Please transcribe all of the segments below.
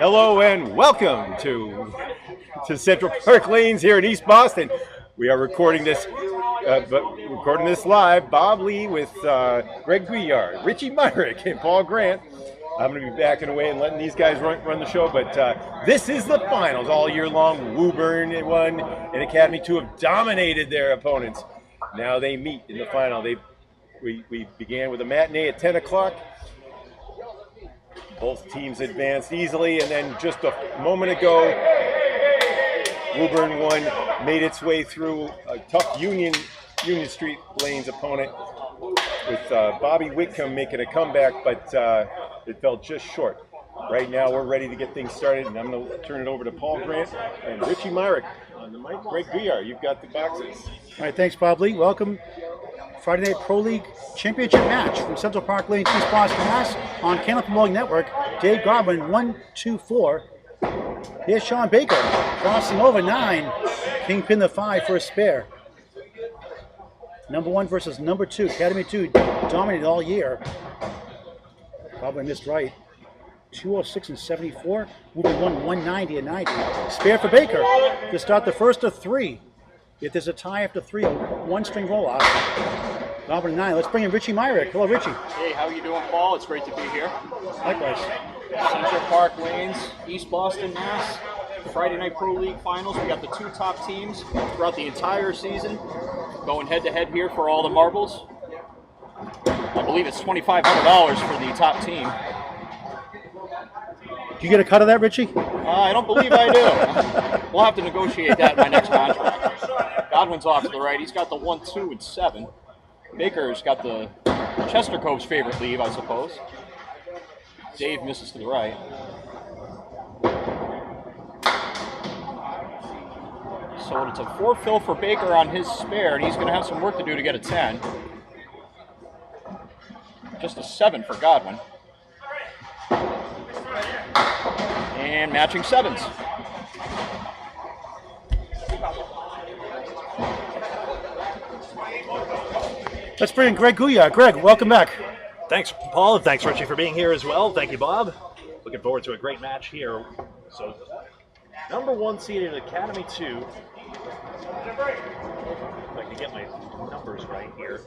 Hello and welcome to Central Park Lanes here in East Boston. We are recording this live. Bob Lee with Greg Gouillart, Richie, Myrick, and Paul Grant. I'm going to be backing away and letting these guys run the show, but this is the finals all year long. Woburn1 and Academy2 have dominated their opponents. Now they meet in the final. We began with a matinee at 10 o'clock. Both teams advanced easily, and then just a moment ago, Woburn1 made its way through a tough Union Street Lanes opponent with Bobby Whitcomb making a comeback, but it fell just short. Right now, we're ready to get things started, and I'm going to turn it over to Paul Grant and Richie Myrick on the mic. Greg Gouillart, you've got the boxes. All right, thanks, Bob Lee. Welcome. Friday Night Pro League Championship match from Central Park Lane, East Boston, Mass. On Candlepin Network. Dave Godwin, 1, 2, 4. Here's Shawn Baker, crossing over 9. Kingpin the 5 for a spare. Number 1 versus number 2. Academy2 dominated all year. Probably missed right. 206 and 74. Woburn1 190 and 90. Spare for Baker to start the first of 3. If there's a tie after 3, a one-string roll-off. Godwin 9. Let's bring in Richie Myrick. Hello, Richie. Hey, how you doing, Paul? It's great to be here. Likewise. Central Park Lanes, East Boston, Mass. Friday Night Pro League Finals. We got the 2 top teams throughout the entire season going head-to-head here for all the marbles. I believe it's $2,500 for the top team. Do you get a cut of that, Richie? I don't believe I do. We'll have to negotiate that in my next contract. Godwin's off to the right. He's got the 1, 2, and 7. Baker's got the Chester Cove's favorite leave, I suppose. Dave misses to the right. So it's a 4 fill for Baker on his spare, and he's going to have some work to do to get a 10. Just a 7 for Godwin. And matching 7s. Let's bring in Greg Gouillart. Greg, welcome back. Thanks, Paul, and thanks, Richie, for being here as well. Thank you, Bob. Looking forward to a great match here. So, number 1 seeded Academy2. If I can get my numbers right here.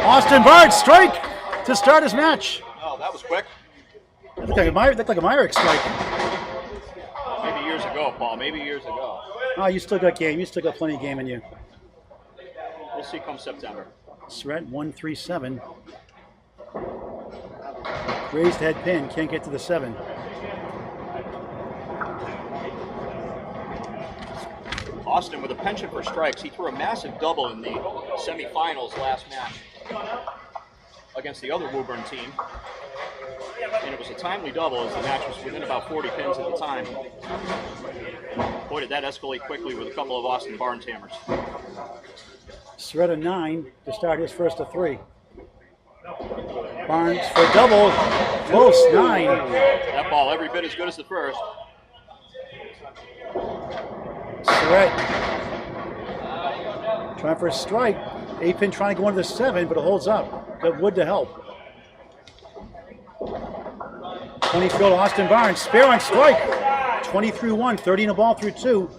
Austin Bard, strike to start his match. Oh, that was quick. That looked like a Myrick strike. Maybe years ago, Paul. Maybe years ago. Oh, you still got game. You still got plenty of game in you. We'll see come September. Surette 137. Raised head pin, can't get to the 7. Austin with a penchant for strikes. He threw a massive double in the semifinals last match against the other Woburn team. And it was a timely double as the match was within about 40 pins at the time. Boy, did that escalate quickly with a couple of Austin Barnes hammers. Surette 9 to start his first of 3. Barnes for double, close, 9. That ball every bit as good as the first. Surette trying for a strike. 8-pin trying to go into the 7, but it holds up. Got wood to help. 20 field Austin Barnes, spare on strike. 20-1, 30 in the ball through 2.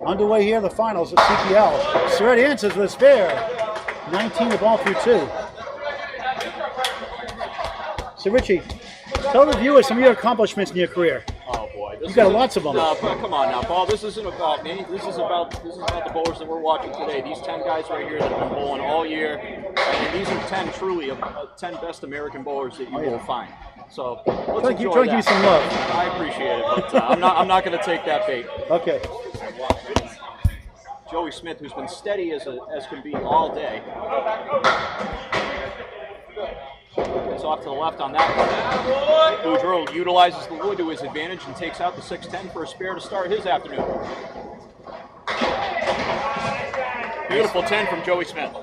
Underway here, the finals at CPL. Surette answers with a spare. 19 the ball through 2. So Richie, tell the viewers some of your accomplishments in your career. Oh boy, You got lots of them. Come on now, Paul. This isn't about me. This is about the bowlers that we're watching today. These 10 guys right here that have been bowling all year, and these are 10 truly 10 best American bowlers that you will find. So let's enjoy try to give you some love. I appreciate it, but I'm not going to take that bait. Okay. Joey Smith, who's been steady as can be all day. It's off to the left on that one. Boudreau utilizes the wood to his advantage and takes out the 6-10 for a spare to start his afternoon. Beautiful 10 from Joey Smith.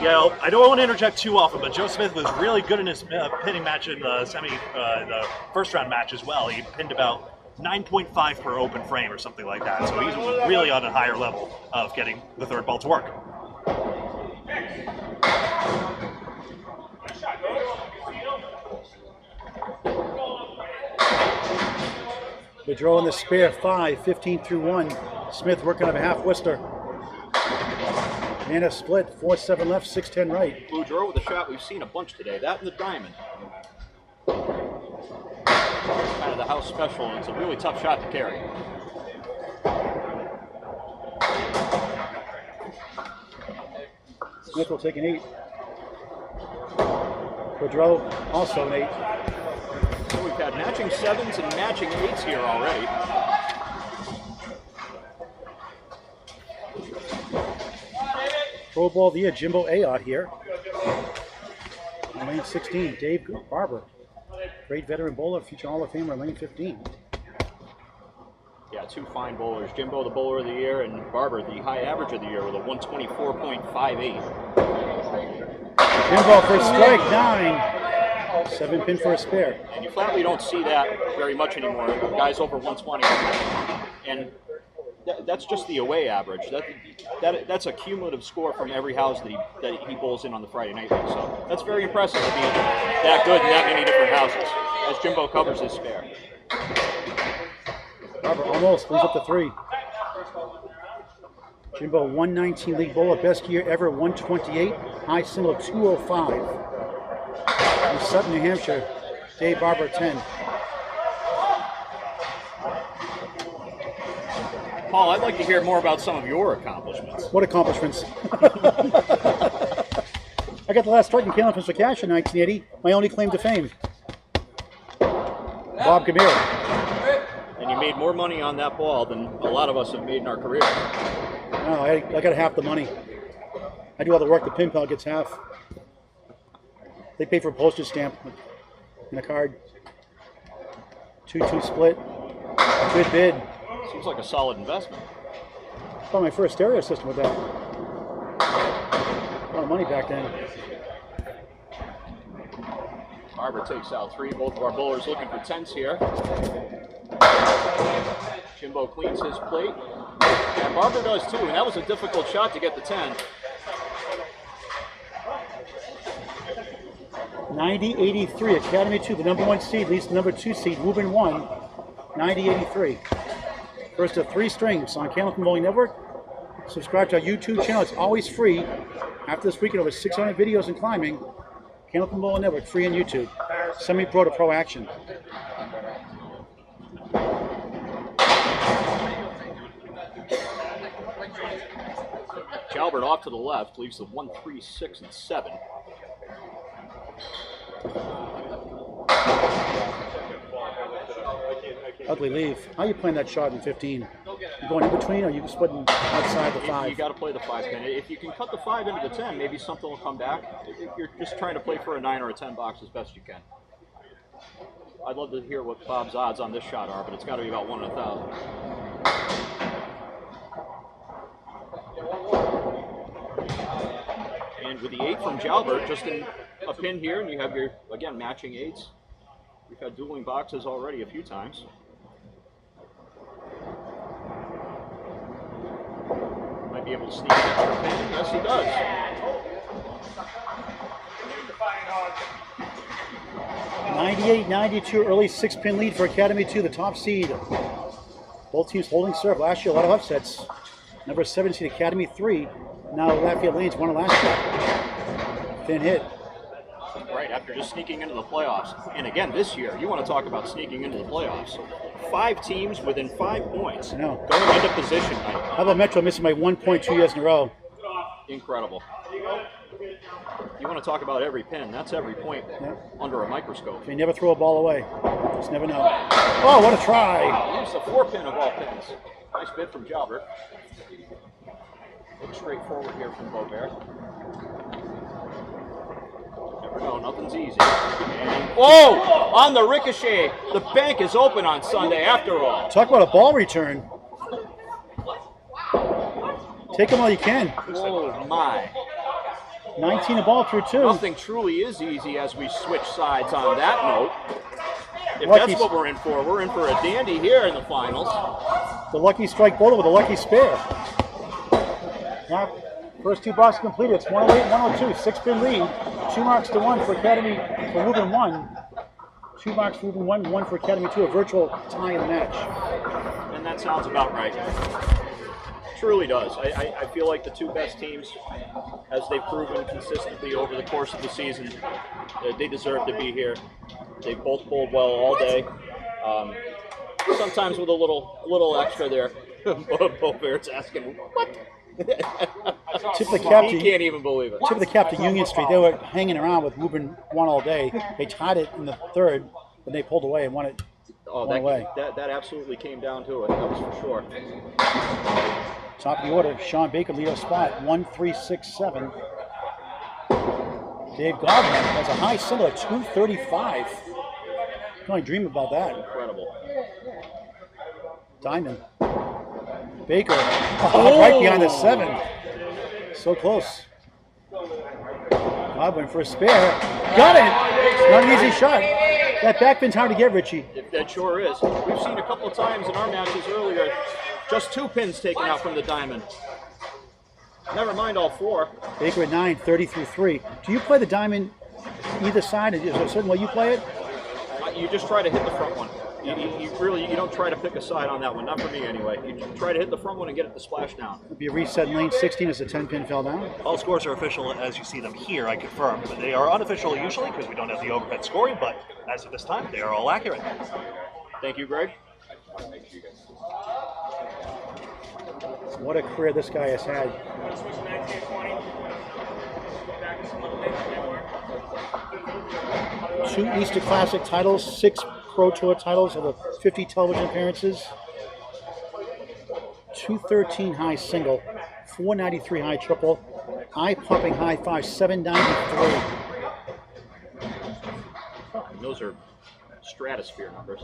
Yeah, I don't want to interject too often, but Joe Smith was really good in his pinning match in the the first round match as well. He pinned about 9.5 per open frame or something like that. So he's really on a higher level of getting the third ball to work. Boudreau in the spare 5, 15 through 1. Smith working on a half Worcester. Nana split, 4-7 left, 6-10 right. Boudreau with a shot we've seen a bunch today. That and the diamond. It's kind of the house special, and it's a really tough shot to carry. Smith will take an 8. Boudreau also an 8. So we've had matching 7s and matching 8s here already. Pro Bowl of the Year, Jimbo Ayotte here. In lane 16, Dave Barber. Great veteran bowler, future Hall of Famer in lane 15. Yeah, 2 fine bowlers. Jimbo, the bowler of the year, and Barber, the high average of the year with a 124.58. Jimbo for strike 9. 7 pin for a spare. And you flatly don't see that very much anymore. Guys over 120. And that's just the away average. That's a cumulative score from every house that he bowls in on the Friday night league. So that's very impressive to be that good in that many different houses as Jimbo covers his spare. Barber almost leaves up to 3. Jimbo 119 league bowler, best year ever, 128. High single 205. From Sutton, New Hampshire, Dave Barber 10. Paul, I'd like to hear more about some of your accomplishments. What accomplishments? I got the last strike in Candlepin for cash in 1980. My only claim to fame. Bob Gamir. And you made more money on that ball than a lot of us have made in our career. No, I got half the money. I do all the work. The pin pal gets half. They pay for a postage stamp and a card. 2-2 split. Good bid. Seems like a solid investment. Bought my first stereo system with that. A lot of money back then. Barber takes out 3. Both of our bowlers looking for 10s here. Jimbo cleans his plate. And Barber does too, and that was a difficult shot to get the 10. 90-83, Academy2, the number 1 seed, leads the number 2 seed, Woburn1, 90-83. First of 3 strings on Candlepin Bowling Network. Subscribe to our YouTube channel, it's always free. After this weekend, over 600 videos in climbing. Candlepin Bowling Network, free on YouTube. Semi-pro to pro action. Jalbert off to the left, leaves the 1, 3, 6, and 7. Ugly leave. How are you playing that shot in 15? You going in between, or are you splitting outside the 5? You got to play the 5 pin. If you can cut the 5 into the 10, maybe something will come back. If you're just trying to play for a 9 or a 10 box as best you can. I'd love to hear what Bob's odds on this shot are, but it's got to be about 1 in 1,000. And with the 8 from Jalbert, just in a pin here, and you have your, again, matching 8s. We've had dueling boxes already a few times. Might be able to sneak an extra pin. Yes, he does. 98-92, early 6-pin lead for Academy2, the top seed. Both teams holding serve. Last year, a lot of upsets. Number 7 seed Academy3. Now Lafayette Lanes won it last year. Thin hit. Right, after just sneaking into the playoffs. And again, this year, you want to talk about sneaking into the playoffs. 5 teams within 5 points. I know. Going into position night. How about Metro missing by 1 point 2 years in a row? Incredible. You want to talk about every pin. That's every point under a microscope. They never throw a ball away. Just never know. Oh, what a try. Use the 4 pin of all pins. Nice bid from Jalbert. Look straightforward here from Boisvert. Never know, nothing's easy. And, oh! On the ricochet! The bank is open on Sunday after all. Talk about a ball return. Take them all you can. Oh my. 19 a ball through 2. Nothing truly is easy as we switch sides on that note. If Lucky. that's what we're in for a dandy here in the finals. The lucky strike bowler with a lucky spare. Now, first 2 boxes completed. It's 108, 102. 6-pin lead. 2 marks to 1 for Academy for Woburn1. 2 marks for Woburn1, 1 for Academy2, a virtual tie in the match. And that sounds about right. Truly does. I feel like the two best teams, as they've proven consistently over the course of the season, they deserve to be here. They both bowled well all day. Sometimes with a little extra there. Boisvert's asking, what? Tip of the cap He to, can't even believe it. tip of the cap to Union Street. They were hanging around with Woburn1 all day. They tied it in the third, but they pulled away and won it. Oh, One away. that absolutely came down to it. That was for sure. Top of the order, Shawn Baker, leadoff spot, 1-3-6-7. Dave Godwin has a high single at 235. Can only dream about that. Incredible. Diamond. Baker, right behind the 7. So close. Godwin for a spare. Got it! Not an easy shot. That backpin's hard to get, Richie. That sure is. We've seen a couple of times in our matches earlier, just 2 pins taken out from the diamond. Never mind all 4. Baker at 9, 30 through 3. Do you play the diamond either side? Is there a certain way you play it? You just try to hit the front one. You don't try to pick a side on that one. Not for me anyway. You just try to hit the front one and get it to splash down. It'd be a reset in lane 16 as the 10-pin fell down. All scores are official as you see them here, I confirm. But they are unofficial usually because we don't have the overhead scoring, but as of this time, they are all accurate. Thank you, Greg. What a career this guy has had. Two Easter Classic titles, 6 Pro Tour titles over 50 television appearances, 213 high single, 493 high triple, eye-popping high 5, 793. Those are stratosphere numbers.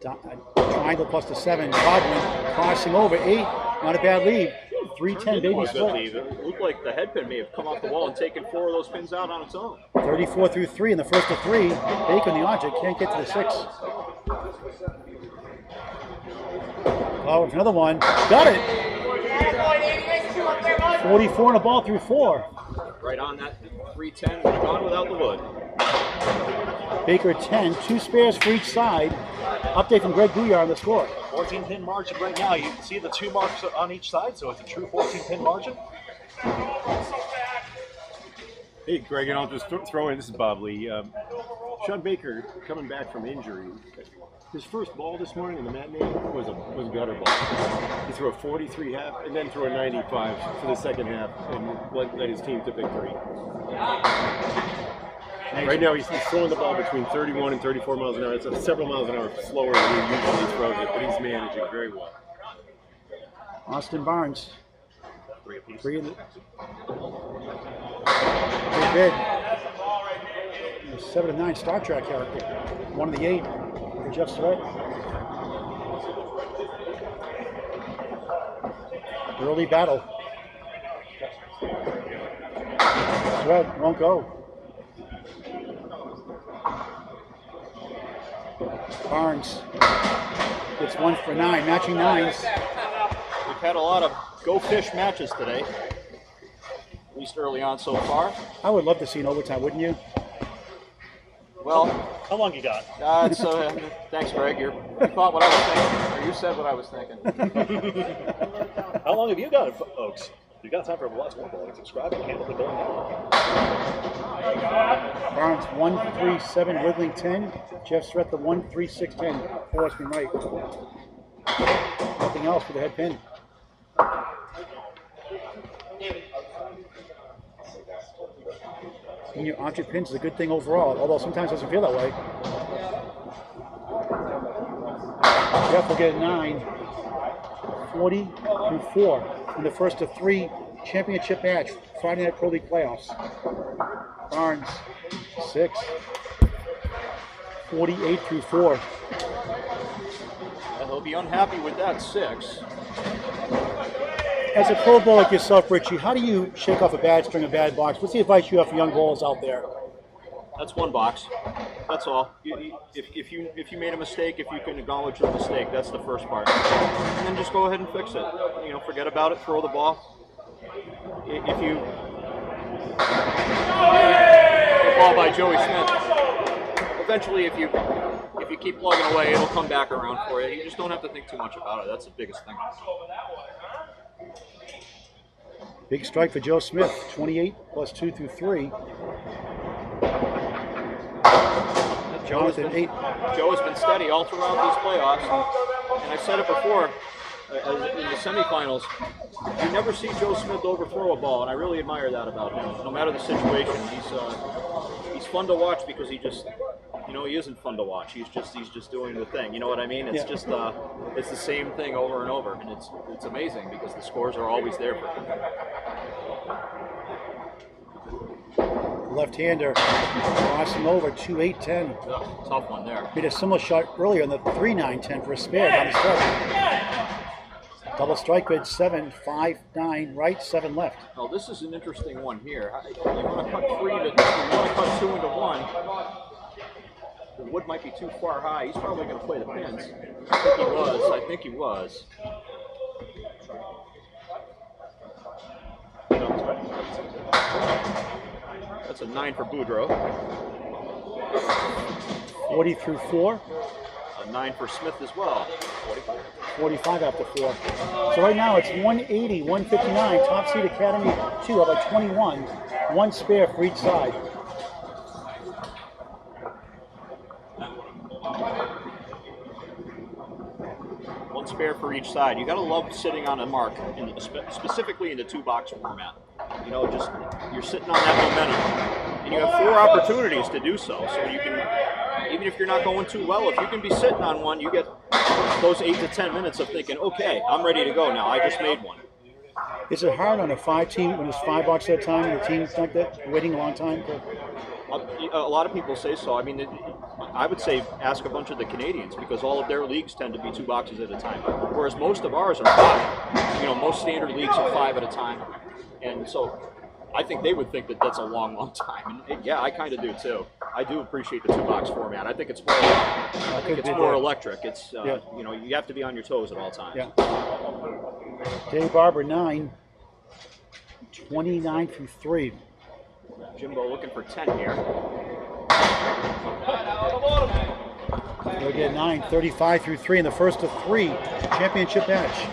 Triangle plus the 7. Godwin crossing over 8. Not a bad lead. 310 baby split. It looked like the head pin may have come off the wall and taken 4 of those pins out on its own. 34 through 3 in the first of 3. Baker, the object, can't get to the 6. Oh, another one. Got it. 44 and a ball through 4. Right on that 310. Would have gone without the wood. Baker 10, 2 spares for each side. Update from Greg Gouillart on the score. 14-pin margin right now. You can see the 2 marks on each side, so it's a true 14-pin margin. Hey, Greg, and I'll just throw in, this is Bob Lee. Shawn Baker coming back from injury. His first ball this morning in the matinee was a gutter ball. He threw a 43 half and then threw a 95 for the second half and led his team to victory. Right now he's throwing the ball between 31 and 34 miles an hour. It's several miles an hour slower than he usually throws it, but he's managing very well. Austin Barnes. 3 apiece. 3 in the... Big bid. 7 of 9 Star Trek character. 1 of the 8 for Jeff Surette. Early battle. Surette won't go. Barnes gets 1 for 9, matching 9s. We've had a lot of go fish matches today, at least early on so far. I would love to see an overtime, wouldn't you? Well, How long you got? thanks, Greg. You thought what I was thinking, or you said what I was thinking. How long have you got, folks? You got time for lots more bowling. Subscribe to Candlepin Bowling Network. Barnes 1-3-7, wiggling 10. Jeff Surette the 1-3-6-10. Horseman right. Nothing else for the head pin. Senior object pins is a good thing overall, although sometimes it doesn't feel that way. Jeff will get a 9. 40 through 4 in the first of 3 championship match, Friday Night Pro League playoffs. Barnes 6. 48 through 4. He'll be unhappy with that 6. As a pro bowler like yourself, Richie, how do you shake off a bad string, a bad box? What's the advice you have for young bowlers out there? That's 1 box. That's all. If you made a mistake, if you can acknowledge the mistake, that's the first part. And then just go ahead and fix it. You know, forget about it. Throw the ball. If you the ball by Joey Smith. eventually, if you keep plugging away, it'll come back around for you. You just don't have to think too much about it. That's the biggest thing. Big strike for Joe Smith, 28 plus 2 through 3. Joe has been steady all throughout these playoffs, and I've said it before in the semifinals. You never see Joe Smith overthrow a ball, and I really admire that about him. No matter the situation, he's fun to watch because he just, he isn't fun to watch. He's just doing the thing. You know what I mean? It's just it's the same thing over and over, and it's amazing because the scores are always there for him. Left-hander crossing over 2-8-10. Tough one there. Made a similar shot earlier on the 3-9-10 for a spare down the stretch. Double strike with 7-5-9 right, 7 left. Oh, this is an interesting one here. You want to cut 2 into 1. The wood might be too far high. He's probably going to play the pins. I think he was. That's a 9 for Boudreau. 40 through 4. A 9 for Smith as well. 45 after 4. So right now it's 180, 159. Top seed Academy 2 up by 21. 1 spare for each side. One spare for each side. You got to love sitting on a mark, specifically in the 2-box format. Just you're sitting on that momentum, and you have 4 opportunities to do so. So you can, even if you're not going too well, if you can be sitting on one, you get those 8 to 10 minutes of thinking, okay, I'm ready to go now. I just made one. Is it hard on a 5-team when it's 5 bucks at a time and the team's like that, waiting a long time? A lot of people say so. I mean, I would say ask a bunch of the Canadians because all of their leagues tend to be 2 boxes at a time, whereas most of ours are 5. Most standard leagues are 5 at a time, and so I think they would think that that's a long, long time. And yeah, I kind of do too. I do appreciate the 2-box format. I think it's more electric. It's you have to be on your toes at all times. Yeah. Dave Barber 9, 29 through 3. Jimbo looking for 10 here. They'll get 9, 35 through 3 in the first of 3 championship match.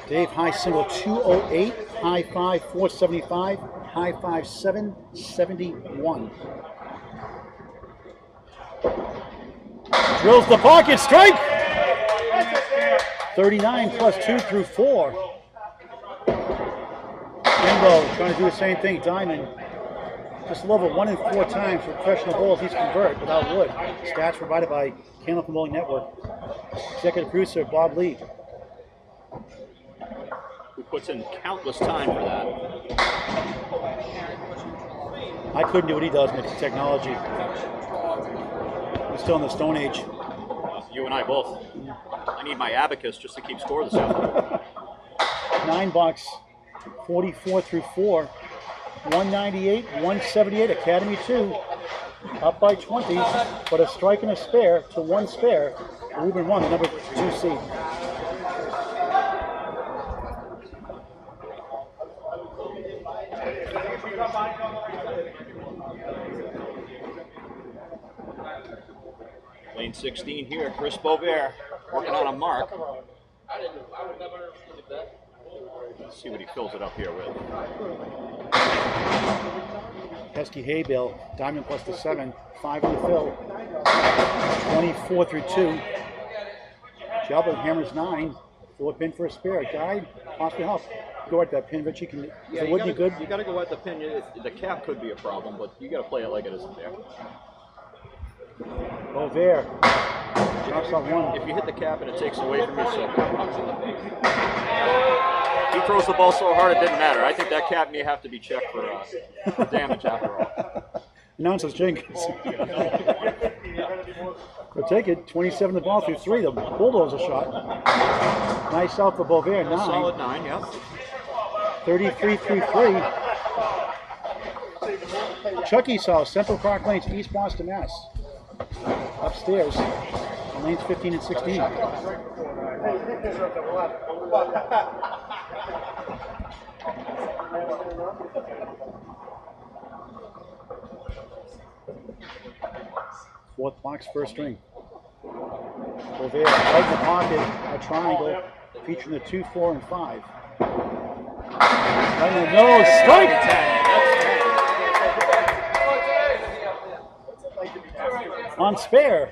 Dave high single 208, high 5 475, high 5 771. Drills the pocket, strike! 39 plus 2 through 4. Jimbo trying to do the same thing. Diamond just level 1 in 4 times for professional bowls he's convert without wood. Stats provided by Candlepin Bowling Network. Executive producer Bob Lee. Who puts in countless time for that. I couldn't do what he does with technology. We're still in the Stone Age. You and I both. I need my abacus just to keep score this afternoon. 9 bucks, 44 through 4, 198, 178, Academy 2, up by 20, but a strike and a spare to 1 spare. Woburn1, the number 2 seed. Lane 16 here, Chris Boisvert working on a mark. Let's see what he fills it up here with. Pesky hay bale, diamond plus the 7, 5 on the fill, 24 through 2. Jalbert hammers 9, 4 pin for a spare. Guide, possibly help. Go at that pin, Richie. Would be good? You got to go at the pin. The cap could be a problem, but you got to play it like it isn't there. Boisvert drops on 1. If you hit the cap and it takes away from you, so he throws the ball so hard it didn't matter. I think that cap may have to be checked for damage after all. Announces Jenkins. We'll take it. 27 the ball through 3. The bulldozer shot. Nice out for Boisvert. 9. Solid 9, yeah. 33 through 3. Chucky's house, Central Park Lanes, East Boston, Mass. Upstairs, on lanes 15 and 16. Fourth box, first string. Boisvert, right in the pocket, a triangle featuring the 2, 4, and 5. Right in the nose, strike! On spare.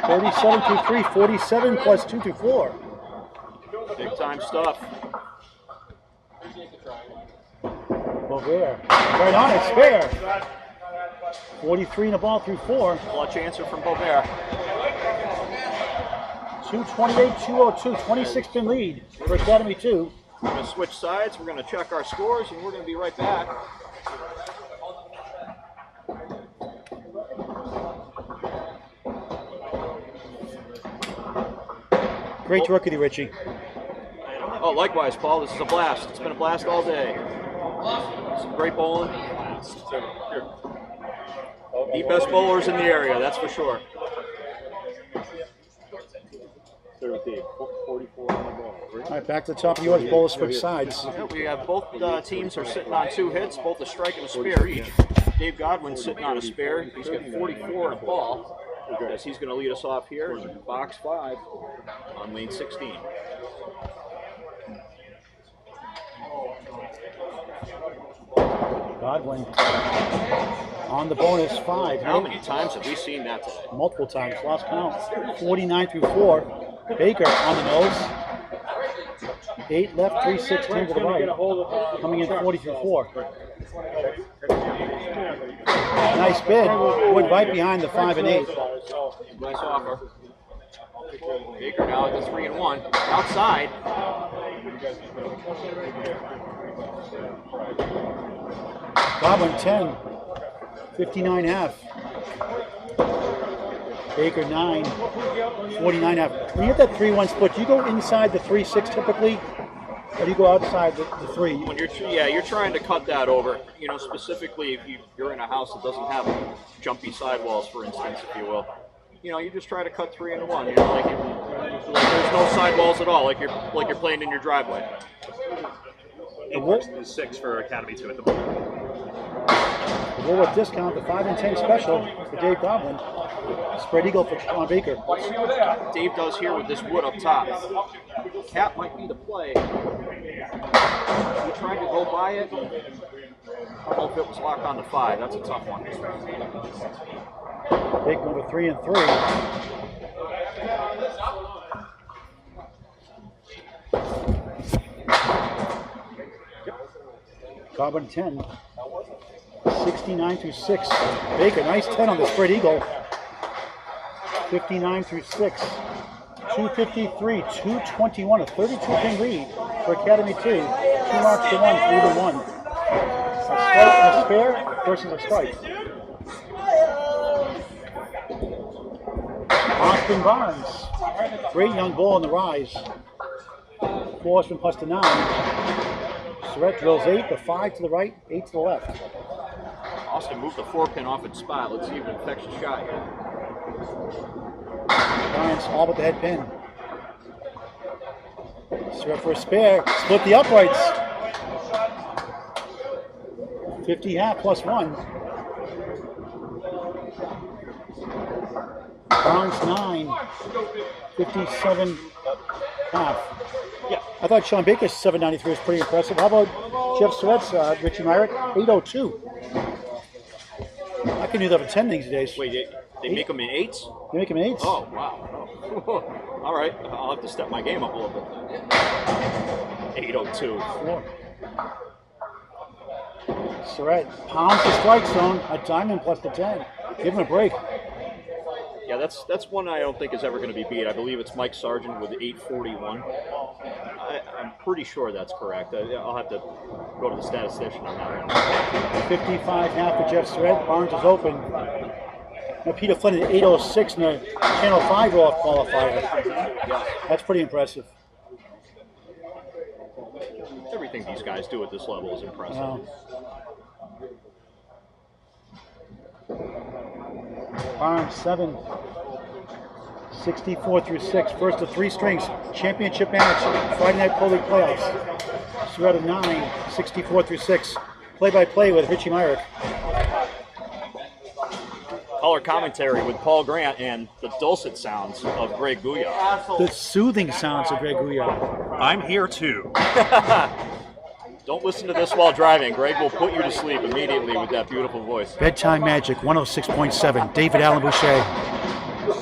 37 through 3, 47 plus 2 through 4. Big time stuff. Boisvert, right on it, spare. 43 in the ball through 4. Clutch answer from Boisvert. 228, 202, 26-pin lead for Academy 2. We're going to switch sides. We're going to check our scores, and we're going to be right back. Great to work with you, Richie. Oh, likewise, Paul. This is a blast. It's been a blast all day. Some great bowling. The best bowlers in the area, that's for sure. 44 on the ball. All right, back to the top of yours. Bowlers switch sides. Yeah, we have both teams are sitting on 2 hits, both a strike and a spare each. Dave Godwin sitting on a spare. He's got 44 in a ball. As he's going to lead us off here in box 5 on lane 16. Godwin on the bonus 5. How many times have we seen that today? Multiple times, lost count. 49 through 4. Baker on the nose. 8 left, 316 to the right. Coming in 40 through 4. Nice bid. Wood right behind the 5 and 8. Nice offer. Baker now at the 3 and 1. Outside. Godwin 10. 59 half. Baker 9. 49 half. When you hit that 3-1 split, do you go inside the 3-6 typically? Or do you go outside the 3? When you're trying to cut that over. You know, specifically if you're in a house that doesn't have jumpy sidewalls, for instance, if you will. You know, you just try to cut 3 into 1. You know, like there's no sidewalls at all, like you're playing in your driveway. It is 6 for Academy 2 at the moment. The Woburn discount, the 5 and 10 special for Dave Godwin. Spread eagle for Shawn Baker. Dave does here with this wood up top. Cap might be the play. He tried to go by it. I don't know if it was locked on the 5. That's a tough one. Big number 3 and 3. Godwin 10. 69 through 6. Baker, nice 10 on the spread eagle. 59 through 6. 253, 221, a 32-pin lead for Academy 2. 2 marks to 1, 3 to 1. A strike and a spare versus a strike. Austin Barnes. Great young bull on the rise. 4 horsemen plus the 9. Surette drills 8, the 5 to the right, 8 to the left. Austin moved the 4-pin off its spot. Let's see if it affects the shot here. Barnes all but the head pin. Surette for a spare. Split the uprights. 50 half plus 1. Barnes 9. 57 half. Yeah, I thought Shawn Baker's 793 was pretty impressive. How about Jeff Surette's Richie Myrick? 802. I can do that for 10 things these days. Wait, they make them in 8s? They make them in 8s? Oh, wow. Oh. All right, I'll have to step my game up a little bit. 802. 4. Surette pounds the strike zone. A diamond plus the 10. Give him a break. Yeah, that's one I don't think is ever going to be beat. I believe it's Mike Sargent with 841. I'm pretty sure that's correct. I'll have to go to the statistician on that one. 55 half for Jeff Surette. Barnes is open. Now Peter Flynn at 806 in the Channel 5 roll-off qualifier. Yeah. That's pretty impressive. Everything these guys do at this level is impressive. Barnes 7. 64 through 6. First of 3 strings. Championship match. Friday Night Pro League playoffs. Surette 9, 64 through 6. Play-by-play with Richie Myrick. Color commentary with Paul Grant and the dulcet sounds of Greg Gouillart. The soothing sounds of Greg Gouillart. I'm here too. Don't listen to this while driving. Greg will put you to sleep immediately with that beautiful voice. Bedtime Magic 106.7. David Allen Boucher.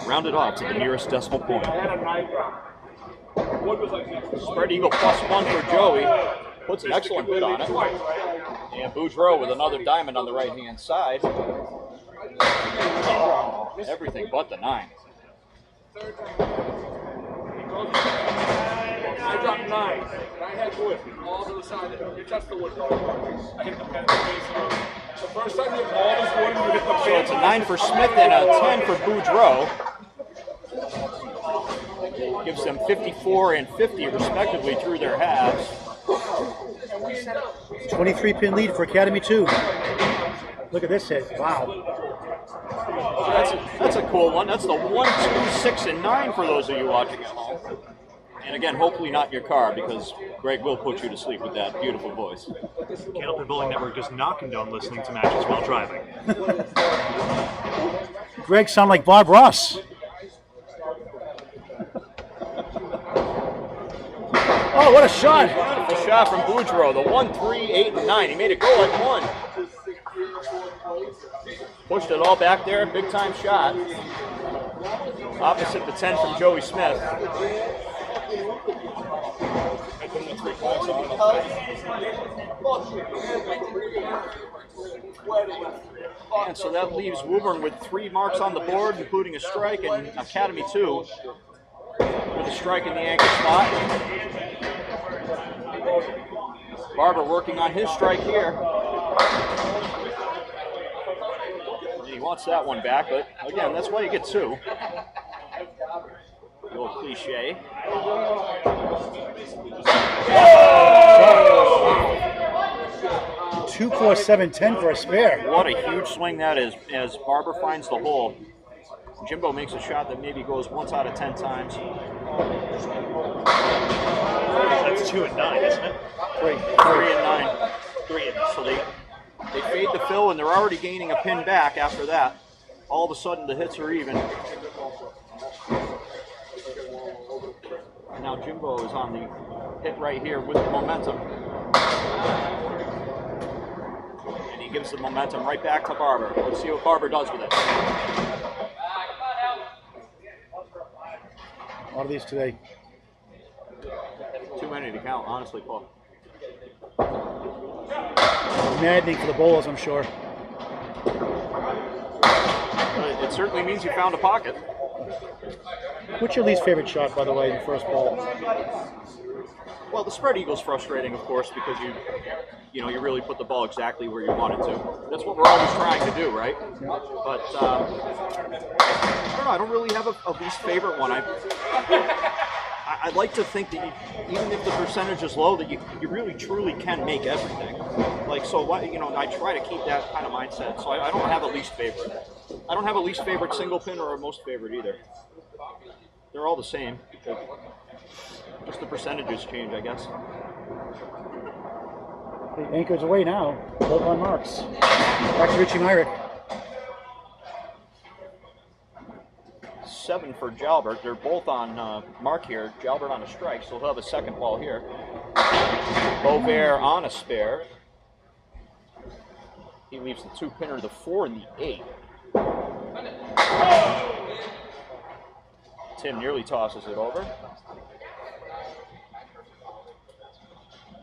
Rounded off to the nearest decimal point. Spread eagle +1 for Joey. Puts an excellent bid on it. And Boudreau with another diamond on the right-hand side. Oh, everything but the 9. I dropped 9. I had wood all to the side. You touched the wood. I hit the pen. The first time you ball is wood, you hit the pen. So it's a 9 for Smith and a 10 for Boudreau. Gives them 54 and 50 respectively through their halves. 23-pin lead for Academy2. Look at this hit. Wow. So that's a cool one. That's the 1, 2, 6, and 9 for those of you watching at home. And again, hopefully not in your car, because Greg will put you to sleep with that beautiful voice. Candlepin Bowling Network does not condone listening to matches while driving. Greg sound like Bob Ross. Oh, what a shot! Beautiful shot from Boudreau. The 1, 3, 8, and 9. He made it go like 1. Pushed it all back there. Big time shot. Opposite the 10 from Joey Smith. And so that leaves Woburn with 3 marks on the board, including a strike, and Academy2 with a strike in the anchor spot. Barber working on his strike here. And he wants that one back, but again, that's why you get 2. The old cliche. 2, 4, 7, 10 for a spare. What a huge swing that is as Barber finds the hole. Jimbo makes a shot that maybe goes once out of 10 times. That's 2 and 9, isn't it? 3 and 9. 3 and 9. So they fade the fill, and they're already gaining a pin back after that. All of a sudden, the hits are even. And now Jimbo is on the hit right here with the momentum. And he gives the momentum right back to Barber. Let's see what Barber does with it. A lot of these today. Too many to count, honestly, Paul. Maddening for the bowlers, I'm sure. It certainly means you found a pocket. What's your least favorite shot, by the way, in the first ball? Well, the spread eagle's frustrating, of course, because you really put the ball exactly where you want it to. That's what we're always trying to do, right? But I don't know. I don't really have a least favorite one. I'd like to think that even if the percentage is low, that you really truly can make everything. Like, so what, I try to keep that kind of mindset. So I don't have a least favorite. I don't have a least favorite single pin or a most favorite either. They're all the same. Just the percentages change, I guess. The anchor's away now. Both on marks. Back to Richie Myrick. 7 for Jalbert. They're both on mark here. Jalbert on a strike, so he'll have a second ball here. Boisvert on a spare. He leaves the 2-pinner, the 4 and the 8. Tim nearly tosses it over.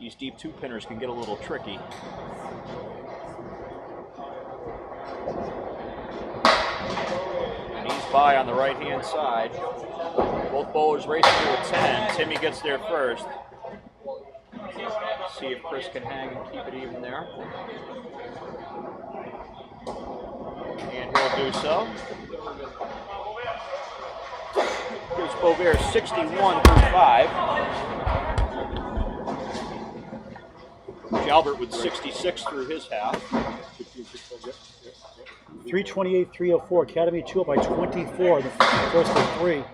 These deep 2-pinners can get a little tricky. And he's by on the right-hand side. Both bowlers racing to a 10. Timmy gets there first. See if Chris can hang and keep it even there. And he'll do so. Gives Boisvert 61 through 5. Jalbert with 66 through his half. 328, 304. Academy2 up by 24. The first of 3.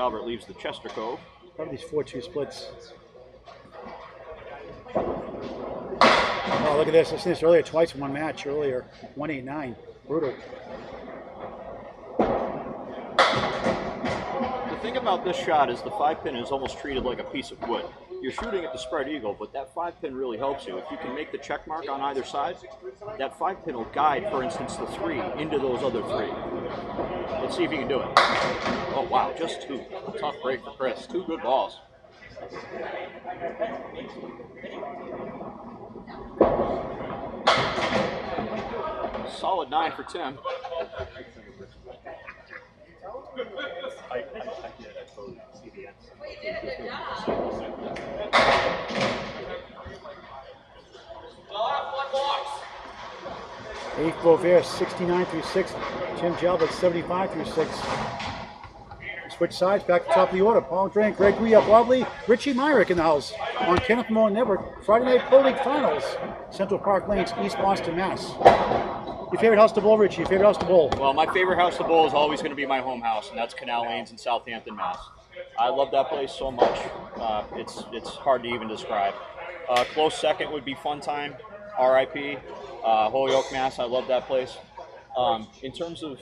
Jalbert leaves the Chester Cove. Probably these 4-2 splits. Oh, look at this. I've seen this earlier twice in one match earlier. 1-8-9. Brutal. The thing about this shot is the 5-pin is almost treated like a piece of wood. You're shooting at the spread eagle, but that 5-pin really helps you. If you can make the check mark on either side, that 5-pin will guide, for instance, the 3 into those other 3. Let's see if you can do it. Oh, wow, just 2. Tough break for Chris. 2 good balls. Solid 9 for Tim. I did. I totally see the answer. Eighth Boisvert 69 through 6. Tim Jalbert 75 through 6. Switch sides, back to top of the order. Paul Drink, Greg Gouillart, Wobbly, Richie Myrick in the house on Candlepin Network. Friday Night Pro League Finals. Central Park Lanes, East Boston, Mass. Your favorite house to bowl, Richie? Your favorite house to bowl? Well, my favorite house to bowl is always going to be my home house, and that's Canal Lanes in Southampton, Mass. I love that place so much. It's hard to even describe. Close second would be Fun Time, RIP, Holyoke, Mass. I love that place. In terms of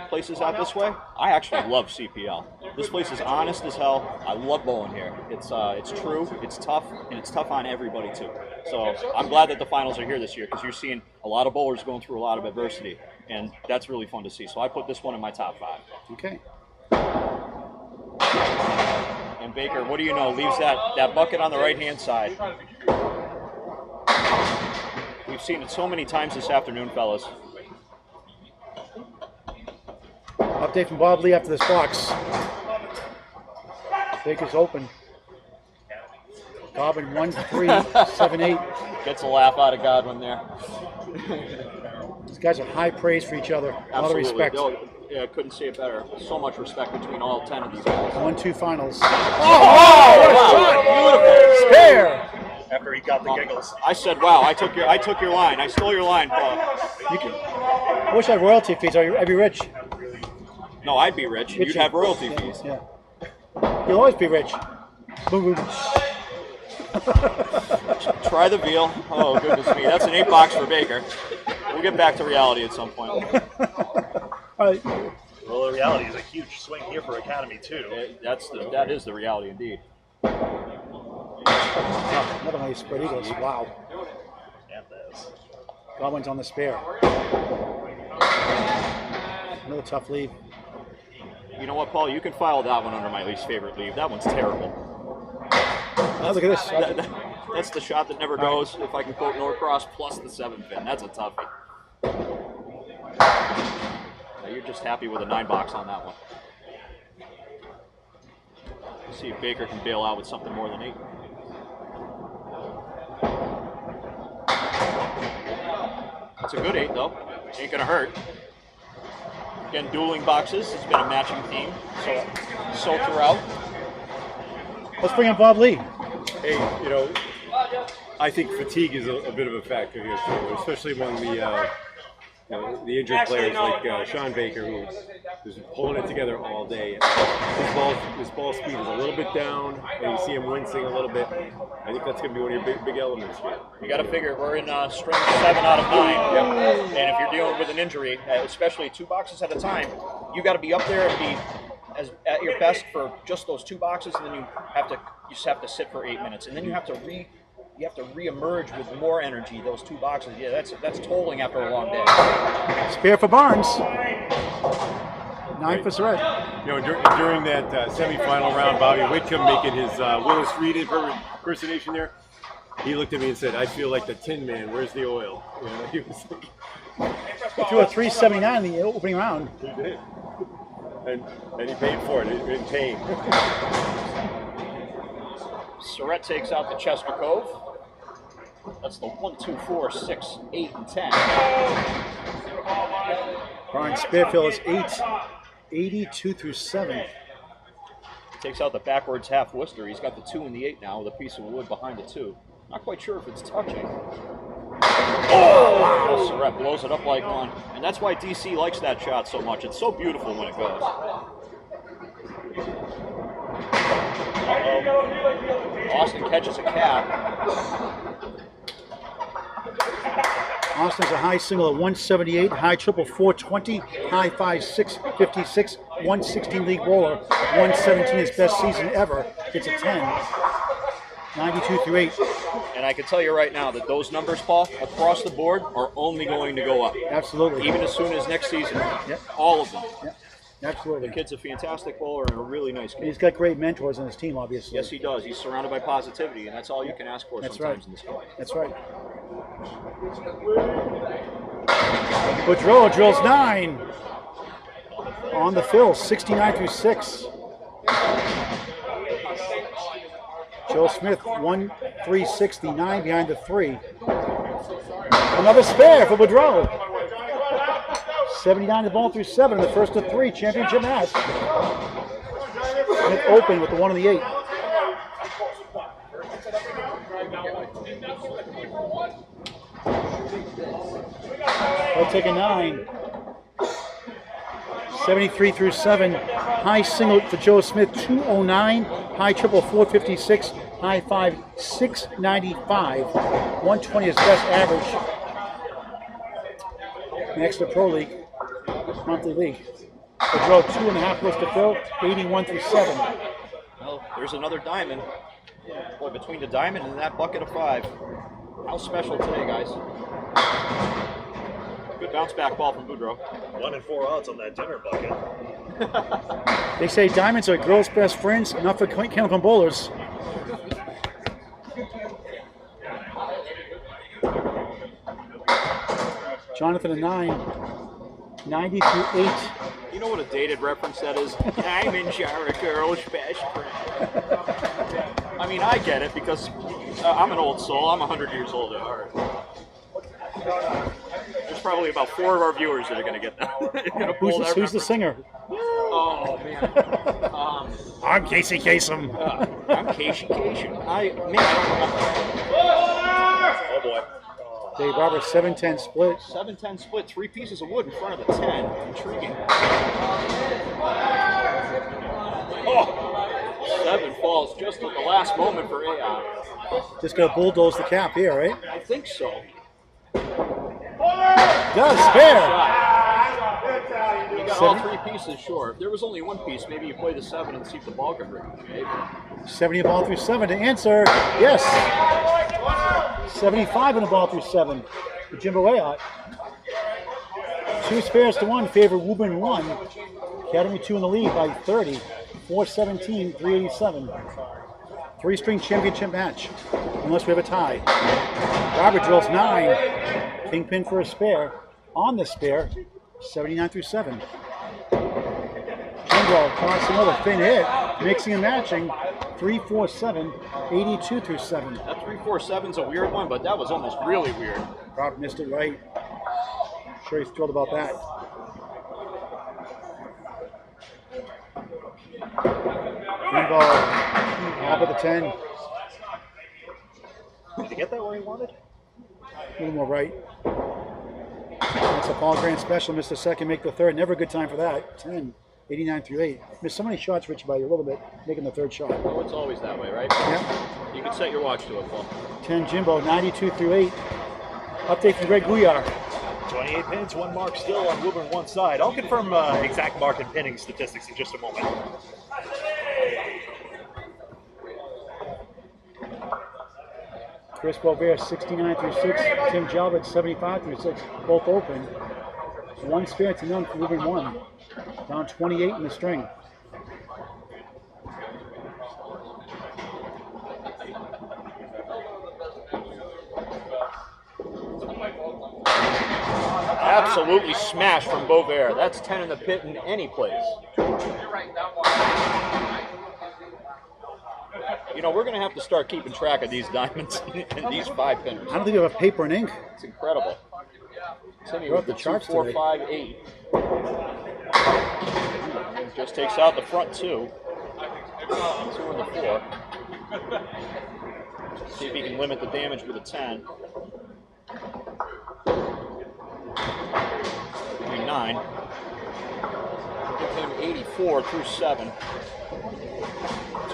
places out this way, I actually love CPL. This place is honest as hell. I love bowling here. It's true, it's tough, and it's tough on everybody too. So I'm glad that the finals are here this year because you're seeing a lot of bowlers going through a lot of adversity, and that's really fun to see. So I put this one in my top 5. Okay. And Baker, what do you know, leaves that bucket on the right-hand side. We've seen it so many times this afternoon, fellas. Update from Bob Lee after this box. Baker's open. Godwin 1-3-7-8. Gets a laugh out of Godwin there. These guys are high praise for each other. A lot of respect. Yeah, couldn't say it better. So much respect between all 10 of these guys. 1-2 finals. Oh, what a shot! Beautiful. Spare. After he got the giggles. I said, "Wow, I took your line. I stole your line, Paul." I wish I had royalty fees. I'd be rich. No, I'd be rich. You'd have royalty fees. Yeah. You'll always be rich. Boom, boom. Try the veal. Oh, goodness me. That's an 8-box for Baker. We'll get back to reality at some point. All right. Well, the reality is a huge swing here for Academy2. That is the reality indeed. Oh, another one of these spread eagles. Wow. And this. Godwin's on the spare. Another tough lead. You know what, Paul? You can file that one under my least favorite leave. That one's terrible. Oh, look at this. That's the shot that never goes, if I can quote Norcross, plus the 7-pin. That's a toughie. Now you're just happy with a 9-box on that one. Let's see if Baker can bail out with something more than 8. It's a good 8, though. Ain't gonna hurt. Again, dueling boxes. It's been a matching theme so throughout. Let's bring in Bob Lee. Hey, I think fatigue is a bit of a factor here too, especially among the injured players like Shawn Baker, who's pulling it together all day. His ball speed is a little bit down, and you see him wincing a little bit. I think that's going to be one of your big elements here. You got to figure we're in string 7 out of 9, Yep. and if you're dealing with an injury, especially 2 boxes at a time, you got to be up there and be at your best for just those 2 boxes, and then you just have to sit for 8 minutes, and then you have to re-emerge with more energy. Those 2 boxes, yeah, that's tolling after a long day. Spare for Barnes. 9 for Surette. During that semifinal round, Bobby Whitcomb making his Willis Reed impersonation there, he looked at me and said, "I feel like the Tin Man. Where's the oil?" He was like, He threw a 379 in the opening round. he did. And he paid for it in pain. Surette takes out the Chester Cove. That's the 1, 2, 4, 6, 8, and 10. Brian Spearfield is 8, 82 through 7. Takes out the backwards half Worcester. He's got the 2 and the 8 now with a piece of wood behind the 2. Not quite sure if it's touching. Oh! Surette blows it up like one. And that's why DC likes that shot so much. It's so beautiful when it goes. Austin catches a cap. Austin's a high single at 178, high triple 420, high 5'6", 56, 116 league bowler, 117 his best season ever. It's a 10, 92-8. And I can tell you right now that those numbers, Paul, across the board are only going to go up. Absolutely. Even as soon as next season. Yep. All of them. Yep. Absolutely. The kid's a fantastic bowler and a really nice kid. He's got great mentors on his team, obviously. Yes, he does. He's surrounded by positivity, and that's all you can ask for That's sometimes right. in this game. That's right. Boudreau drills 9. On the fill, 69-6. Joe Smith, 1-3-69 behind the 3. Another spare for Boudreau. 79 to ball through 7 in the first of 3 championship match. Smith open with the 1 and the 8. He'll take a 9. 73 through 7. High single for Joe Smith, 209. High triple 456. High 5 695. 120 is best average. Next to Pro League, monthly league. Boudreau 2.5 list to fill, 81 through 7. Well, there's another diamond. Boy, between the diamond and that bucket of 5. How special today, guys. Good bounce back ball from Boudreau. 1 and 4 odds on that dinner bucket. They say diamonds are girls' best friends, not for Candlepin bowlers. Jonathan a 9, 90 through 8. You know what a dated reference that is? Diamonds are a girl's best friend. I mean, I get it because I'm an old soul. I'm 100 years old at heart. There's probably about 4 of our viewers that are going to get that. Who's the singer? Oh, man. I'm Casey Kasem. I'm Casey Kasem. I don't remember. Oh, boy. Dave Barber, 7-10 split. 7-10 split, 3 pieces of wood in front of the 10. Intriguing. Oh, 7 falls just at the last moment for Ayotte. Just going to bulldoze the cap here, right? I think so. Does, spare. You got all 3 pieces, sure. If there was only 1 piece, maybe you play the 7 and see if the ball could ring. Maybe. 70 ball through 7 to answer. Yes. 75 in the ball through 7 for Jimbo Ayotte. 2 spares to 1 favor Woburn1. Academy2 in the lead by 30. 417, 387. 3-string championship match, unless we have a tie. Barber drills 9. Kingpin for a spare. On the spare, 79 through 7. Jimbo across another thin hit, mixing and matching. 3-4-7, 82 through 7. That 3-4-7's a weird one, but that was almost really weird. Rob missed it right. Sure he's thrilled about that. Jimbo, off at the 10. Did he get that where he wanted? A little more right. That's a Paul Grant special. Missed the second, make the third. Never a good time for that. 10, 89 through 8. Missed so many shots, Richie, by you a little bit, making the third shot. Oh, it's always that way, right? Yeah. You can set your watch to it, Paul. 10 Jimbo, 92 through 8. Update from Greg Gouillart. 28 pins, 1 mark still on Woburn1 side. I'll confirm exact mark and pinning statistics in just a moment. Chris Boisvert, 69 through 6. Tim Jalbert, 75 through 6. Both open. 1 spare to none for Woburn1. Down 28 in the string. Absolutely smashed from Boisvert. That's 10 in the pit in any place. You know, we're going to have to start keeping track of these diamonds and these 5 pinners. I don't think you have a paper and ink. It's incredible. Timmy We're with off the the charts 2, 4, today. 5, 8. Just takes out the front 2. 2 and the 4. See if he can limit the damage with a 10. 9. Give him 84 through 7.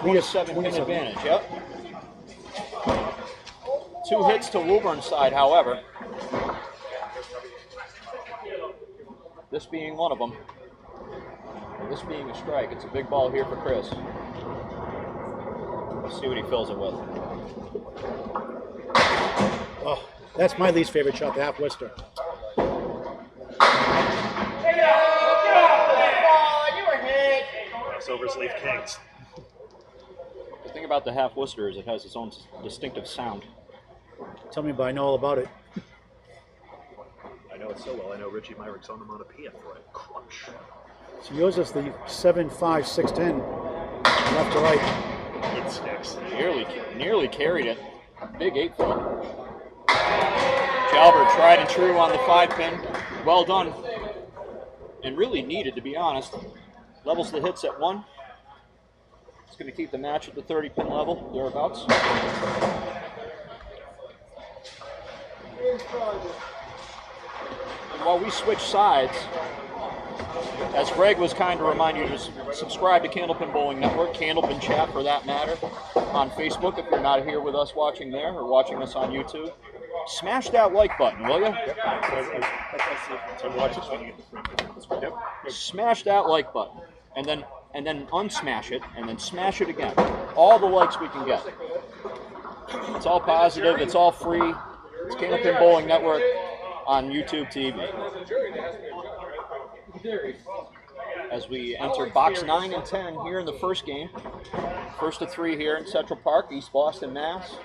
27 pin advantage, yep. 2 hits to Woburn side, however. This being one of them. This being a strike. It's a big ball here for Chris. Let's see what he fills it with. Oh, that's my least favorite shot, the half Worcester. Silver Sleeve Kings. The thing about the half Worcester is it has its own distinctive sound. Tell me, but I know all about it. I know it so well. I know Richie Myrick's on them on a PM for it. Crunch. So yours is the 7.5, 6.10, left to right. It sticks. Nearly carried it. Big 8-foot. Jalbert tried and true on the 5-pin. Well done. And really needed, to be honest. Levels the hits at 1. It's going to keep the match at the 30-pin level, thereabouts. And while we switch sides, as Greg was kind to remind you to subscribe to Candlepin Bowling Network, Candlepin Chat for that matter, on Facebook if you're not here with us watching there or watching us on YouTube. Smash that like button, will you? Smash that like button, and then unsmash it, and then smash it again. All the likes we can get. It's all positive. It's all free. It's Candlepin Bowling Network on YouTube TV. As we enter box 9 and 10 here in the first game. First of 3 here in Central Park, East Boston, Mass.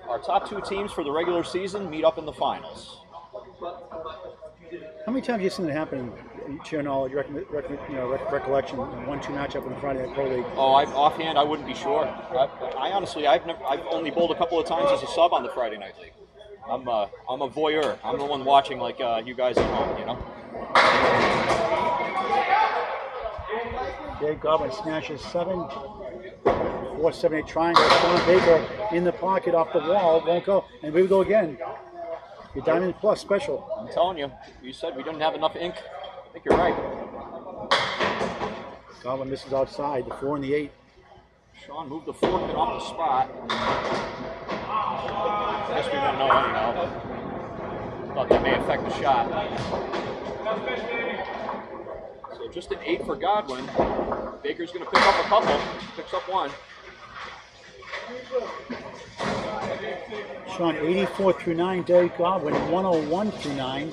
Our top 2 teams for the regular season meet up in the finals. How many times have you seen it happen, to your knowledge, recollection, 1-2 matchup in the Friday Night Pro League? Oh, offhand, I wouldn't be sure. I honestly, I've only bowled a couple of times as a sub on the Friday Night League. I'm a voyeur. I'm the one watching, like you guys at home, you know. Dave Godwin smashes 7. 4-7-8 triangle. Shawn Baker in the pocket off the wall. Won't go. And here we go again. Your Diamond Plus special. I'm telling you. You said we didn't have enough ink. I think you're right. Godwin misses outside. The 4 and the 8. Shawn moved the 4 pin off the spot. I guess we don't know anyhow, but thought that may affect the shot. So just an 8 for Godwin. Baker's going to pick up a couple. Picks up 1. Shawn 84 through 9. Dave Godwin 101 through 9.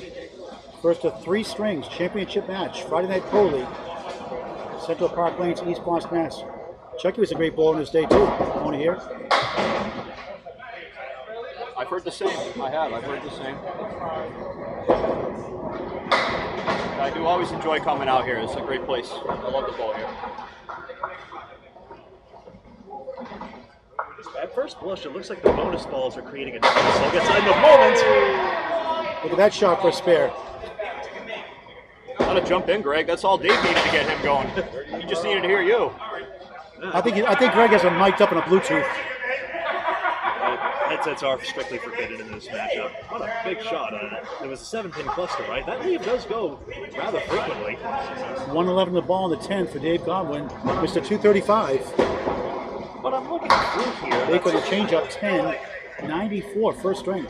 First of 3 strings. Championship match. Friday Night Pro League. Central Park Lanes, East Boston, Mass. Chucky was a great bowler on this day too. Want to hear? I've heard the same. I've heard the same. I do always enjoy coming out here. It's a great place. I love the bowl here. At first blush, it looks like the bonus balls are creating a difference. So I guess in the moment. Look at that shot for a spare. Gotta jump in, Greg. That's all Dave needed to get him going. He just needed to hear you. I think Greg has him mic'd up in a Bluetooth. Headsets are strictly forbidden in this matchup. What a big shot. It was a 7-pin cluster, right? That lead does go rather frequently. 111 the ball in the 10th for Dave Godwin. Mr. 235. But I'm looking through here. Baker to change up 10. 94 first string.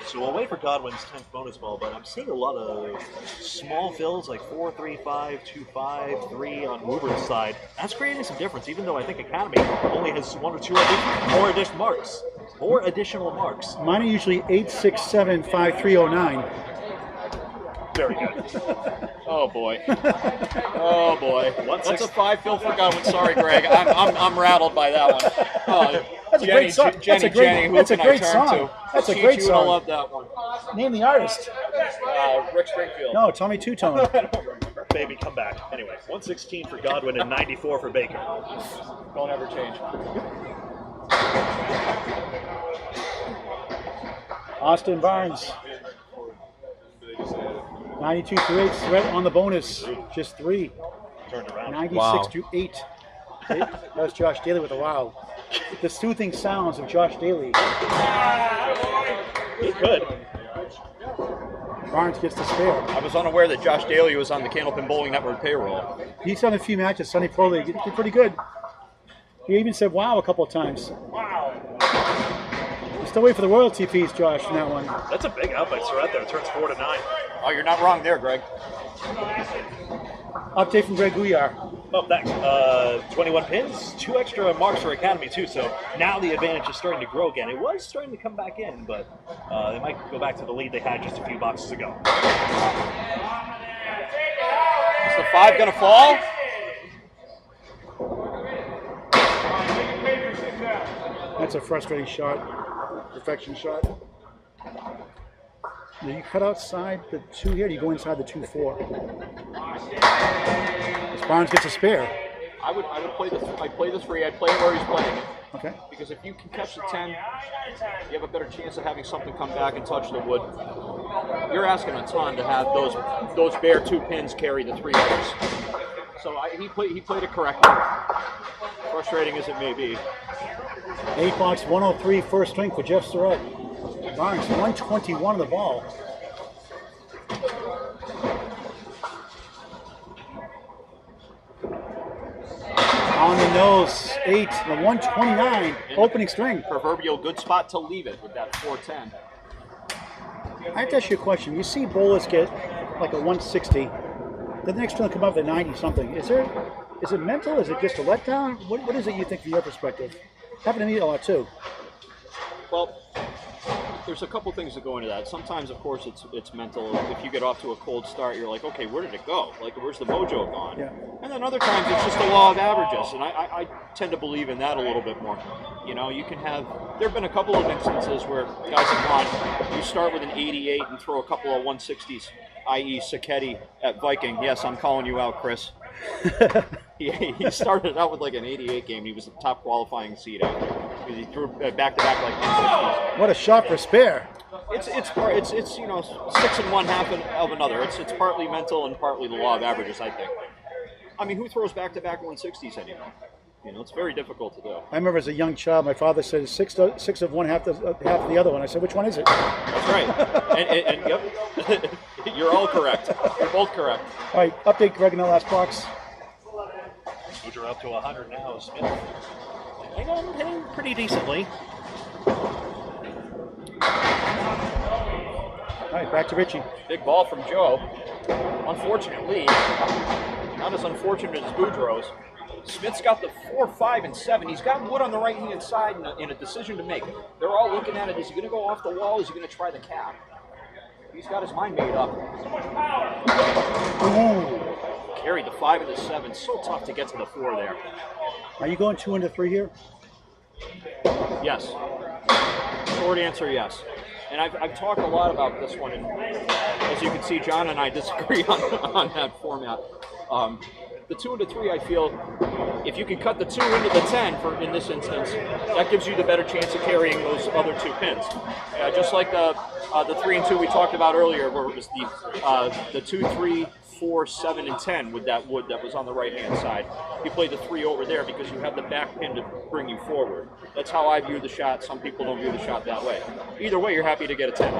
So we'll wait for Godwin's 10th bonus ball, but I'm seeing a lot of small fills like 4, 3, 5, 2, 5, 3 on Woburn's side. That's creating some difference, even though I think Academy only has 1 or 2 more additional marks. More additional marks. Mine are usually 8, 6, 7, 5, 3, 0, 9. Very good. Oh boy. Oh boy. What's a 5 fill for Godwin? Sorry, Greg. I'm rattled by that one. That's a great song. That's a great song. That's a great song. I love that one. Name the artist. Rick Springfield. No, Tommy Two-Tone. Baby, come back. Anyway, 116 for Godwin and 94 for Baker. Don't ever change. Austin Barnes. 92 through 8. Surette on the bonus. Just 3. Turned around. 96 through 8. That was Josh Daly with a wow. The soothing sounds of Josh Daly. He could. Barnes gets the spare. I was unaware that Josh Daly was on the Candlepin Bowling Network payroll. He's done a few matches, Sunny Pro League. He did pretty good. He even said wow a couple of times. Wow. We're still waiting for the royalty fees, Josh, from that one. That's a big out by Surette there. It turns 4-9. Oh, you're not wrong there, Greg. Update from Greg Gouillart. Oh, thanks. 21 pins, 2 extra marks for Academy2, so now the advantage is starting to grow again. It was starting to come back in, but they might go back to the lead they had just a few boxes ago. Is the 5 going to fall? That's a frustrating shot. Perfection shot. Do you cut outside the 2 here, or do you go inside the 2-4? Barnes gets a spare. I would play the I'd play the 3. I'd play it where he's playing it. Okay. Because if you can catch the 10, you have a better chance of having something come back and touch the wood. You're asking a ton to have those bare 2 pins carry the 3 others. So he played it correctly. Frustrating as it may be. 8 box 103 first string for Jeff Surette. Barnes 121 on the ball. On the nose, 8, the 129 opening string. Proverbial good spot to leave it with that 410. I have to ask you a question. You see bowlers get like a 160, then the next one come up to 90 something. Is it mental? Is it just a letdown? What is it you think from your perspective? Happened to me a lot too. Well, there's a couple things that go into that. Sometimes, of course, it's mental. If you get off to a cold start, you're like, okay, where did it go? Like, where's the mojo gone? Yeah. And then other times, it's just the law of averages, and I tend to believe in that a little bit more. You know, you can have. There have been a couple of instances where guys have gone. You start with an 88 and throw a couple of 160s, i.e., Sacchetti at Viking. Yes, I'm calling you out, Chris. He started out with like an 88 game. And he was the top qualifying seed out there. He threw back-to-back like 160s. What a shot for spare. It's 6 and 1/2 of another. It's partly mental and partly the law of averages, I think. I mean, who throws back-to-back 160s anymore? You know, it's very difficult to do. I remember as a young child, my father said 6 of one, half of the other one. I said, which one is it? That's right. and yep, you're all correct. You're both correct. All right, update Greg in the last box. Boudreau up to 100 now. Smith hitting pretty decently. All right, back to Richie. Big ball from Joe. Unfortunately, not as unfortunate as Boudreau's. Smith's got the 4, 5, and 7. He's got wood on the right-hand side in a decision to make. They're all looking at it. Is he going to go off the wall? Is he going to try the cap? He's got his mind made up. Ooh. Carried the 5 and the 7. So tough to get to the 4 there. Are you going 2 into 3 here? Yes. Short answer, yes. And I've talked a lot about this one, and as you can see, John and I disagree on that format. The 2 into 3, I feel, if you can cut the 2 into the 10 in this instance, that gives you the better chance of carrying those other 2 pins. Just like the 3 and 2 we talked about earlier, where it was the 2, 3, 4, 7, and 10 with that wood that was on the right-hand side. You play the 3 over there because you have the back pin to bring you forward. That's how I view the shot. Some people don't view the shot that way. Either way, you're happy to get a 10.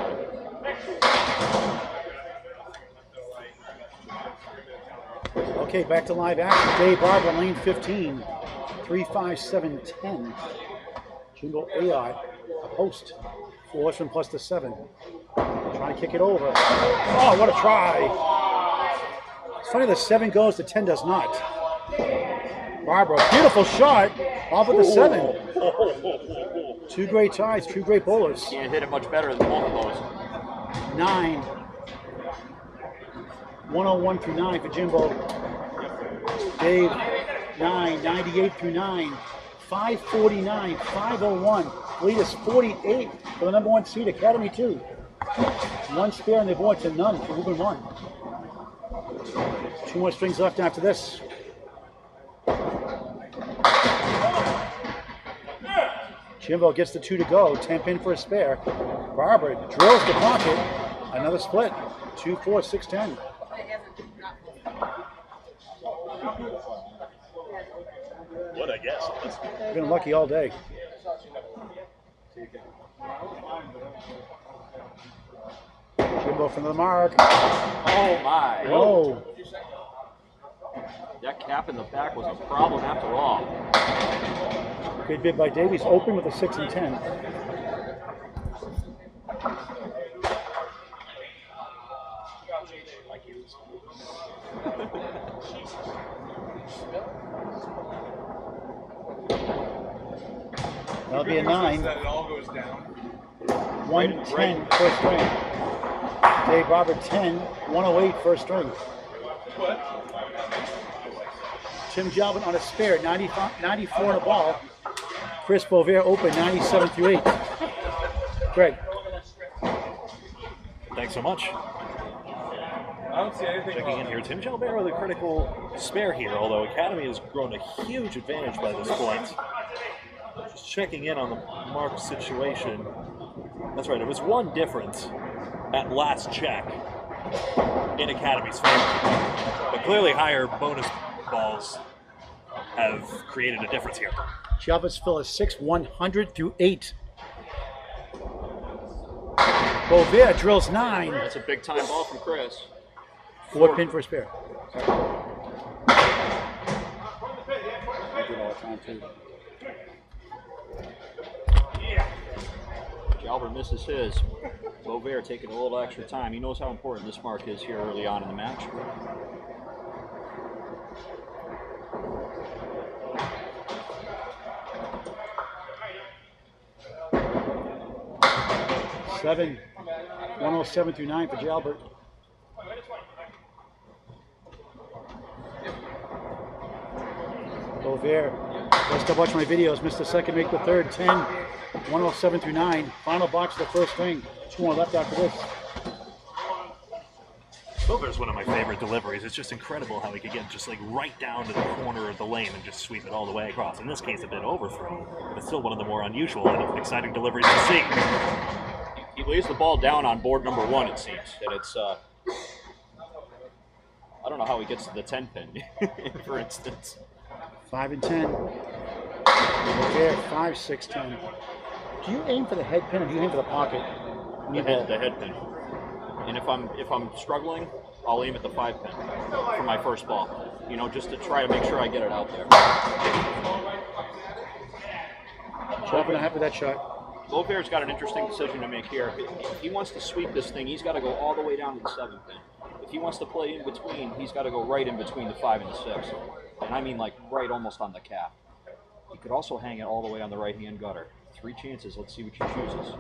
Okay, back to live action. Dave Barber, lane 15. 3, 5, 7, 10. Jimbo Ayotte, a post. 4 plus the 7. Trying to kick it over. Oh, what a try. It's funny the 7 goes, the 10 does not. Barber, beautiful shot. Off with the 7. 2 great ties, 2 great bowlers. Can't hit it much better than both of those. 9. 101 through 9 for Jimbo. Dave, 9. 98 through 9. 549, 501. Lead is 48 for the #1 seed, Academy2. 1 spare and they've won to none for Woburn1. 2 more strings left after this. Jimbo gets the 2 to go. 10 pin for a spare. Barber drills the pocket. Another split. 2, 4, 6, 10. What a guess. I've been lucky all day. Jimbo Jimbo from the mark. Oh my. Whoa. That cap in the back was a problem after all. Good bid by Davies. Open with a 6 and 10. That'll be a 9. That it all goes down. 110 first string. Dave Barber 10, 108 first string. What? Tim Jalbert on a spare, 94 on the ball. Chris Boisvert open, 97 through 8. Greg. Thanks so much. I don't see anything Checking in here, Tim Jalbert, the critical spare here, although Academy has grown a huge advantage by this point. Just checking in on the mark situation. That's right, it was 1 difference at last check in Academy's favor. But clearly higher bonus balls have created a difference here. Jalbert's fill is 6, 100 through 8. Boisvert drills 9. That's a big time ball from Chris. 4 pin for a spare. Jalbert misses his. Boisvert taking a little extra time. He knows how important this mark is here early on in the match. Seven, 107 through 9 for Jalbert. Boisvert, let's go watch my videos. Missed the second, make the third. 10, 107 through 9. Final box of the first string. 2 more left after this. Boisvert's one of my favorite deliveries. It's just incredible how he could get just like right down to the corner of the lane and just sweep it all the way across. In this case, a bit overthrown, but still one of the more unusual and exciting deliveries to see. He lays the ball down on board number 1, it seems. And it's, I don't know how he gets to the 10 pin, for instance. 5 and 10. Boisvert, 5, 6, 10. Do you aim for the head pin or do you aim for the pocket? The head pin. And if I'm struggling, I'll aim at the 5 pin for my first ball. You know, just to try to make sure I get it out there. Jumping happy with that shot. Boisvert's got an interesting decision to make here. If he wants to sweep this thing, he's got to go all the way down to the 7 pin. If he wants to play in between, he's got to go right in between the 5 and the 6. And I mean like right almost on the cap. He could also hang it all the way on the right-hand gutter. 3 chances. Let's see what he chooses.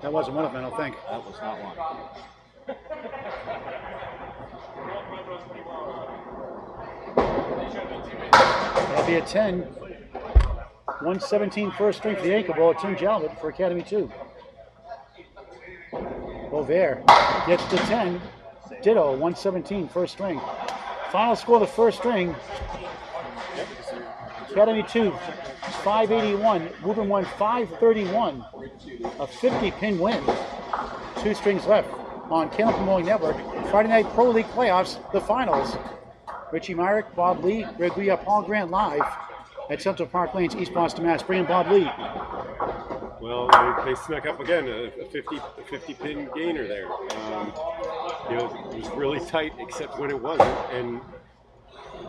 That wasn't one of them, I don't think. That was not one. That'll be a 10. 117 first string for the ankle ball. Tim Jalbert for Academy2. Boisvert gets to 10. Ditto, 117 first string. Final score of the first string. Academy2, 581. Woburn1, 531. A 50-pin win. 2 strings left on Candlepin Network. Friday Night Pro League Playoffs, the finals. Richie, Myrick, Bob Lee, Greg Gouillart, Paul Grant live at Central Park Lanes, East Boston, Mass. Bring in Bob Lee. Well, they snuck up again, a 50-pin gainer there. You know, it was really tight, except when it wasn't, and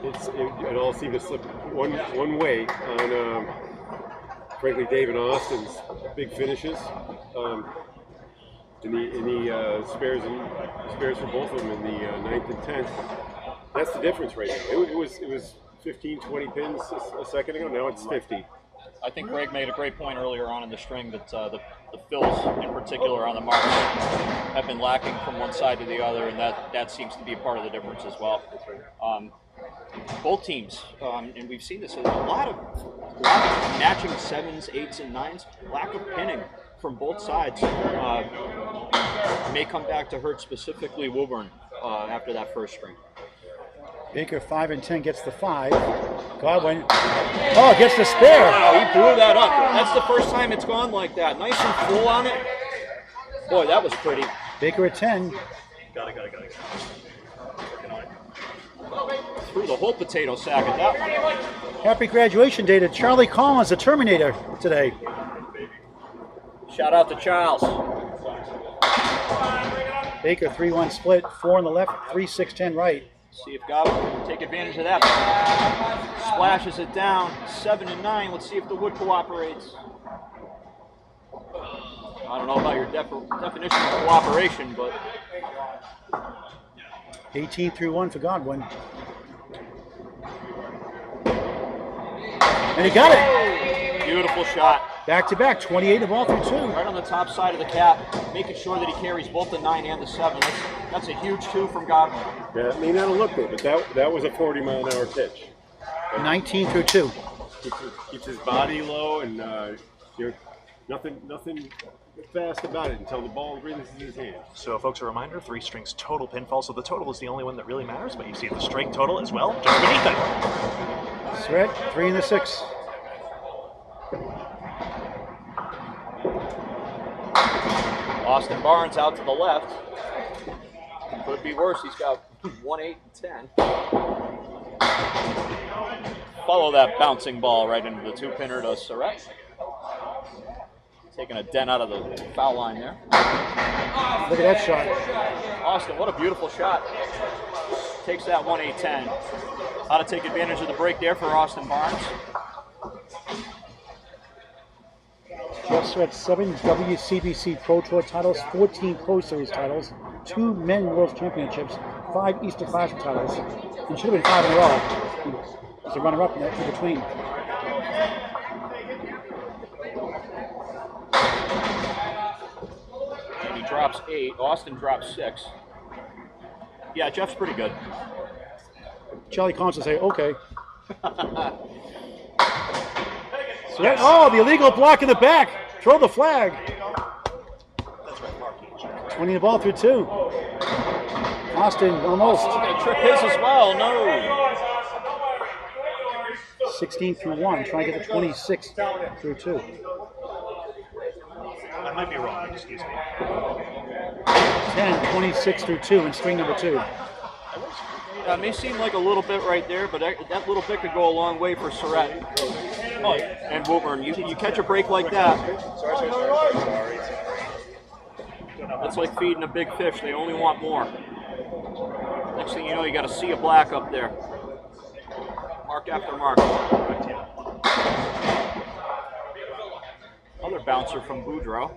it all seemed to slip one way on, frankly, Dave and Austin's big finishes. In the spares for both of them in the 9th and 10th. That's the difference right now. It was 15, 20 pins a second ago. Now it's 50. I think Greg made a great point earlier on in the string that the fills in particular on the mark have been lacking from one side to the other, and that seems to be a part of the difference as well. Both teams, and we've seen this, a lot of matching 7s, 8s, and 9s, lack of pinning from both sides may come back to hurt specifically Woburn after that first string. Baker 5 and 10 gets the 5. Godwin, gets the spare. Wow, he blew that up. That's the first time it's gone like that. Nice and full on it. Boy, that was pretty. Baker at 10. Got it. Threw the whole potato sack at that one. Happy graduation day to Charlie Collins, the Terminator, today. Shout out to Charles. Baker 3-1 split, 4 on the left, 3-6-10 right. See if Godwin can take advantage of that. Splashes it down, 7-9. Let's see if the wood cooperates. I don't know about your definition of cooperation, but 18-1 for Godwin. And he got it. Beautiful shot. Back to back, 28 the ball through 2. Right on the top side of the cap, making sure that he carries both the 9 and the 7. That's a huge 2 from Godwin. Yeah, it may not have looked it, but that was a 40-mile-an-hour pitch. 19 through 2. Keeps his body low, and nothing fast about it until the ball releases his hand. So, folks, a reminder: 3 strings total pinfall. So the total is the only one that really matters, but you see the string total as well just beneath it. Surette, 3 in the 6. Austin Barnes out to the left. Could be worse. He's got 1, 8, and 10. Follow that bouncing ball right into the 2-pinner to Surette. Taking a dent out of the foul line there. Look at that shot. Austin, what a beautiful shot. Takes that 1, 8, 10. How to take advantage of the break there for Austin Barnes. Jeff Surette, 7 WCBC Pro Tour titles, 14 Pro Series titles, 2 Men World Championships, 5 Easter Classic titles, and should have been 5 in a row. As a runner-up in between. And he drops 8. Austin drops 6. Yeah, Jeff's pretty good. Charlie Collins will say, okay. Surette, oh, the illegal block in the back. Throw the flag. That's right, Mark. 20 the ball through 2. Austin almost. Going to trip his as well. No. 16 through 1, trying to get the 26 through 2. I might be wrong, excuse me. 10, 26 through 2 in string number 2. It may seem like a little bit right there, but that little bit could go a long way for Surette. Oh, and Woburn. You catch a break like that. That's like feeding a big fish. They only want more. Next thing you know, you got a sea of black up there. Mark after mark. Another bouncer from Boudreau.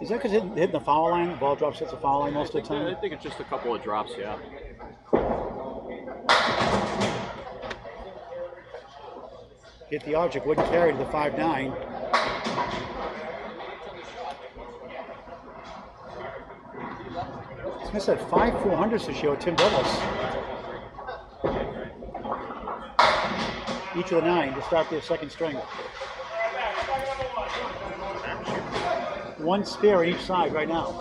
Is that because hitting the foul line? The ball drops hits the foul line most of the time? I think it's just a couple of drops, yeah. Hit the object, wouldn't carry to the 5-9. I said 5 400s this year with Tim Douglas. Each of the 9 to start their second string. 1 spare on each side right now.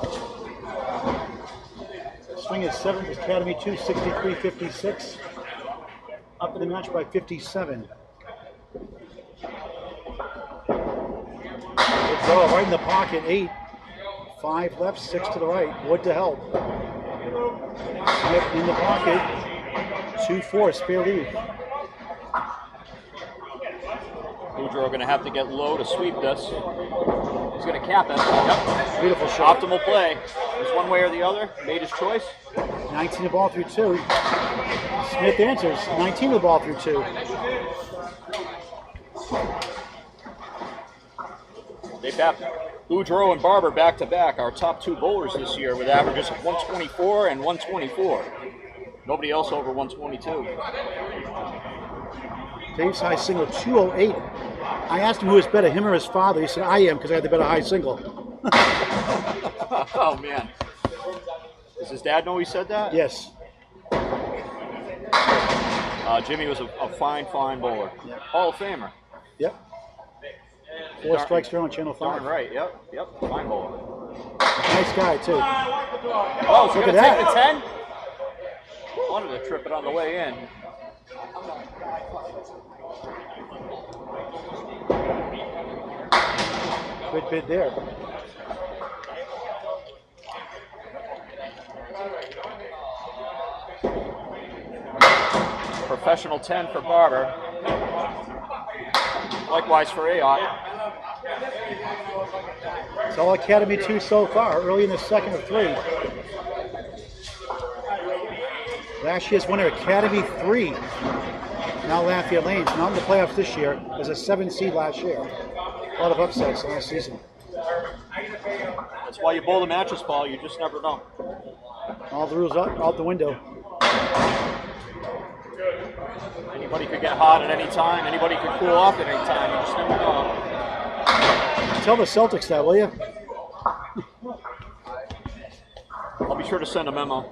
String is 7, Academy2, 63-56. Up in the match by 57. Good ball right in the pocket, 8. 5 left, 6 to the right. Wood to help. Smith in the pocket. 2-4, spare lead. Boudreau going to have to get low to sweep this. He's going to cap it. Yep. Beautiful shot. Optimal play. Just one way or the other. Made his choice. 19 the ball through 2. Smith answers. 19 the ball through 2. They tap Boudreau and Barber back to back, our top 2 bowlers this year with averages of 124 and 124. Nobody else over 122. Dave's high single, 208. I asked him who was better, him or his father. He said, I am, because I had the better high single. Oh, man. Does his dad know he said that? Yes. Jimmy was a fine bowler. Yep. Hall of Famer. Yep. 4 strikes thrown on Channel 5. Darn right, yep. Fine bowler. Nice guy, too. Oh, so Look going at to that. take the 10? Wanted to trip it on the way in. Good bid there. Professional 10 for Barber. Likewise for Ayotte. It's all Academy 2 so far, early in the second of 3. Last year's winner, Academy 3. Now Lafayette Lanes, not in the playoffs this year, as a 7 seed last year. A lot of upsets last season. That's why you bowl the matches, Paul. You just never know. All the rules out the window. Anybody could get hot at any time. Anybody could cool off at any time. You just never know. Tell the Celtics that, will you? I'll be sure to send a memo.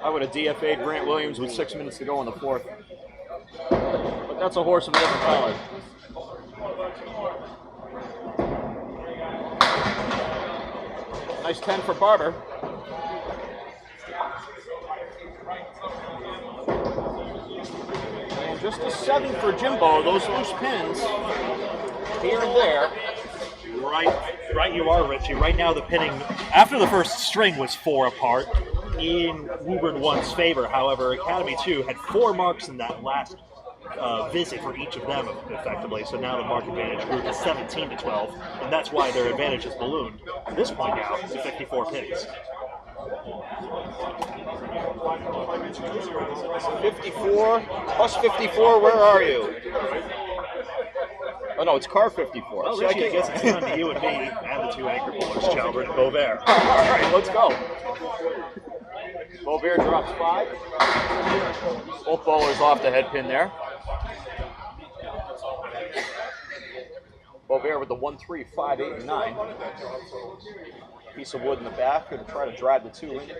I would have DFA'd Grant Williams with 6 minutes to go in the 4th. But that's a horse of a different color. Nice 10 for Barber. And just a 7 for Jimbo. Those loose pins here and there. Right you are, Richie. Right now the pinning, after the first string, was 4 apart in Woburn1's favor. However, Academy 2 had 4 marks in that last visit for each of them, effectively. So now the mark advantage grew to 17 to 12, and that's why their advantage has ballooned. At this point now, to 54 pins. 54 plus 54, where are you? Oh no, it's car 54. Well, See, Richie, I guess it's down to you and me and the 2 anchor bowlers, Jalbert and Boisvert. All right, let's go. Boisvert drops 5. Both bowlers off the head pin there. Boisvert with the 1, 3, 5, 8, and 9. Piece of wood in the back, going to try to drive the 2 in.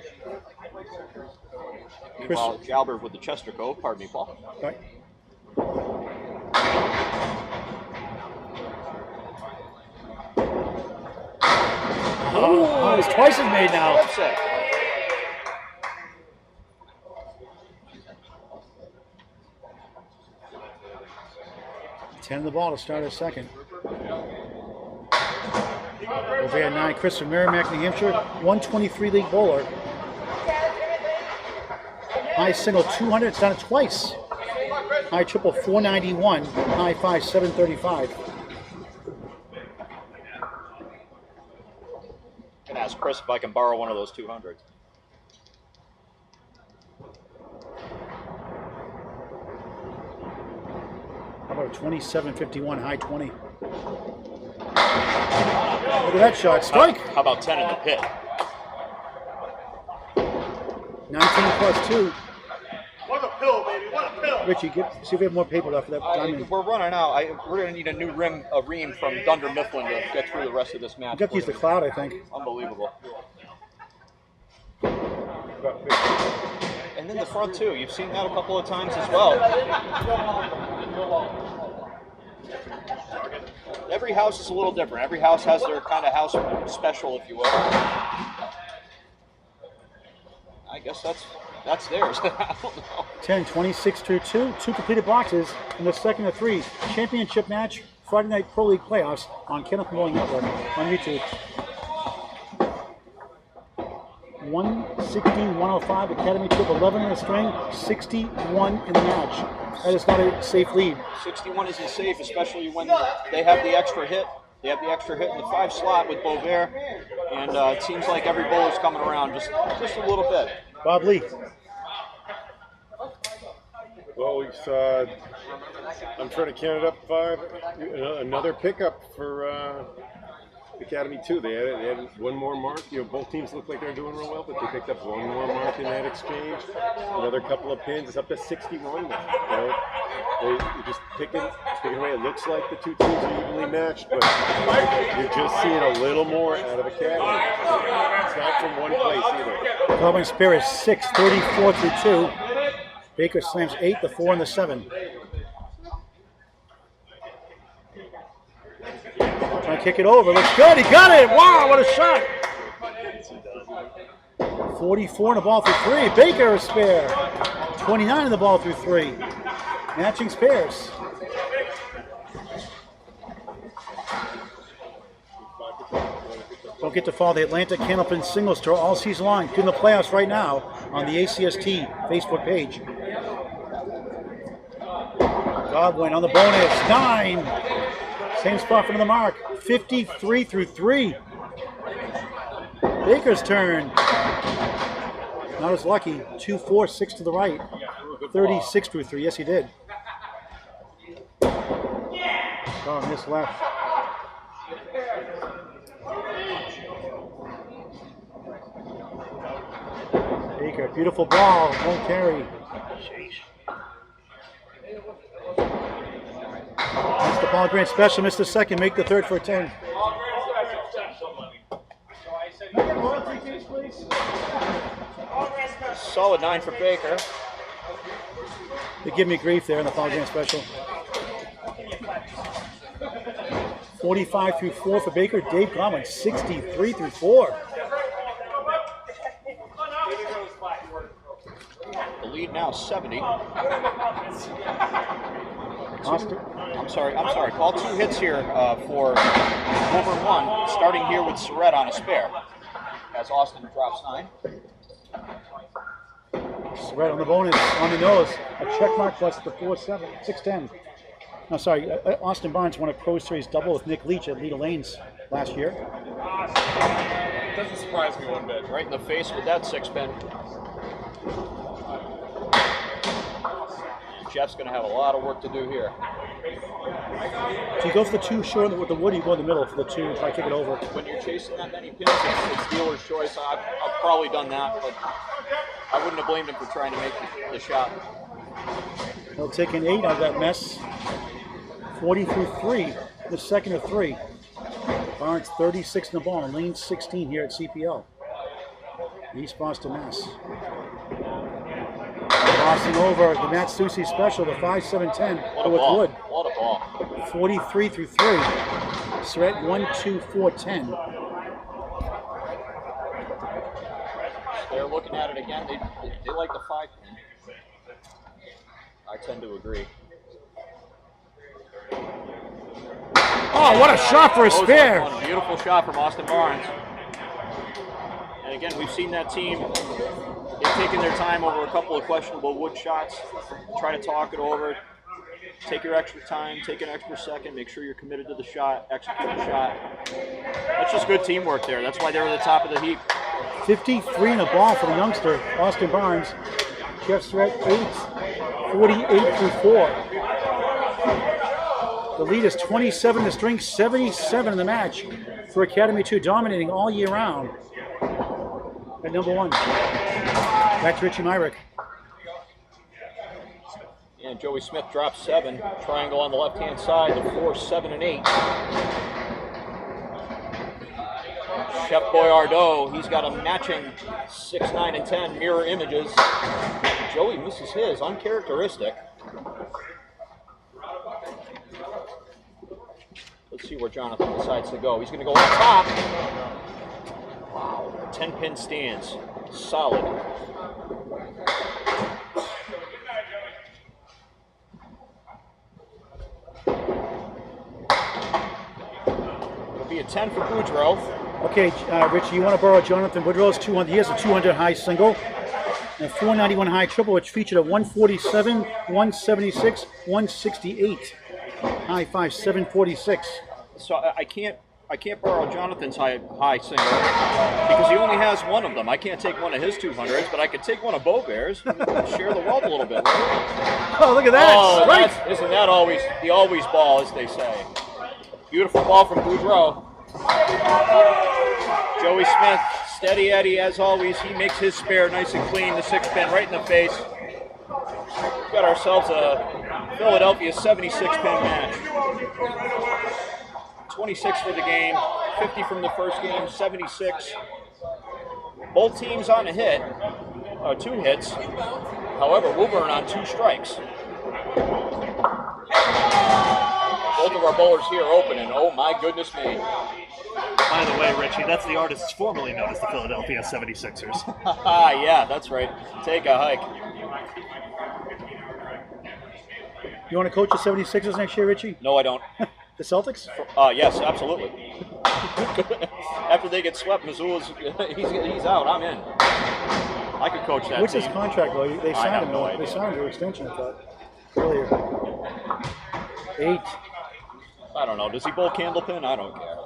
Meanwhile, Jalbert with the Chester Cove. Pardon me, Paul. Right. Oh, it's twice as made now. Upset. Ten in the ball to start a second. Over at 9, Chris from Merrimack, New Hampshire, 123 league bowler. High single 200, it's done it twice. High triple 491, high 5 735. Can ask Chris if I can borrow one of those 200s. How about a 2751, high 20? Look at that shot, strike! How about 10 in the pit? 19 plus 2. What a pill, baby, what a pill! Richie, see if we have more paper left for that diamond. We're running out. We're going to need a new ream from Dunder Mifflin to get through the rest of this match. You got to use the cloud, I think. Unbelievable. And then the front too. You've seen that a couple of times as well. Every house is a little different. Every house has their kind of house special, if you will. I guess that's theirs. I don't know. 10, 26 through 2. 2 completed boxes in the second of 3. Championship match, Friday Night Pro League playoffs on Candlepin Network on YouTube. 160, 105, Academy 2 of 11 in the string, 61 in the match. That is not a safe lead. 61 isn't safe, especially when they have the extra hit. They have the extra hit in the 5 slot with Boisvert, and it seems like every bowler's coming around just a little bit. Bob Lee. Well, we saw, I'm trying to count it up 5, another pickup for Academy 2. They had one more mark. You know, both teams look like they're doing real well, but they picked up one more mark in that exchange. Another couple of pins. It's up to 61 now. You know? You're just picking away. It looks like the 2 teams are evenly matched, but you're just seeing a little more out of Academy. It's not from one place either. Godwin Spear is 6, 34 through 2. Baker slams 8, the 4, and the 7. Trying to kick it over. Looks good. He got it. Wow, what a shot. 44 in the ball through 3. Baker is spare. 29 in the ball through 3. Matching spares. Don't get to follow the Atlanta Candlepin Singles Tour all season long. Doing the playoffs right now on the ACST Facebook page. Godwin on the bonus, 9. Same spot for the mark, 53 through 3. Baker's turn. Not as lucky, 2, 4, 6 to the right. 36 through 3, yes he did. Oh, missed left. Baker, beautiful ball, won't carry. That's the ball grand special, missed the second, make the third for a 10. Solid 9 for Baker. They give me grief there in the ball grand special. 45 through 4 for Baker. Dave Godwin, 63 through 4. The lead now 70. Austin. I'm sorry. Call 2 hits here for Woburn1, starting here with Surette on a spare. As Austin drops 9. Surette on the bonus, on the nose. A check mark plus the 4-7, 6-10. No, sorry, Austin Barnes won a Pro Series double with Nick Leach at Leda Lanes last year. Doesn't surprise me one bit. Right in the face with that 6-pin. Jeff's going to have a lot of work to do here. So you go for the 2 short with the wood, you go in the middle for the 2, try to kick it over. When you're chasing that many pins, it's dealer's choice. I've probably done that, but I wouldn't have blamed him for trying to make the shot. He'll take an 8 out of that mess. 40 through 3, the second of 3. Barnes 36 in the ball, and lane 16 here at CPL. East Boston, Mass. Crossing over the Matt Susi special, the 5-7-10 with Wood. What a ball. 43 through 3. Surette 1-2-4-10. They're looking at it again. They like the 5-pin. I tend to agree. Oh, what a shot for a spare! One beautiful shot from Austin Barnes. And again, we've seen that team. They've taken their time over a couple of questionable wood shots. Try to talk it over. Take your extra time, take an extra second, make sure you're committed to the shot, execute the shot. That's just good teamwork there. That's why they're at the top of the heap. 53 in the ball for the youngster, Austin Barnes. Jeff Surette 8, 48 through 4. The lead is 27 to string, 77 in the match for Academy2, dominating all year round. At number 1. Back to Richie Myrick. And Joey Smith drops 7. Triangle on the left-hand side, the 4, 7, and 8. Chef Boisvert, he's got a matching 6, 9, and 10 mirror images. Joey misses his, uncharacteristic. Let's see where Jonathan decides to go. He's going to go on top. Wow, 10-pin stands. Solid. It'll be a 10 for Boudreau. Okay, Richie, you want to borrow Jonathan Boudreau's 200. He has a 200 high single and a 491 high triple, which featured a 147, 176, 168. High 5, 746. So I can't borrow Jonathan's high single because he only has one of them. I can't take one of his 200s, but I could take one of Beauvert's and share the wealth a little bit. Oh, look at that! Oh, isn't that always the always ball, as they say? Beautiful ball from Boudreau. Joey Smith, steady Eddie as always. He makes his spare nice and clean. The 6-pin right in the face. We've got ourselves a Philadelphia 76-pin match. 26 for the game, 50 from the first game, 76. Both teams on a hit, 2 hits. However, Woburn on 2 strikes. Both of our bowlers here opening. Oh my goodness me. By the way, Richie, that's the artist formerly known as the Philadelphia 76ers. Yeah, that's right. Take a hike. You want to coach the 76ers next year, Richie? No, I don't. The Celtics? Yes, absolutely. After they get swept, Missoula's he's out. I'm in. I could coach that What's team. his contract, though? They signed him. no They idea. signed him to extension, I thought, earlier. 8. I don't know. Does he bowl Candlepin? I don't care.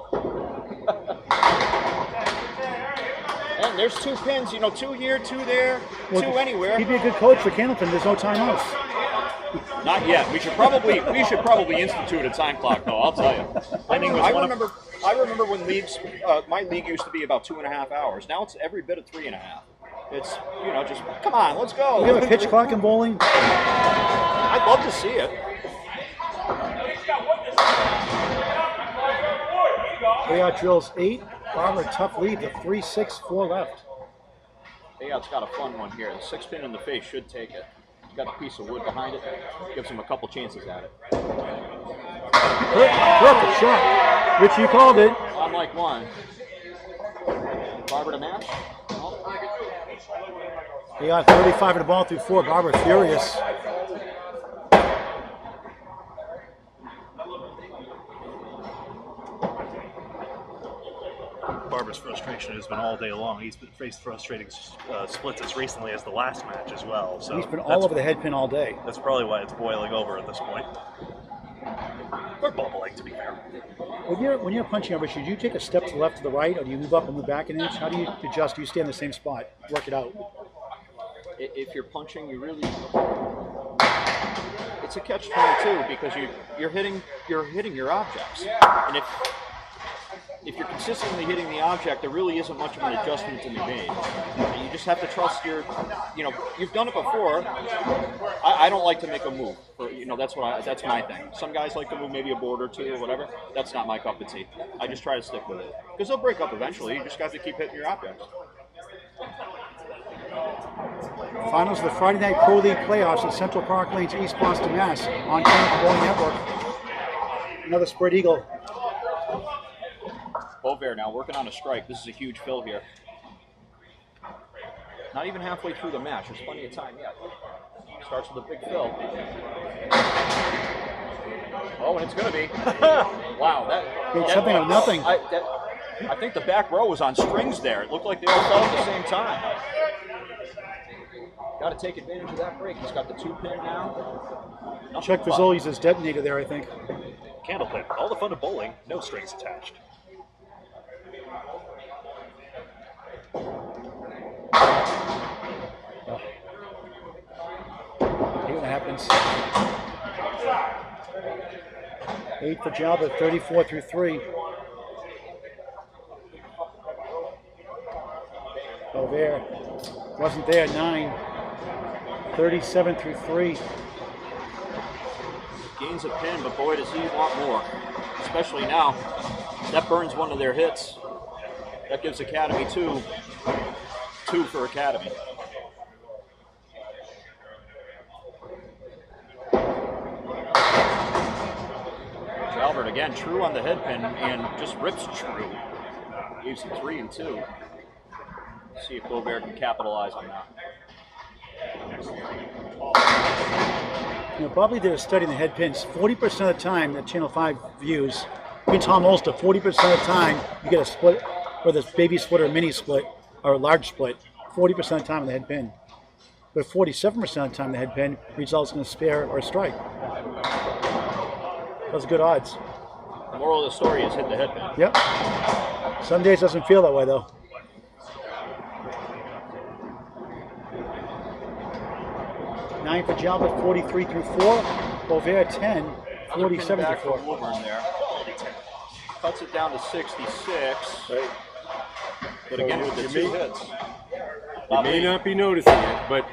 And there's 2 pins. You know, 2 here, 2 there, 2 anywhere. He'd be a good coach for Candlepin. There's no timeouts. Not yet. We should probably institute a time clock, though. I'll tell you. I remember when leagues. My league used to be about 2.5 hours. Now it's every bit of 3.5. It's just come on, let's go. We have a pitch clock in bowling. I'd love to see it. Gouillart drills 8. Barber tough lead to 3-6, 4 left. Ayoutte's got a fun one here. The 6 pin in the face should take it. He's got a piece of wood behind it. Gives him a couple chances at it. Perfect shot. Richie called it. Unlike one. Barber to match. No. Gouillart 35 in the ball through 4. Barber furious. Barber's frustration has been all day long. He's faced frustrating splits as recently as the last match as well. So he's been all over the head pin all day. That's probably why it's boiling over at this point. Or bubbling, to be fair. When you're punching over, should you take a step to the left, to the right, or do you move up and move back an inch? How do you adjust? Do you stay in the same spot? Work it out. If you're punching, you really. It's a catch-22 because you're hitting your objects, and if you're consistently hitting the object, there really isn't much of an adjustment to be made. And you just have to trust you've done it before. I don't like to make a move. That's my thing. Some guys like to move maybe a board or 2 or whatever. That's not my cup of tea. I just try to stick with it. Because they'll break up eventually. You just got to keep hitting your objects. Finals of the Friday Night Pro League playoffs at Central Park Lanes, East Boston, Mass. On Candlepin Bowling Network. Another spread eagle. Boisvert now working on a strike. This is a huge fill here. Not even halfway through the match. There's plenty of time yet. Starts with a big fill. Oh, and it's going to be. Wow. Something of nothing. I think the back row was on strings there. It looked like they all fell at the same time. Got to take advantage of that break. He's got the 2 pin now. Chuck Fazoli's his detonator there, I think. Candlepin. All the fun of bowling, no strings attached. Hate when that happens. 8 for Jalbert, 34 through 3. Boisvert wasn't there, 9. 37 through 3. Gains a pin, but boy, does he want more. Especially now. That burns one of their hits. That gives Academy2 2 for Academy. Jalbert again, true on the head pin and just rips true. Gives him 3 and 2. See if Boisvert can capitalize on that. Bobby did a study in the head pins. 40% of the time that Channel 5 views, me and Tom Ulster, 40% of the time you get a split, whether it's baby split or a mini split or a large split, 40% of the time on the head pin. But 47% of the time the head pin results in a spare or a strike. Those are good odds. The moral of the story is hit the head pin. Yep. Some days it doesn't feel that way though. Nine for Jalbert, 43 through 4. Boisvert 10, 47 through 4. Woburn there. Cuts it down to 66. Right. But again, with the 2 hits. You may not be noticing it, but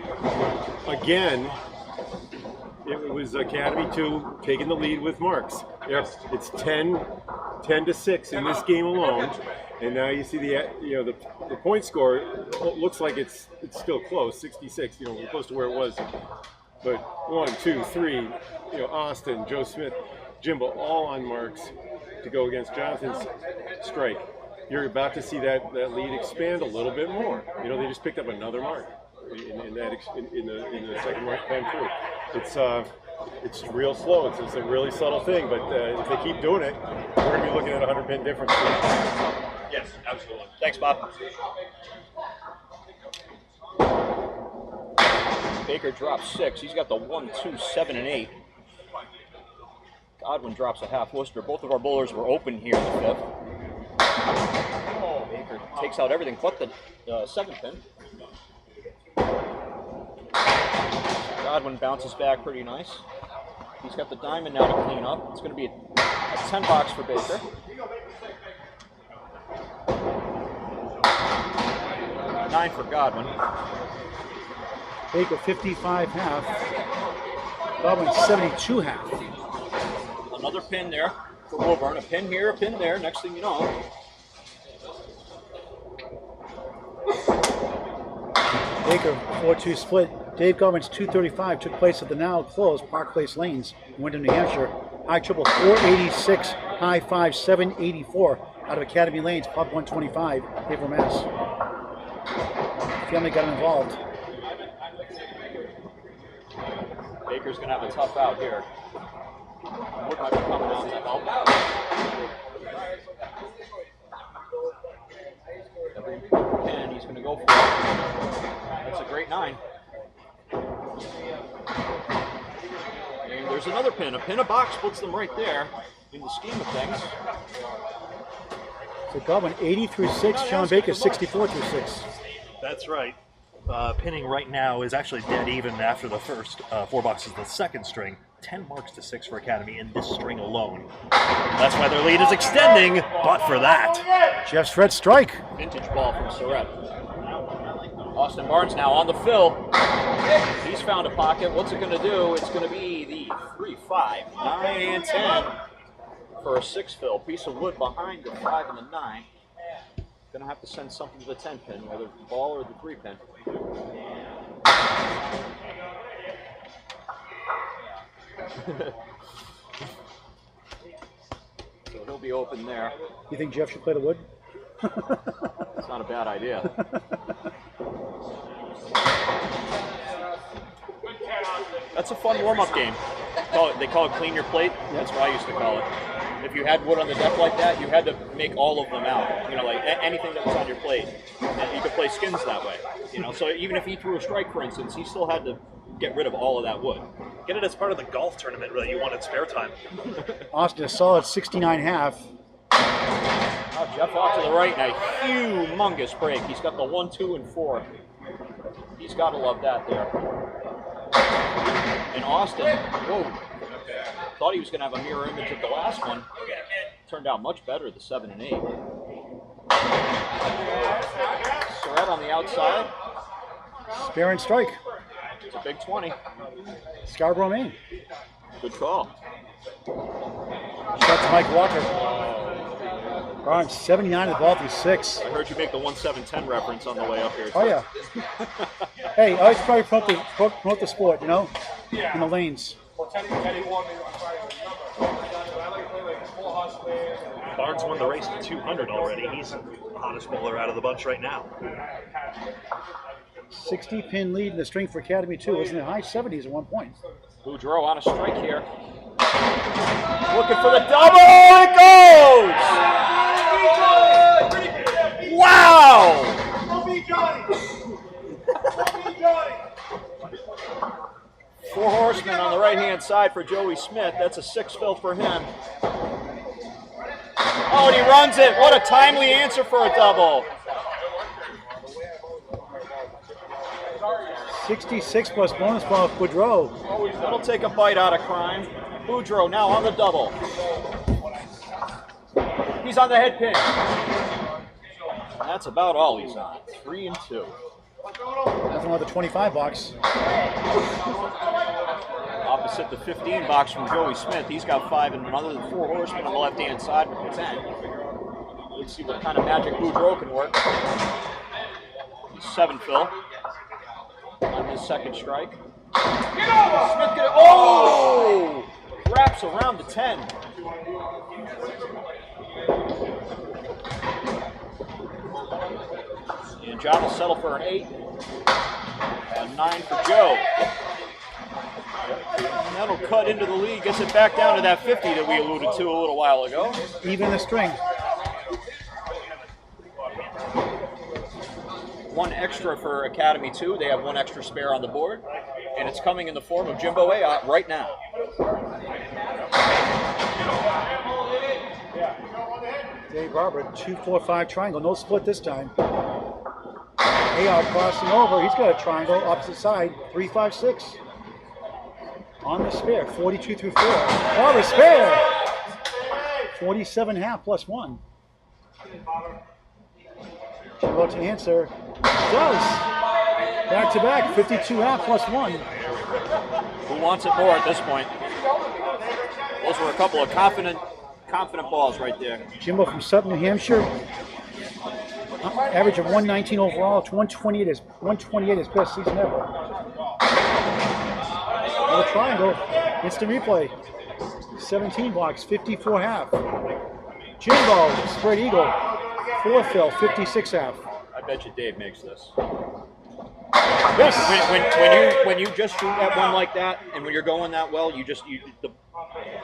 again, it was Academy2 taking the lead with marks. Yes. It's 10-6 in this game alone, and now you see the point score looks like it's still close, 66. We're close to where it was, but 1, 2, 3. Austin, Joe Smith, Jimbo, all on marks to go against Jonathan's strike. You're about to see that lead expand a little bit more. They just picked up another mark in the second mark time through. It's real slow. It's a really subtle thing, but if they keep doing it, we're going to be looking at a 100-pin difference. Yes, absolutely. Thanks, Bob. Baker drops 6. He's got the 1, 2, 7, and 8. Godwin drops a half Worcester. Both of our bowlers were open here in the 5th. Baker takes out everything but the 7th pin. Godwin bounces back pretty nice. He's got the diamond now to clean up. It's going to be a 10 box for Baker. Nine for Godwin. Baker 55 half. Godwin 72 half. Another pin there for Woburn. A pin here, a pin there. Next thing you know. Baker 4-2 split. Dave Godwin's 235 took place at the now closed Park Place Lanes in Wyndham, New Hampshire. High triple 486, high 5 784 out of Academy Lanes, pub 125, Haverhill, Mass. Family got involved. Baker's going to have a tough out here. Wood might be coming out to help. Every pin he's going to go for it. That's a great 9. And there's another pin. A pin, a box puts them right there in the scheme of things. So Godwin 80 through 6, Shawn Baker 64 through 6. That's right. Pinning right now is actually dead even after the first 4 boxes. The second string, 10 marks to 6 for Academy in this string alone. That's why their lead is extending, but for that. Jeff Surette strike. Vintage ball from Surette. Austin Barnes now on the fill. He's found a pocket. What's it going to do? It's going to be the 3, 5, 9, and 10 for a 6 fill. Piece of wood behind the 5 and the 9. Going to have to send something to the 10 pin, whether the ball or the 3 pin. So he'll be open there. You think Jeff should play the wood? It's not a bad idea. That's a fun warm-up game. They call it clean your plate. That's what I used to call it. If you had wood on the deck like that, you had to make all of them out. You know, like anything that was on your plate. And you could play skins that way. You know, so even if he threw a strike, for instance, he still had to get rid of all of that wood. Get it as part of the golf tournament that you wanted spare time. Austin, a solid 69 half. Oh, Jeff off to the right, and a humongous break. He's got the 1, 2, and 4. He's got to love that there. And Austin, whoa, thought he was going to have a mirror image of the last one. Turned out much better, the 7 and 8. Surette on the outside. Spare and strike. It's a big 20. Scarborough, Maine. Good call. Shot to Mike Walker. Barnes 79 to the ball through 6. I heard you make the 1-7-10 reference on the way up here. Oh, yeah. Hey, I always try to promote the sport, you know, in the lanes. Barnes won the race to 200 already. He's the hottest bowler out of the bunch right now. 60-pin lead in the string for Academy2. It was in the high 70s at one point. Boudreau on a strike here. Looking for the double. It goes! Wow! 4 horsemen on the right-hand side for Joey Smith. That's a 6 fill for him. Oh, and he runs it. What a timely answer for a double. 66 plus bonus ball of Boudreau. That'll take a bite out of crime. Boudreau now on the double. He's on the head pin. That's about all he's on. 3 and 2. Nothing like the 25 box. Opposite the 15 box from Joey Smith. He's got 5 and another than 4 horsemen on the left-hand side with the 10. Let's see what kind of magic Boudreau can work. He's 7 fill on his second strike. Smith get it. Oh! Wraps around the 10. And John will settle for an 8. A 9 for Joe. And that'll cut into the lead, gets it back down to that 50 that we alluded to a little while ago. Even the string. 1 extra for Academy2. They have 1 extra spare on the board. And it's coming in the form of Jimbo Ayotte right now. Dave Barber, 2-4-5 triangle, no split this time. Ayotte crossing over, he's got a triangle, opposite side, 3-5-6. On the spare, 42 through 4. Barber spare! 47.5 plus 1. Jimbo to answer. Does! Back to back, 52.5 plus 1. Who wants it more at this point? Those were a couple of confident balls right there. Jimbo from Sutton, New Hampshire. Average of 119 overall, 128 is his best season ever. Another triangle, instant replay. 17 blocks, 54.5. Jimbo, spread eagle, 4 fill, 56.5. I bet you Dave makes this. Yes. When you just shoot at one like that, and when you're going that well,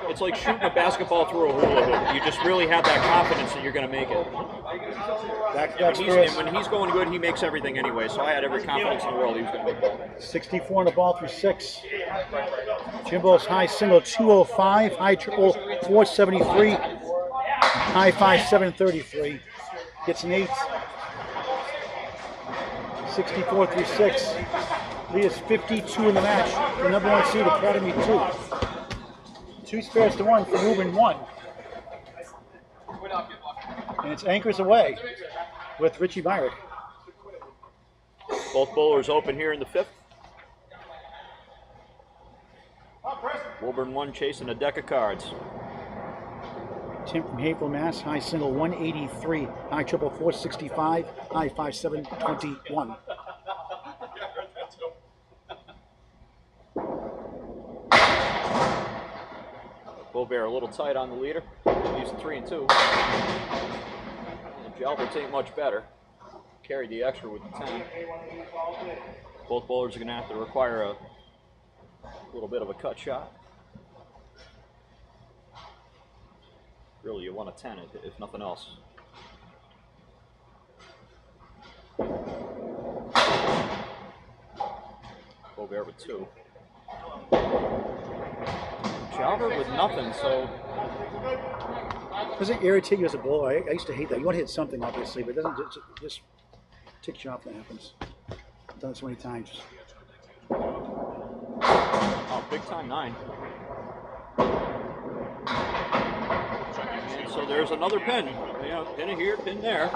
it's like shooting a basketball through a hula hoop. You just really have that confidence that you're going to make it. And when he's going good, he makes everything anyway. So I had every confidence in the world he was going to make that. 64 on the ball through 6. Jimbo's high single 205, high triple 473, high 5 733. Gets an 8. 64 through 6. Leads 52 in the match. The number 1 seed, Academy2. 2 spares to 1 for Woburn1. And it's anchors away with Richie Myrick. Both bowlers open here in the 5th. Woburn1 chasing a deck of cards. Tim from Haverhill, Mass. High single 183, high triple 465, high 5 721. Boisvert a little tight on the leader. He's 3 and 2. Jalbert ain't much better. Carried the extra with the 10. Both bowlers are going to have to require a little bit of a cut shot. Really, you want a 10 if nothing else. Boisvert with 2. Jalbert with nothing, so. Does it irritate you as a bowler? I used to hate that. You want to hit something, obviously, but it doesn't just ticks you off when that happens. I've done it so many times. Oh, big time 9. And so there's another pin. Pin here, pin there.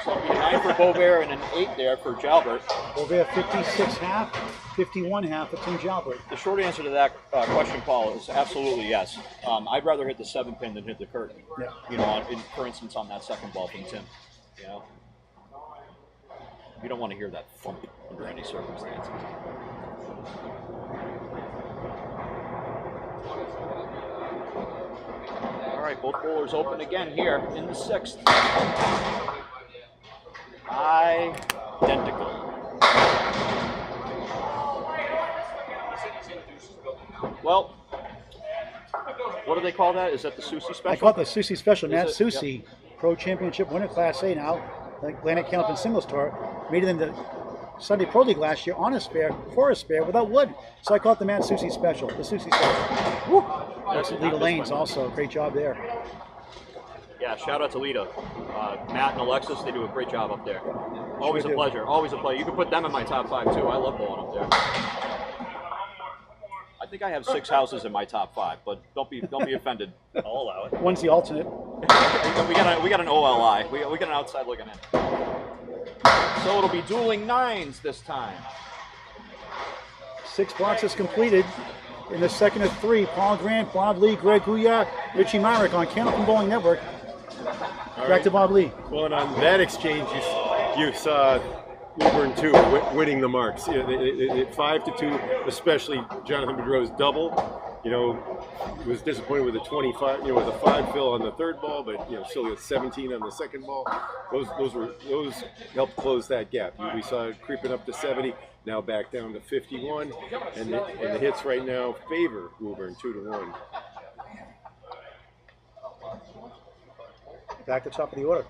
So it'll be a 9 for Boisvert and an 8 there for Jalbert. Boisvert 56.5, 51.5 for Tim Jalbert. The short answer to that question, Paul, is absolutely yes. I'd rather hit the 7 pin than hit the curtain. Yeah. For instance, on that second ball from Tim. You don't want to hear that thump under any circumstances. All right, both bowlers open again here in the 6th. Identical. Well, what do they call that? Is that the Susie special? I call it the Susie special. Matt Susie, Pro Championship winner, Class A now. The Atlantic Candlepin Singles Tour. Made it in the Sunday Pro League last year on a spare, for a spare, without wood. So I call it the Matt Susie special. The Susie special. Woo! That's Lita Lanes also. Great job there. Yeah, shout out to Lita. Matt and Alexis, they do a great job up there. Always a pleasure. Always a pleasure. You can put them in my top 5 too. I love bowling up there. I think I have 6 houses in my top 5, but don't be offended. I'll allow it. One's the alternate. we got an OLI. We got an outside looking in. So it'll be dueling 9s this time. 6 blocks is completed. In the 2nd of 3, Paul Grant, Bob Lee, Greg Gouillart, Richie Myrick on Candlepin Bowling Network. Back to Bob Lee. Well, and on that exchange, you saw Woburn1 winning the marks. 5-2, especially Jonathan Boudreau's double. Was disappointed with a 25, with a 5 fill on the 3rd ball, but still with 17 on the 2nd ball. Those helped close that gap. We saw it creeping up to 70, now back down to 51, and the hits right now favor Woburn 2-1. Back to top of the order.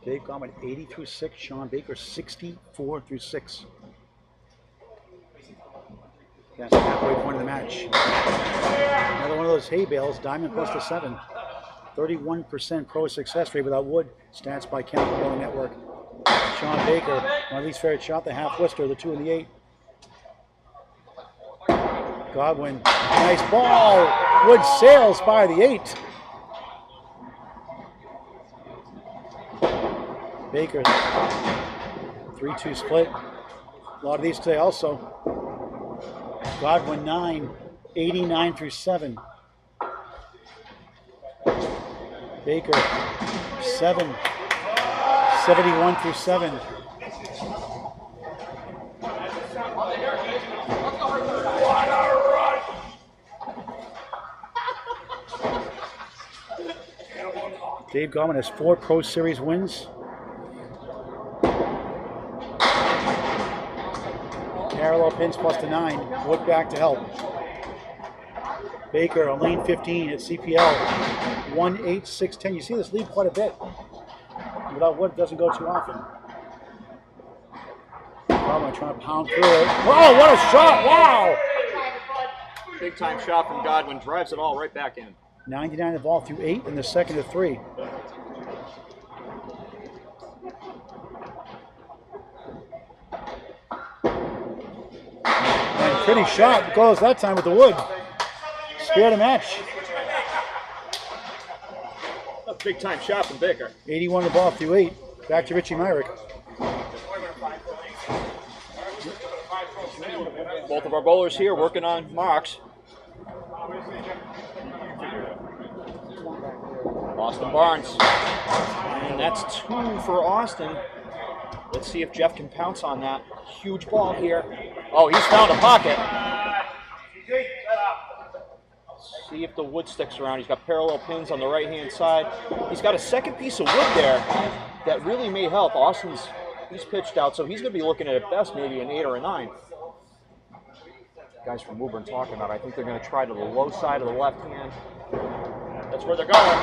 Dave Godwin 80 through 6, Shawn Baker 64 through 6. That's the halfway point of the match. Another one of those hay bales, diamond plus the 7. 31% pro success rate without wood. Stats by Candlepin Bowling Network. Shawn Baker, my least favorite shot, the half whisker, the 2 and the 8. Godwin, nice ball. Wood sails by the 8. Baker, 3-2 split. A lot of these today also. Godwin 9, 89 through 7. Baker 7, 71 through 7. Dave Godwin has 4 Pro Series wins. Parallel pins plus the 9. Wood back to help. Baker on lane 15 at CPL. 1-8-6-10. You see this lead quite a bit. Without wood, it doesn't go too often. Godwin trying to pound through it. Oh, what a shot! Wow! Big time shot from Godwin. Drives it all right back in. 99 the ball through 8 and the second to 3. And pretty shot goes that time with the wood. Spare the match. A big time shot from Baker. 81 the ball through 8. Back to Richie Myrick. Both of our bowlers here working on marks. Austin Barnes. And that's 2 for Austin. Let's see if Jeff can pounce on that. Huge ball here. Oh, he's found a pocket. See if the wood sticks around. He's got parallel pins on the right-hand side. He's got a second piece of wood there that really may help. He's pitched out, so he's going to be looking at best maybe an 8 or a 9. Guys from Woburn talking about, I think they're going to try to the low side of the left hand. That's where they're going.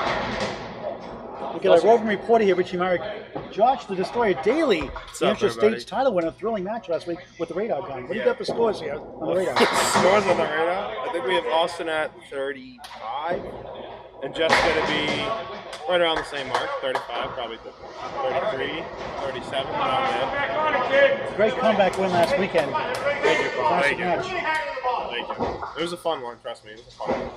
Look at our roving reporter here, Richie Myrick. Josh the Destroyer Daily, New Hampshire State's title winner, thrilling match last week with the radar gun. What do you got for scores here on the radar? Scores on the radar? I think we have Austin at 35, and Jeff's going to be right around the same mark, 35, probably 33, 37, around there. Great comeback win last weekend. Thank you, Paul. Classic Thank you. match. Thank you. It was a fun one, trust me. It was a fun one.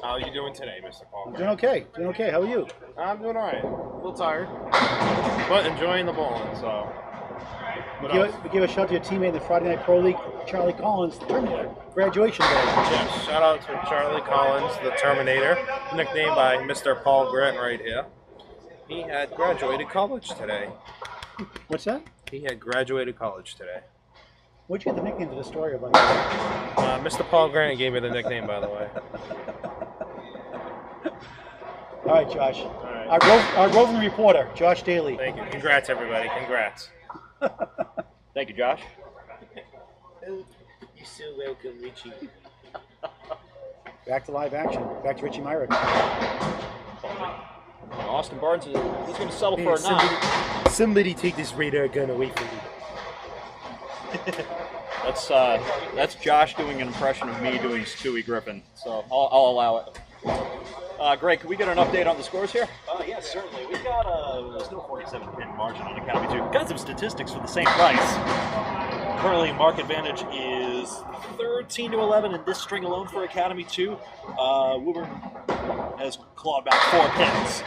How are you doing today, Mr. Paul? Doing okay. Doing okay. How are you? I'm doing all right. A little tired, but enjoying the bowling, so. We give a shout out to your teammate in the Friday Night Pro League, Charlie Collins, the Terminator, graduation day. Yes, shout out to Charlie Collins, the Terminator, nicknamed by Mr. Paul Grant right here. He had graduated college today. What's that? He had graduated college today. Where'd you get the nickname to the story about? Mr. Paul Grant gave me the nickname, by the way. All right, Josh. All right. Our roving reporter, Josh Daly. Thank you. Congrats, everybody. Congrats. Thank you, Josh. You're so welcome, Richie. Back to live action. Back to Richie Myrick. Austin Barnes, he's going to settle for a 9. Somebody take this radar gun away from me. That's Josh doing an impression of me doing Stewie Griffin, so I'll allow it. Greg, can we get an update on the scores here? Yes, certainly. We've got there's no 47-pin margin on Academy2. Got some statistics for the same price. Currently, mark advantage is 13-11 in this string alone for Academy2. Woburn has clawed back 4 pins,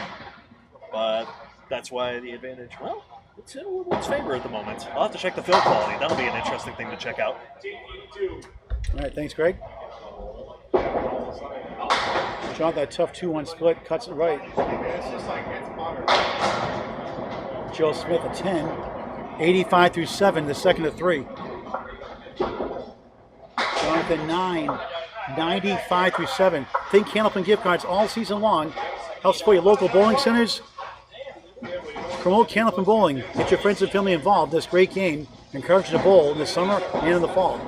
but that's why the advantage, well, it's in Woburn's favor at the moment. I'll have to check the field quality. That'll be an interesting thing to check out. All right, thanks, Greg. John, that tough 2-1 split, cuts it right. Joe Smith a 10, 85 through 7, the second to 3. Jonathan 9, 95 through 7. Think Candlepin gift cards all season long. Help support your local bowling centers. Promote Candlepin bowling. Get your friends and family involved in this great game. Encourage you to bowl in the summer and in the fall.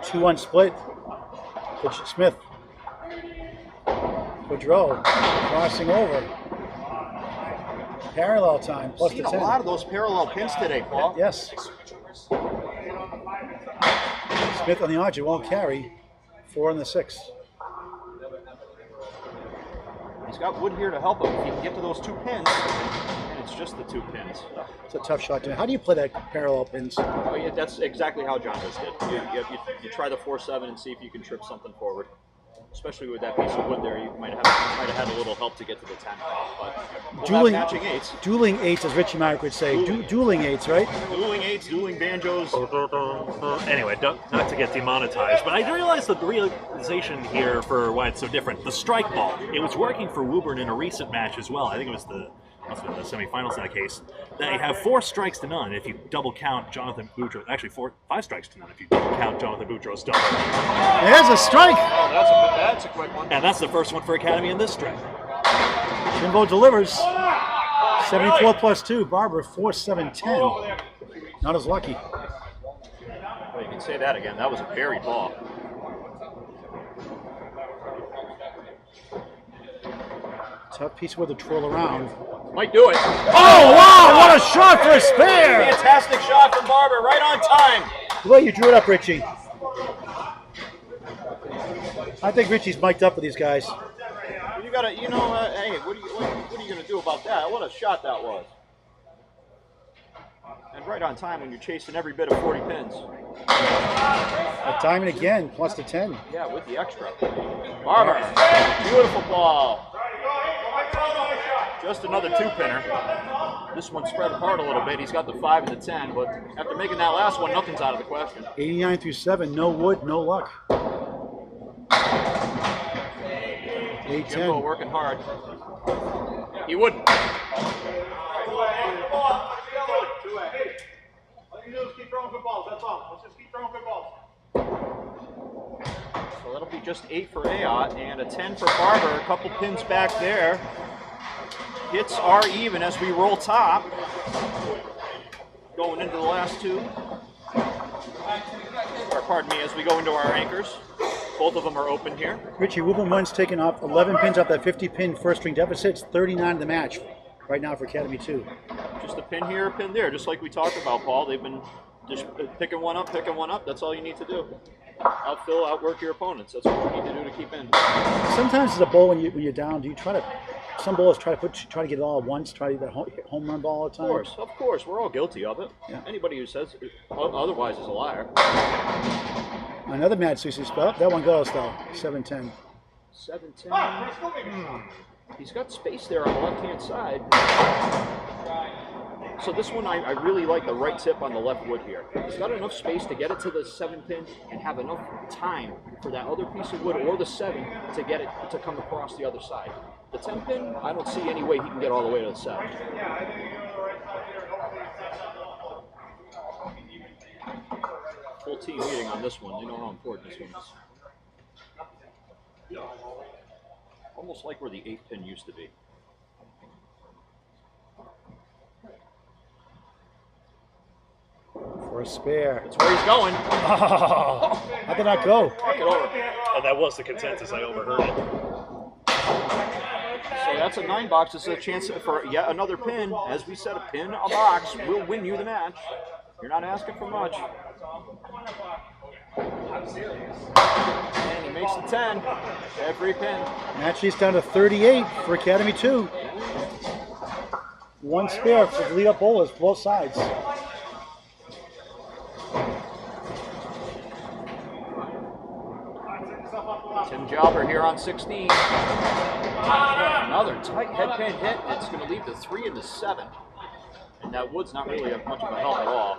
2-1 split. Smith. Boudreau crossing over. Parallel time plus Seen the a 10. lot of those parallel pins today, Paul. Yes. Smith on the arch, it won't carry. 4 on the 6. He's got wood here to help him if he can get to those 2 pins. And it's just the 2 pins. It's a tough shot. How do you play that parallel pins? Oh yeah, that's exactly how John just did. You try the 4-7 and see if you can trip something forward. Especially with that piece of wood there, you might have had a little help to get to the 10. But we'll have matching 8s. Dueling 8s, as Richie Myrick would say. Dueling 8s, right? Dueling 8s, dueling banjos. Anyway, not to get demonetized, but I realized the realization here for why it's so different. The strike ball. It was working for Woburn in a recent match as well. I think it was the semifinals in that case. They have 4 strikes to none if you double count Jonathan Boudreau. Actually, 5 strikes to none if you double count Jonathan Boudreau's double. There's a strike! Oh, that's a quick one. And that's the first one for Academy in this strike. Jimbo delivers. 74 plus 2. Barber 4-7-10. Not as lucky. Well, you can say that again. That was a buried ball. Tough piece with a twirl around. Might do it. Oh, wow! What a shot for a spare! Fantastic shot from Barber, right on time. Well, you drew it up, Richie. I think Richie's mic'd up with these guys. You gotta, hey, what are you gonna do about that? What a shot that was. And right on time when you're chasing every bit of 40 pins. A diamond again, plus the 10. Yeah, with the extra. Barber, beautiful ball. Just another 2-pinner. This one spread apart a little bit. He's got the 5 and the 10, but after making that last one, nothing's out of the question. 89 through 7, no wood, no luck. 8-10. Jimbo working hard. He wouldn't. So that'll be just 8 for Ayotte and a 10 for Barber. A couple pins back there. Hits are even as we roll top. Going into the last 2. Or pardon me, as we go into our anchors. Both of them are open here. Richie, Woburn1's taken off 11 pins off that 50-pin first-string deficit. It's 39 in the match right now for Academy2. Just a pin here, a pin there, just like we talked about, Paul. They've been just picking one up. That's all you need to do. Outfill, outwork your opponents. That's what you need to do to keep in. Sometimes as a bowler, when you're down, do you try to? Some bowlers try to get it all at once. Try to get that home run ball all the time. Of course, we're all guilty of it. Yeah. Anybody who says otherwise is a liar. Another mad Susie spell. That one goes though. 7-10. 7-10. He's got space there on the left-hand side. So this one, I really like the right tip on the left wood here. He's got enough space to get it to the 7-pin and have enough time for that other piece of wood or the 7 to get it to come across the other side. The 10-pin, I don't see any way he can get all the way to the 7. Full team meeting on this one. They know how important this one is. Almost like where the 8-pin used to be. For a spare. That's where he's going. How did that go? Walk it over. And that was the consensus. I overheard it. So that's a 9 box. This is a chance for yet another pin. As we said, a pin, a box will win you the match. You're not asking for much. And he makes the 10. Every pin. Match is down to 38 for Academy2. 1 spare for the lead-up bowlers, both sides. Tim Jalbert here on 16. Another tight head pin hit. It's going to leave the 3 and the 7. And that wood's not really much of a help at all.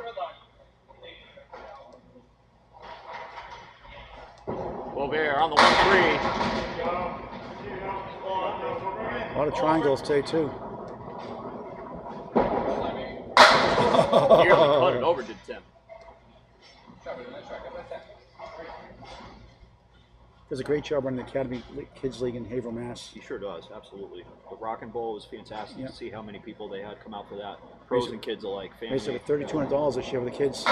Boisvert on the 1-3. A lot of triangles today too. Nearly cut it over, did Tim. Does a great job running the Academy Kids League in Haverhill, Mass. He sure does, absolutely. The Rockin' Bowl was fantastic to see how many people they had come out for that. Pros and kids alike. They used to have $3,200 this year with the kids.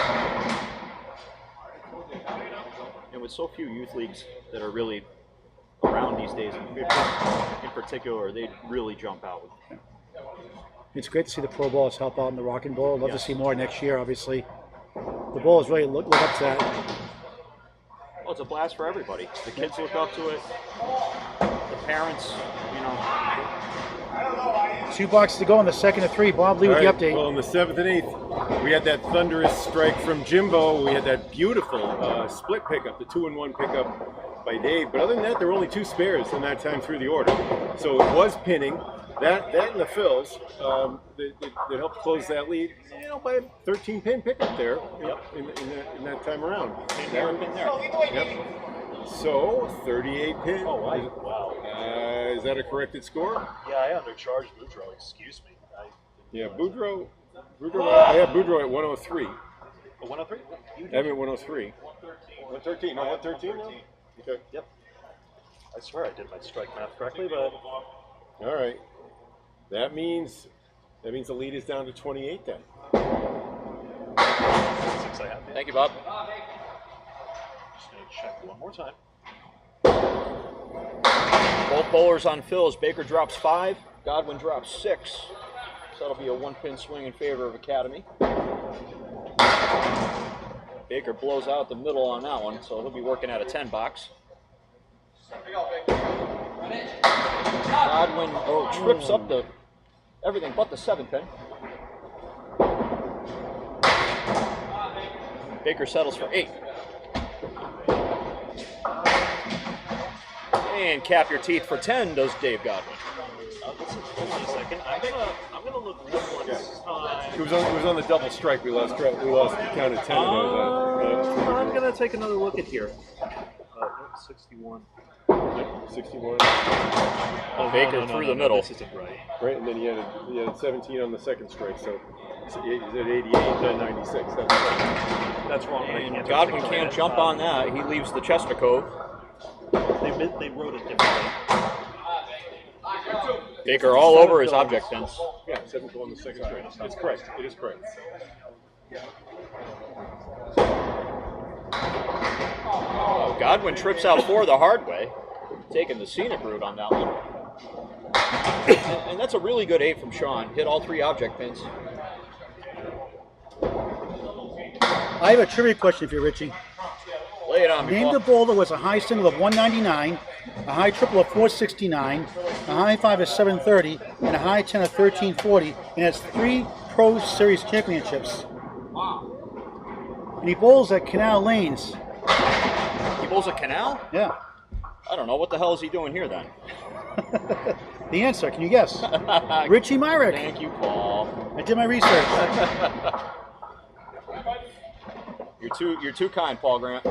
And with so few youth leagues that are really around these days, in particular, they really jump out. It's great to see the Pro Bowls help out in the Rockin' Bowl. I'd love to see more next year, obviously. The Bulls really look up to that. Well, it's a blast for everybody. The kids look up to it. The parents, you know. 2 boxes to go in the second of 3. Bob Lee with the update. Well, in the 7th and 8th, we had that thunderous strike from Jimbo. We had that beautiful split pickup, the 2-and-1 pickup by Dave. But other than that, there were only 2 spares in that time through the order. So it was pinning. That and the fills that helped close that lead, you know, by a 13-pin pickup there. Yep. In that time around. Pin there, pin there. Yep. So 38 pin. Oh, wow. Is that a corrected score? Yeah, I undercharged Boudreau. Excuse me. Yeah, Boudreau. I have Boudreau at 103. 103? I have him at 103. 113. No, 113 now? Okay. Yep. I swear I did my strike math correctly, but All right. That means the lead is down to 28 then. 6 I have. Thank you, Bob. Just going to check one more time. Both bowlers on fills. Baker drops 5. Godwin drops 6. So that'll be a 1-pin swing in favor of Academy. Baker blows out the middle on that one, so he'll be working at a 10 box. Godwin trips up the everything but the 7-pin. Baker settles for 8. And cap your teeth for 10 does Dave Godwin. Hold on a second. I'm gonna look one more time. It was on the double strike. We lost count at 10. I'm gonna take another look at here. 61. 61. Baker through the middle. This isn't right. Right, and then he had 17 on the second strike, so he's at 88, then 96. That's wrong. And Godwin can't jump on that. He leaves the Chester Cove. They wrote it differently. Baker all over his object pins. Yeah, 7 on the second strike. It's correct. It is correct. Oh, Godwin trips out 4 the hard way, taking the scenic route on that one. And that's a really good 8 from Shawn. Hit all 3 object pins. I have a trivia question for you, Richie. Lay it on me, Name Paul. the bowler was a high single of 199, a high triple of 469, a high 5 of 730, and a high 10 of 1340, and has 3 Pro Series championships. And he bowls at Canal Lanes. He bowls a canal? Yeah. I don't know. What the hell is he doing here then? The answer, can you guess? Richie Myrick. Thank you, Paul. I did my research. You're too kind, Paul Grant.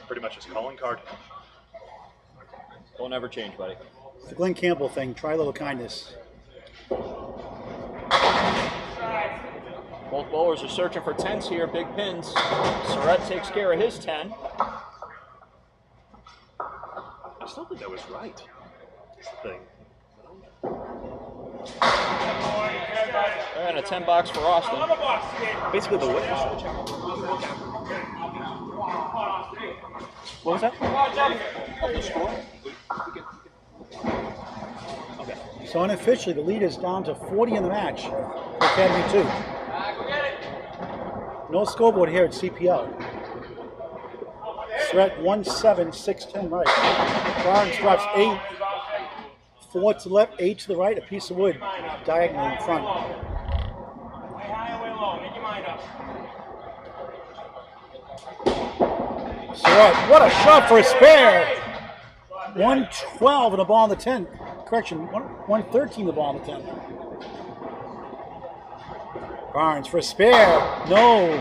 Pretty much his calling card. Don't ever change, buddy. It's the Glenn Campbell thing. Try a little kindness. Both bowlers are searching for 10s here, big pins. Surette takes care of his 10. I still think I was right. That's the thing. And a 10 box for Austin. Basically, the way. What was that? So unofficially, the lead is down to 40 in the match for Academy 2. No scoreboard here at CPL. Surette 1-7, 6-10 right. Barnes drops 8. 4 to the left, 8 to the right, a piece of wood diagonally in front. Surette, what a shot for a spare! 112 and a ball on the 10th. Correction, 113 the ball on the 10th. Barnes for a spare. No.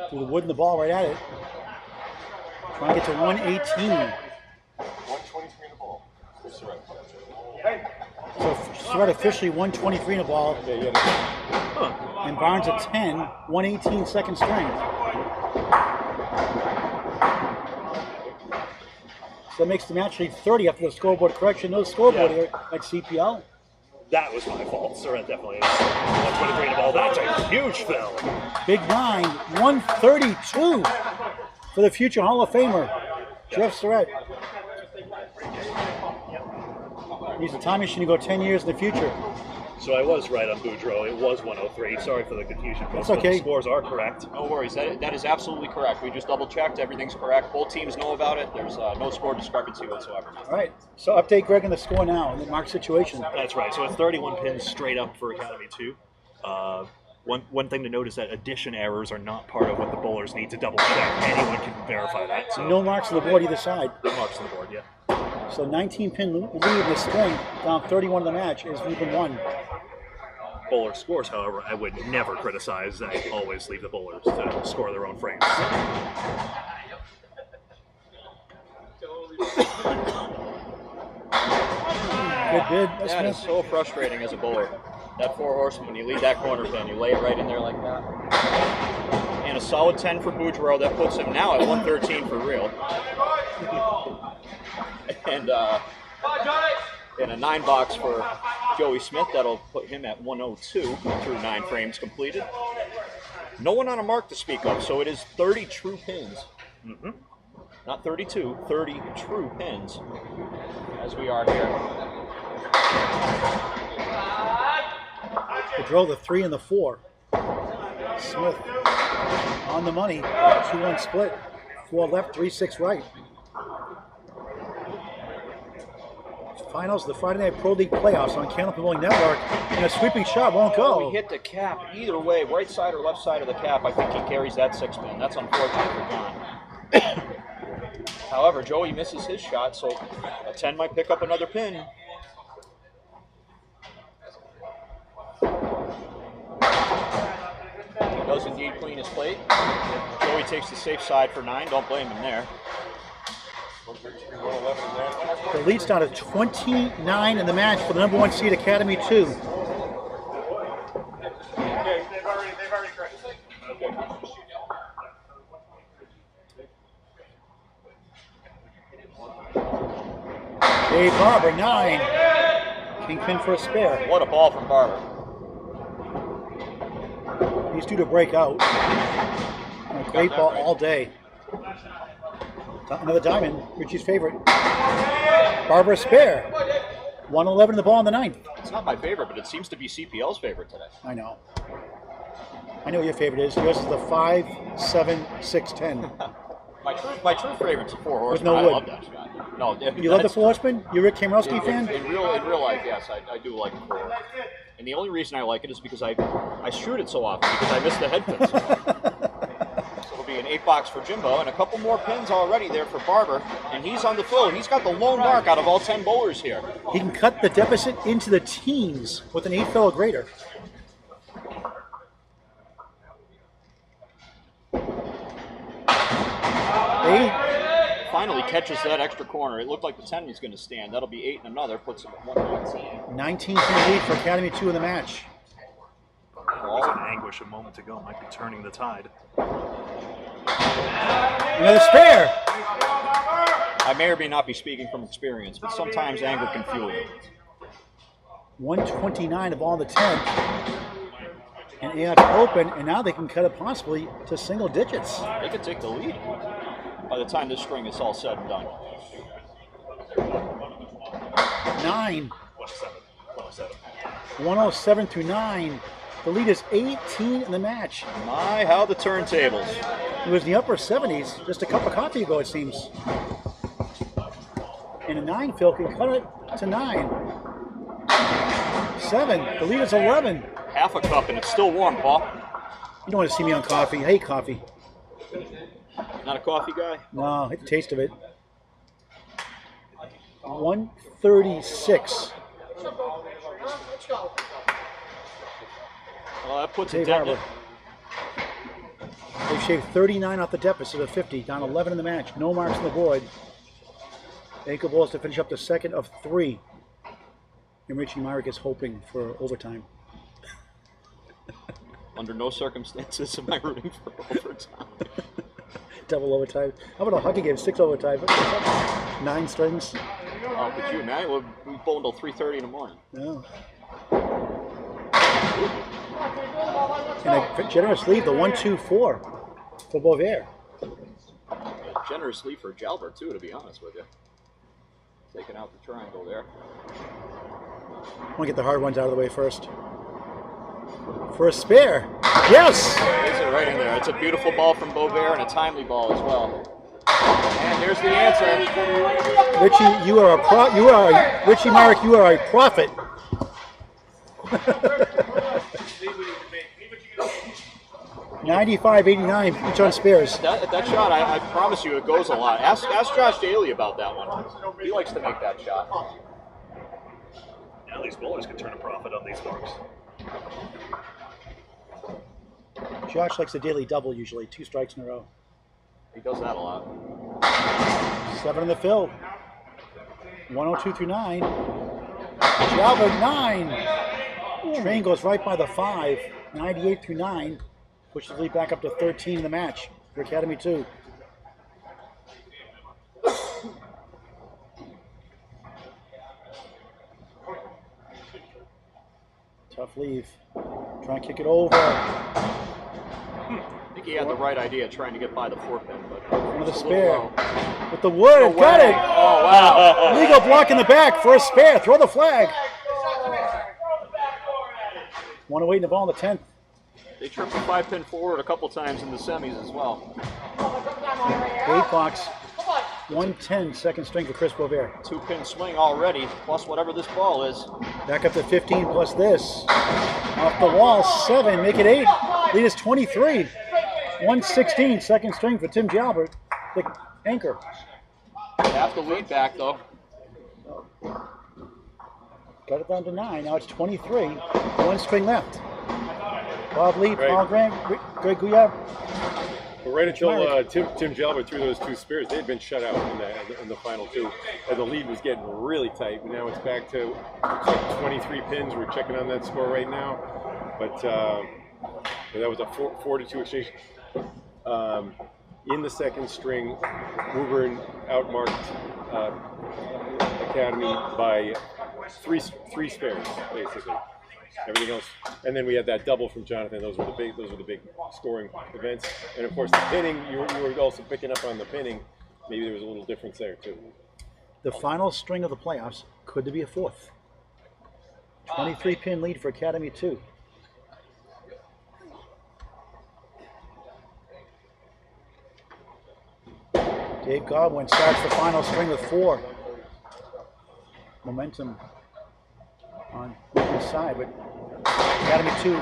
Threw the wood and the ball right at it. Trying to get to 118. 123 in the ball. So Surette officially 123 in a ball. And Barnes at 10, 118 second string. So that makes the match lead 30 after the scoreboard correction. No scoreboard here at CPL. That was my fault. Surette definitely is 123 in the ball. That's a huge fill. Big 9, 132 for the future Hall of Famer, Jeff Surette. He's a time machine to go 10 years in the future. So I was right on Boudreau. It was 103. Sorry for the confusion, folks. That's okay. The scores are correct. No worries. That is absolutely correct. We just double checked. Everything's correct. Both teams know about it. There's no score discrepancy whatsoever. All right. So update Greg on the score now and the mark situation. That's right. So it's 31 pins straight up for Academy 2. One thing to note is that addition errors are not part of what the bowlers need to double check. Anyone can verify that. So No marks on the board either side. no marks on the board, yeah. So 19 pin lead in the string, down 31 in the match is Woburn1. Bowler scores, however, I would never criticize. I always leave the bowlers to score their own frames. Good bid. That is so frustrating as a bowler. That 4 horseman, when you lead that corner pin, you lay it right in there like that. And a solid 10 for Boudreau. That puts him now at 113 for real. And a 9 box for Joey Smith. That'll put him at 102 through 9 frames completed. No one on a mark to speak of, so it is 30 true pins. Mm-hmm. Not 32, 30 true pins as we are here. Boudreau, the 3 and the 4. Smith on the money. 2-1 split. 4 left, 3-6 right. Finals of the Friday Night Pro League playoffs on Candlepin Bowling Network, and a sweeping shot won't go. We hit the cap either way, right side or left side of the cap. I think he carries that 6 pin. That's unfortunate for John. However, Joey misses his shot, so a 10 might pick up another pin. He does indeed clean his plate. Joey takes the safe side for 9. Don't blame him there. The lead's down to 29 in the match for the number 1 seed Academy2. Dave Barber, 9. Kingpin for a spare. What a ball from Barber. He's due to break out. And a great ball all day. Another diamond, Richie's favorite. Barber a spare. 111 the ball in the 9th. It's not my favorite, but it seems to be CPL's favorite today. I know. I know what your favorite is. Yours is the 5, 7, 6, 10. My true favorite's a 4 horseman. no I wood. love that shot. No, You love the 4 horseman? You're a Rick Kamerowski fan? In real life, yes, I do like the 4. And the only reason I like it is because I shoot it so often because I miss the head pins. So it'll be an 8 box for Jimbo and a couple more pins already there for Barber. And he's on the fill. He's got the lone mark out of all 10 bowlers here. He can cut the deficit into the teens with an 8 fill or greater. Finally catches that extra corner. It looked like the 10 was going to stand. That'll be 8 and another. Puts him at 119. 19 pin lead for Academy2 in the match. There was an anguish a moment ago. Might be turning the tide. Another spare. I may or may not be speaking from experience, but sometimes anger can fuel you. 129 the ball on the 10th. And Ayotte open, and now they can cut it possibly to single digits. They could take the lead by the time this string is all said and done. 9. 107. 107 through 9. The lead is 18 in the match. My, how the turntables. It was in the upper 70s just a cup of coffee ago, it seems. And a 9 fill can cut it to 9. 7. The lead is 11. Half a cup and it's still warm, Paul. You don't want to see me on coffee. I hate coffee. Not a coffee guy? No, I hate the taste of it. 136. Well, that puts Dave it down. Barber. They've shaved 39 off the deficit of 50, down 11 in the match. No marks on the board. Ankle balls to finish up the second of 3. And Richie Myrick is hoping for overtime. Under no circumstances am I rooting for overtime. Double overtime. How about a hockey game? 6 overtime. 9 strings. Oh, could you imagine? We bowl until 3:30 in the morning. Yeah. And a generous lead, the 1-2-4 for Boisvert. Generous lead for Jalbert, too, to be honest with you. Taking out the triangle there. I want to get the hard ones out of the way first. For a spare. Yes! Lays it right in there. It's a beautiful ball from Boisvert and a timely ball as well. And here's the answer. Richie, you are a Richie Myrick, you are a prophet. 95-89 each on spares. That shot, I promise you, it goes a lot. Ask Josh Daly about that one. He likes to make that shot. Now these bowlers can turn a profit on these marks. Josh likes a daily double usually, 2 strikes in a row. He does that a lot. 7 in the fill. 102 through 9. Jalbert 9. Train goes right by the 5. 98 through 9. Pushes the lead back up to 13 in the match for Academy 2. Tough leave. Trying to kick it over. I think he had the right idea trying to get by the 4-pin, but One of the spare. With the wood, got it! Oh, wow. Legal block in the back for a spare. Throw the flag. 108 in the ball in the 10th. They tripped the 5-pin forward a couple times in the semis as well. 8 box. 110 second string for Chris Boisvert. 2-pin swing already, plus whatever this ball is. Back up to 15 plus this. Off the wall, 7, make it 8. Lead is 23. 116 second string for Tim Jalbert, the anchor. Half the lead back though. Got it down to 9. Now it's 23. 1 string left. Bob Lee, Paul Grant, Greg Gouillart. But right until Tim Jalbert threw those 2 spares, they had been shut out in the final 2. And the lead was getting really tight. But now it's back to 23 pins. We're checking on that score right now. But that was a 4-2 exchange. In the second string, Woburn outmarked Academy by three spares, basically. Everything else, and then we had that double from Jonathan. Those were the big scoring events. And of course, the pinning. You were also picking up on the pinning. Maybe there was a little difference there too. The final string of the playoffs. Could there be a 4th? 23 pin lead for Academy 2. Dave Godwin starts the final string with 4. Momentum on the side, but Academy 2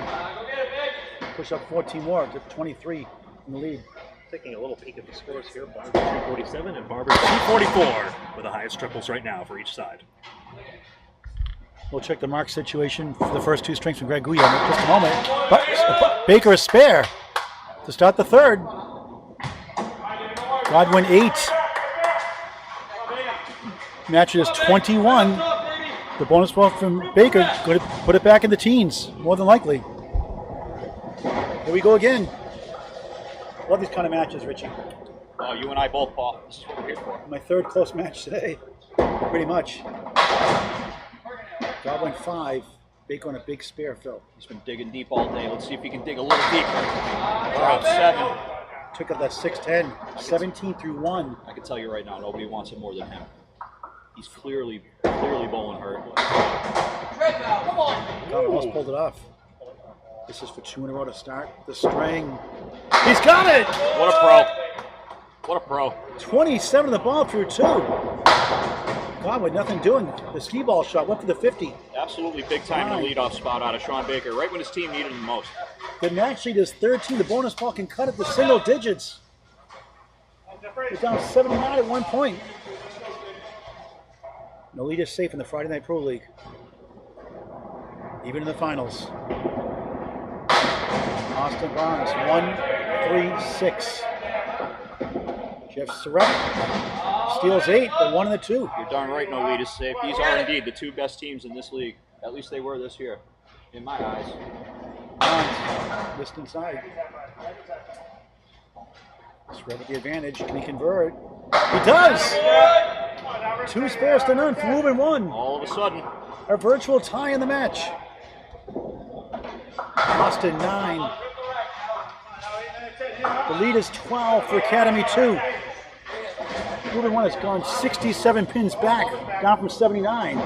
push up 14 more to 23 in the lead. Taking a little peek at the scores here, Barber 247 and Barber 244 with the highest triples right now for each side. We'll check the mark situation for the first 2 strings from Greg Gouillart in just a moment. But Baker a spare to start the 3rd. Godwin 8. Match is 21. The bonus ball from Baker going to put it back in the teens, more than likely. Here we go again. Love these kind of matches, Richie. Oh, you and I both, Paul. This is what we're here for. My 3rd close match today, pretty much. Godwin 5, Baker on a big spare fill. He's been digging deep all day. Let's see if he can dig a little deeper. Drop 7. Took up that 6-10, 17 through 1. I can tell you right now, nobody wants it more than him. He's clearly bowling hurt. Almost pulled it off. This is for 2 in a row to start. The string. He's got it! What a pro. What a pro. 27 of the ball through 2. Godwin, nothing doing. The ski ball shot went for the 50. Absolutely big time in the leadoff spot out of Shawn Baker, right when his team needed him most. The match lead is 13. The bonus ball can cut it to single digits. We're down 7-9 at 1 point. No lead is safe in the Friday Night Pro League. Even in the finals. Austin Barnes, 1-3-6. Jeff Surette steals 8, the 1 and the 2. You're darn right no lead is safe. These are indeed the 2 best teams in this league. At least they were this year, in my eyes. Barnes, list inside. Surette with the advantage. Can he convert? He does! 2 spares to none for Woburn1. All of a sudden. A virtual tie in the match. Austin 9. The lead is 12 for Academy 2. Woburn1 has gone 67 pins back, down from 79.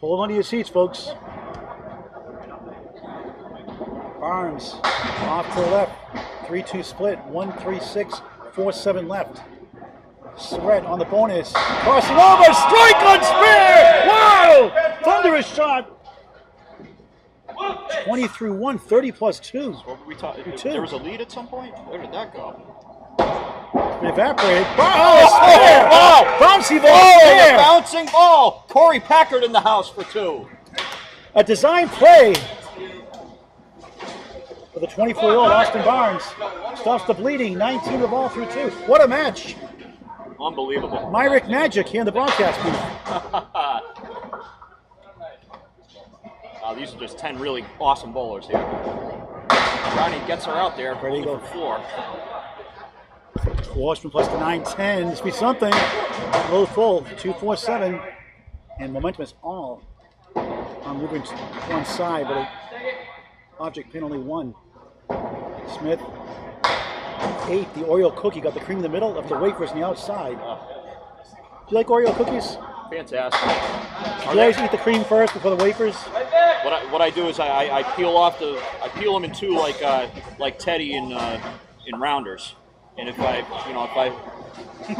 Hold on to your seats, folks. Barnes off to the left. 3-2 split. 1-3-6. 4-7 left. Surette on the bonus. Crossing over. Strike on spear. Wow! Thunderous shot. 20 through 1. 30 plus 2. What were we talking? There was a lead at some point? Where did that go? It evaporated. Oh, spear! Oh! Bouncy ball. Oh, Spear. the bouncing ball! Corey Packard in the house for 2. A design play for the 24-year-old Austin Barnes. Stops the bleeding. 19 the ball through 2. What a match. Unbelievable. Myrick Magic here in the broadcast booth. These are just 10 really awesome bowlers here. Ronnie gets her out there. Ready to go. For 4. Washington plus the 9-10. This be something. Low full. 2-4-7. And momentum is all on Woburn one side, but an object pin only 1. Smith. 8. The Oreo cookie got the cream in the middle, left the wafers on the outside. Do you like Oreo cookies? Fantastic. Do you always eat the cream first before the wafers? What I do is I peel them in 2 like Teddy in rounders, and if I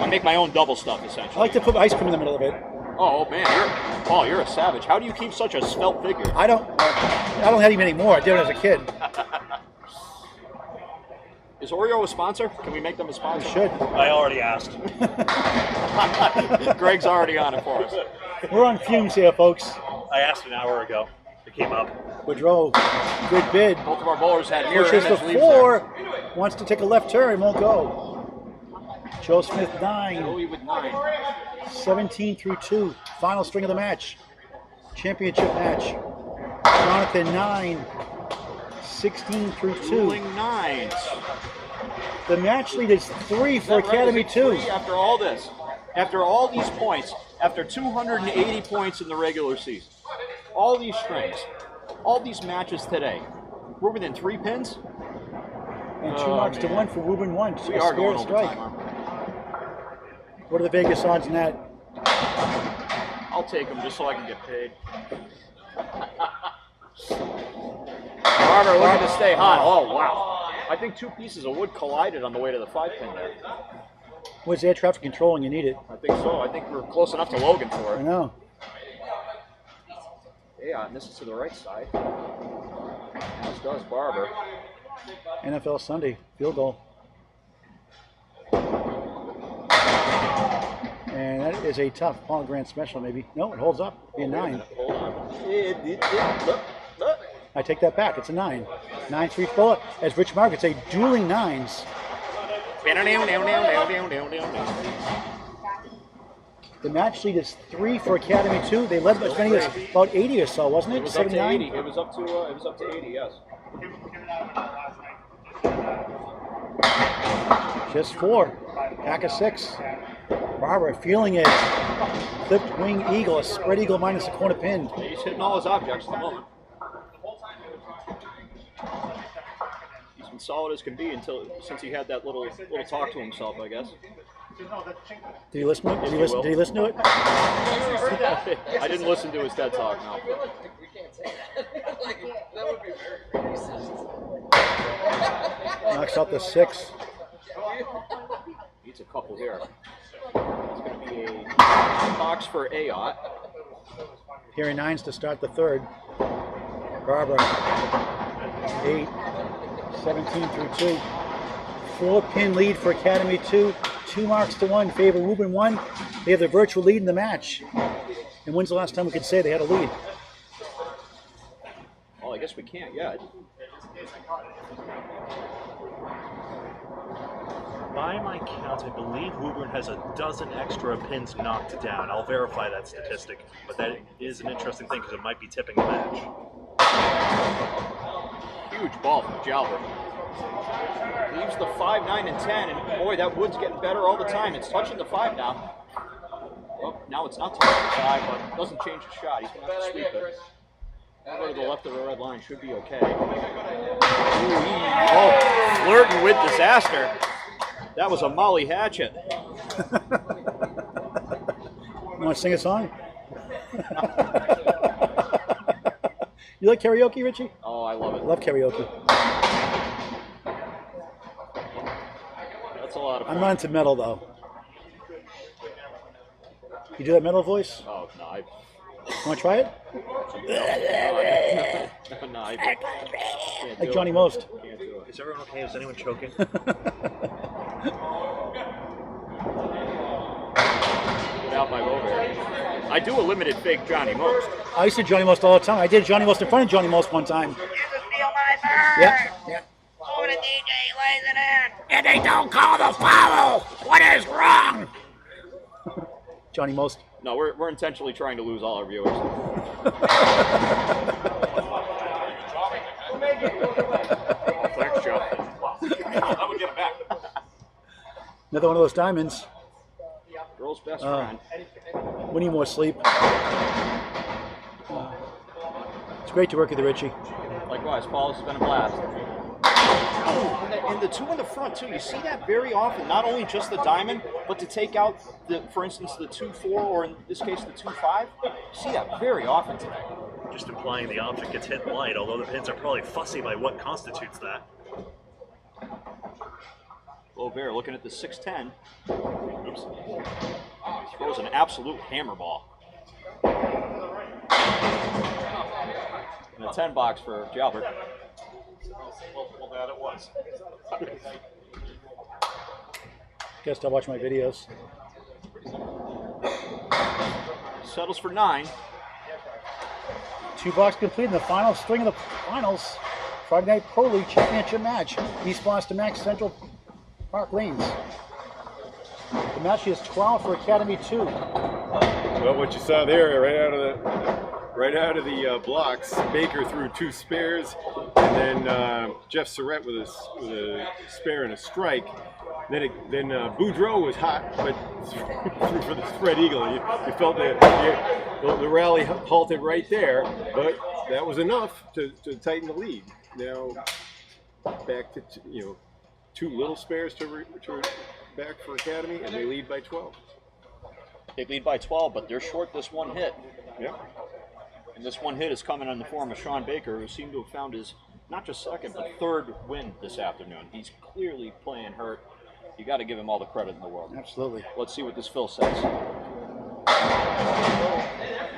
make my own double stuff essentially. I like to put ice cream in the middle of it. Oh man, you're a savage. How do you keep such a svelte figure? I don't have any anymore. I did it as a kid. Is Oreo a sponsor? Can we make them a sponsor? We should. I already asked. Greg's already on it for us. We're on fumes here, folks. I asked an hour ago. It came up. Boudreau, good bid. Both of our bowlers had mirror Pushes the image leaves 4. Wants to take a left turn, won't go. Joe Smith 9. Louis with 9. 17 through 2. Final string of the match. Championship match. Jonathan 9. 16 through 2. Ruling 9s. The match lead is 3 for Academy 2. After all this, after all these points, after 280 points in the regular season, all these strings, all these matches today, we're within 3 pins. And 2 marks to 1 for Woburn1. We are going overtime, aren't we? What are the Vegas odds in that? I'll take them just so I can get paid. Barber looking to stay hot. Oh, wow. I think 2 pieces of wood collided on the way to the 5 pin there. Where's air traffic control when you need it? I think so. I think we're close enough to Logan for I it. know. Yeah, and this is to the right side. As does Barber. NFL Sunday, field goal. And that is a tough Paul Grant special, maybe. No, it holds up. Be a 9. Hold on. Look. I take that back. It's a 9. 9-3 bullet. As Rich Markets say, dueling 9s. The match lead is 3 for Academy 2. They led as many as about 80 or so, wasn't it? It was up to 79? 80. It was up to 80. Yes. Just 4. Pack of 6. Barber feeling it. Clipped wing eagle, a spread eagle minus a corner pin. He's hitting all his objects at the moment. He's been solid as can be since he had that little talk to himself, I guess. Did you listen to it? Did you listen to it? I didn't listen to his TED talk, no. Knocks out the 6. Needs a couple here. It's going to be a box for Ayotte. Here in 9s to start the 3rd. Barber. 8. 17 through 2. 4-pin lead for Academy 2. 2 marks to 1. Favor Woburn1. They have the virtual lead in the match. And when's the last time we could say they had a lead? Well, I guess we can't yet. By my count, I believe Woburn has a dozen extra pins knocked down. I'll verify that statistic, but that is an interesting thing because it might be tipping the match. Huge ball from Jalbert. Leaves the 5, 9, and 10, and boy, that wood's getting better all the time. It's touching the 5 now. Well, now it's not touching the 5, but it doesn't change the shot. He's going to have to sweep it. Go to the left of the red line, should be okay. Ooh, flirting with disaster. That was a Molly Hatchet. You want to sing a song? You like karaoke, Richie? Oh, I love it. Love karaoke. That's a lot of fun. I'm not into metal though. You do that metal voice? Oh, no. You want to try it? No, I can't Like do Johnny it. Most. Can't do it. Is everyone okay? Is anyone choking? Put out by Woburn. I do a limited fake Johnny Most. I used to Johnny Most all the time. I did Johnny Most in front of Johnny Most one time. You just steal my bird! Yeah. Yeah. Oh, the DJ lays it in! And they don't call the foul. What is wrong? Johnny Most. No, we're intentionally trying to lose all our viewers. Thanks, Joe. I would get it back. Another one of those diamonds. Girl's best friend. We need more sleep. It's great to work with you, Richie. Likewise, Paul, this has been a blast. And the two in the front, too. You see that very often, not only just the diamond, but to take out, for instance, the 2-4, or in this case, the 2-5. You see that very often today. Just implying the object gets hit light, although the pins are probably fussy by what constitutes that. Boisvert looking at the 6-10. Oops. Throws an absolute hammer ball. And a 10 box for Jalbert. Well, that it was. Guess I'll watch my videos. Settles for 9. 2 blocks complete in the final string of the finals. Friday Night Pro League Championship match. East Boston Max Central Park Lanes. The match is 12 for Academy2. Well, what you saw there, right out of the blocks, Baker threw 2 spares, and then Jeff Surette with a spare and a strike. Then Boudreau was hot, but threw for the spread eagle. You felt the rally halted right there, but that was enough to tighten the lead. Now back to 2 little spares to back for Academy, and they lead by 12. They lead by 12, but they're short this one hit. Yep. And this one hit is coming in the form of Shawn Baker, who seemed to have found his, not just second, but third win this afternoon. He's clearly playing hurt. You got to give him all the credit in the world. Absolutely. Let's see what this Phil says.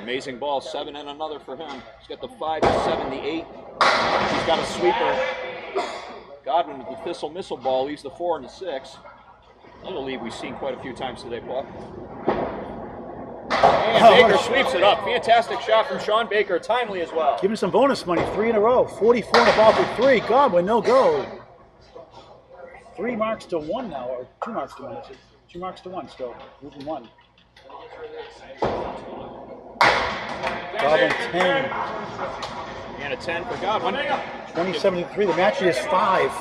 Amazing ball, 7 and another for him. He's got the 5, the 7, the 8. He's got a sweeper. Godwin with the thistle missile ball leaves the 4 and the 6. Another lead we've seen quite a few times today, Paul. And Baker sweeps it up. Fantastic shot from Shawn Baker, timely as well. Give him some bonus money. 3 in a row. 44 in the ball for 3. Godwin, no go. 3 marks to 1 now, or 2 marks to 1. 2 marks to 1 still. Woburn1. Godwin 10. And a 10 for Godwin. 2073. The match is 5.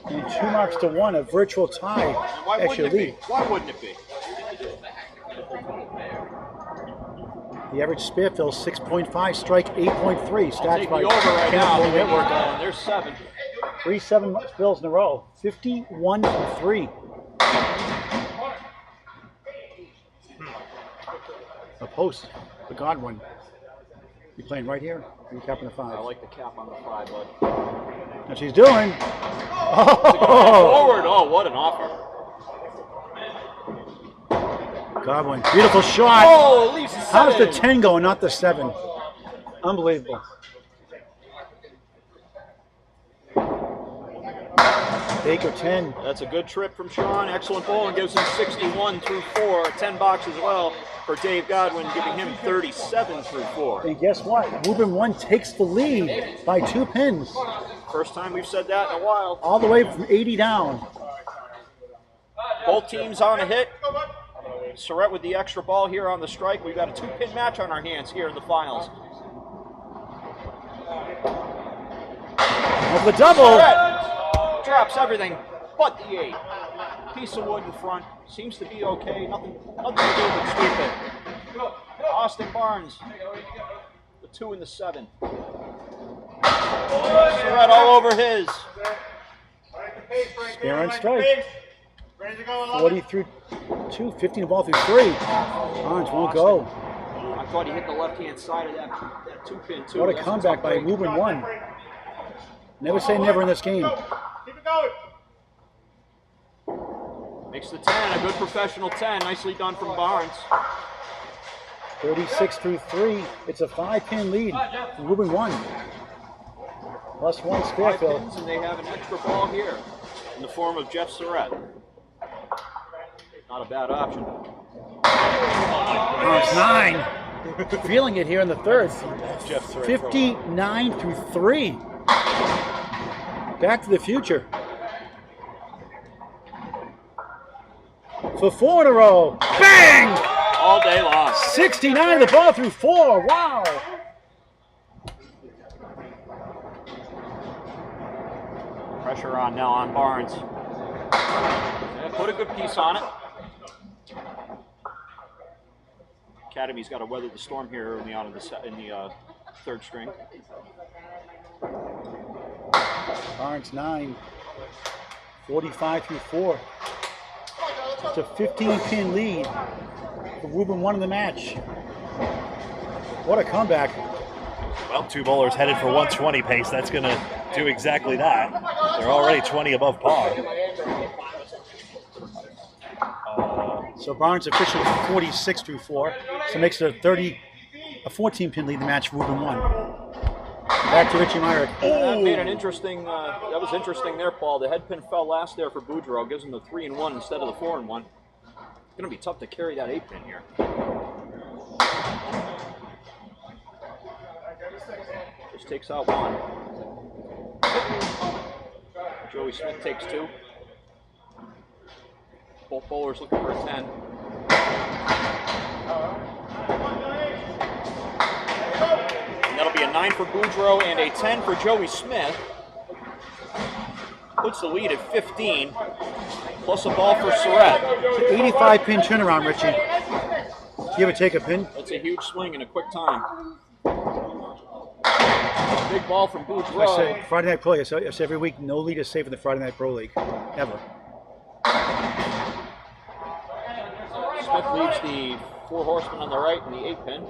And 2 marks to 1. A virtual tie. Why Extra wouldn't it lead. be? Why wouldn't it be? The average spare fill 6.5. Strike 8.3. Stats Take by the over right now. Candlepin Network. There's 7. 3 7 spills in a row. 51 for 3. A post for Godwin. You playing right here? Or you capping the 5? I like the cap on the 5, bud. That's what she's doing. Oh! Forward. Oh, what an offer. Godwin, beautiful shot. Oh, at least 7. How's the 10 going, not the 7? Unbelievable. Baker 10. That's a good trip from Shawn. Excellent ball, and gives him 61 through 4. 10 box as well for Dave Godwin, giving him 37 through 4. And guess what? Woburn1 takes the lead by 2 pins. First time we've said that in a while. All the way from 80 down. Both teams on a hit. Surette with the extra ball here on the strike. We've got a 2-pin match on our hands here in the finals. Of the double. Surette drops everything but the 8. Piece of wood in front. Seems to be okay. Nothing to do but sweep it. Austin Barnes. The 2 and the 7. Surette all over his. Spare and strike. 40 through 2, 15 ball through 3. Barnes won't go. thought he hit the left-hand side of that 2-pin, too. What a That's comeback by tough break. Woburn1. Never say never in this game. Keep it going. Makes the 10, a good professional 10. Nicely done from Barnes. 36-3. It's a 5-pin lead for Woburn1. +1 5 Squarefield. pins, and they have an extra ball here in the form of Jeff Surette. Not a bad option. It's 9. Feeling it here in the third. Jeff Surette 59-3. Back to the future. For 4 in a row. Bang! All day long. 69 the ball through 4. Wow. Pressure on now on Barnes. Yeah, put a good piece on it. Academy's got to weather the storm here early on in the third string. Barnes 9. 45-4. It's a 15-pin lead for Woburn1 in the match. What a comeback. Well, 2 bowlers headed for 120 pace. That's going to do exactly that. They're already 20 above par. So Barnes officially 46-4. So it makes it a 14-pin lead in the match for Woburn1. Back to Richie Myrick. That made an interesting. That was interesting there, Paul. The head pin fell last there for Boudreau. Gives him the 3-1 instead of the 4-1. It's going to be tough to carry that 8-pin here. Just takes out 1. Joey Smith takes 2. Both bowlers looking for a 10. And that'll be a 9 for Boudreau and a 10 for Joey Smith. Puts the lead at 15, plus a ball for Surette. It's an 85-pin turnaround, Richie. Give or take a pin. That's a huge swing in a quick time. Big ball from I Boudreau. say Friday Night Pro League. I say every week, no lead is safe in the Friday Night Pro League, ever. Smith leads the 4 horsemen on the right and the 8-pin.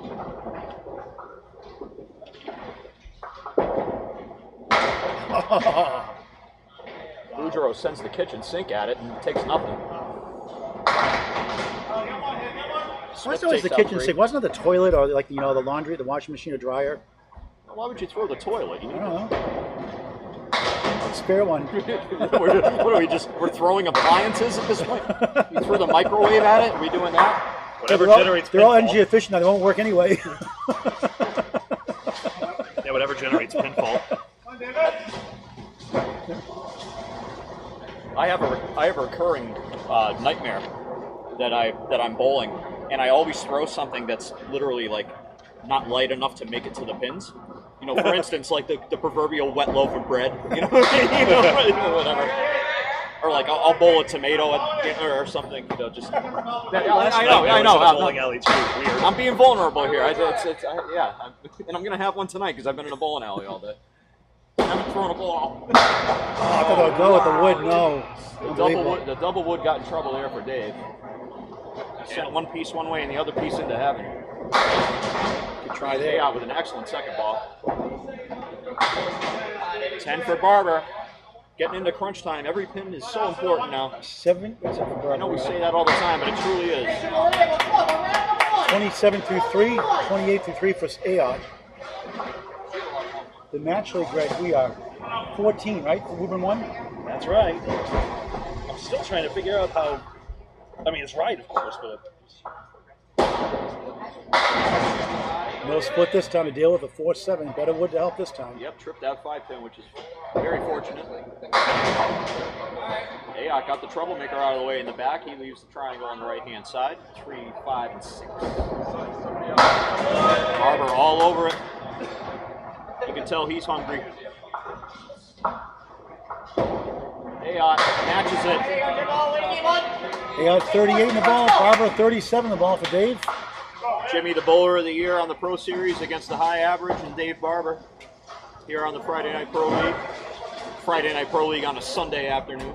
Boudreau sends the kitchen sink at it and takes nothing. What's always the kitchen sink? Wasn't it the toilet or like the laundry, the washing machine or dryer? Why would you throw the toilet? I don't know. Spare one. We're throwing appliances at this point? You threw the microwave at it? Are we doing that? Whatever generates they're all pinfall. energy efficient now. They won't work anyway. Yeah, whatever generates pinfall. I have a recurring nightmare that I'm bowling, and I always throw something that's literally like not light enough to make it to the pins. For instance, like the proverbial wet loaf of bread. Whatever. Or like I'll bowl a tomato or something. Just. I know. Bowling alley too. Weird. I'm being vulnerable here. And I'm gonna have one tonight because I've been in a bowling alley all day. I haven't thrown a ball. I thought they would go with the wood. No. The double wood got in trouble there for Dave. Sent one piece one way and the other piece into heaven. Could try there. Out with an excellent second ball. 10 for Barber. Getting into crunch time. Every pin is so important now. 7. What's up for Barber? I know we say that all the time, but it truly is. 27-3, 28-3 for Ayotte. The match league, Greg, we are 14, right, for Woburn1? That's right. I'm still trying to figure out how. I mean, it's right, of course, but. No split this time to deal with a 4-7. Better wood to help this time. Yep, tripped that 5-pin, which is very fortunate. Ayotte got the troublemaker out of the way in the back. He leaves the triangle on the right-hand side. 3, 5, and 6. Barber all over it. You can tell he's hungry. Ayotte matches it. Ayotte 38 in the ball. Barber 37 in the ball for Dave. Jimmy, the bowler of the year on the Pro Series against the high average, and Dave Barber here on the Friday Night Pro League. Friday Night Pro League on a Sunday afternoon.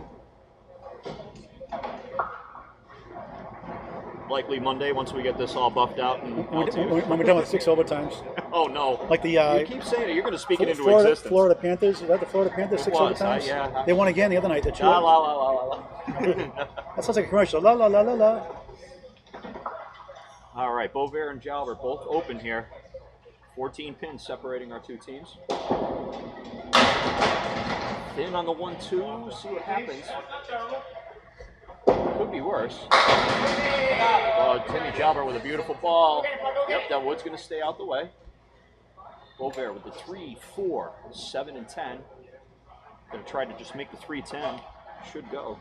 likely Monday once we get this all buffed out. And When we're done with 6 overtimes. oh no! Like the you keep saying it. You're going to speak it into Florida, existence. Florida Panthers. Is that the Florida Panthers? 6 was, overtimes. yeah. They won again the other night. The 2. La la la la la. That sounds like a commercial. La la la la la. All right, Boisvert and Jalbert both open here. 14 pins separating our two teams. Pin on the 1-2. See what happens. Could be worse. Timmy Jalbert with a beautiful ball. Yep, that wood's going to stay out the way. Boisvert with the 3, 4, 7, and 10. Going to try to just make the 3-10. Should go.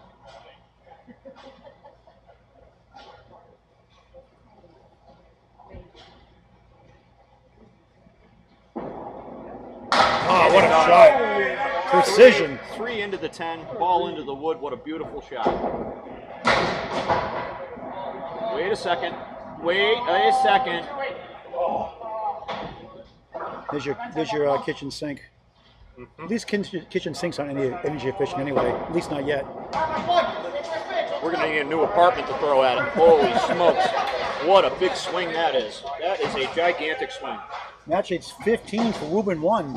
Oh, what a shot. Precision. 3 into the 10, ball into the wood. What a beautiful shot. Wait a second. Wait a second. There's your kitchen sink. These kitchen sinks aren't any energy efficient anyway. At least not yet. We're going to need a new apartment to throw at it. Holy smokes. What a big swing that is. That is a gigantic swing. Match rate's 15 for Woburn1.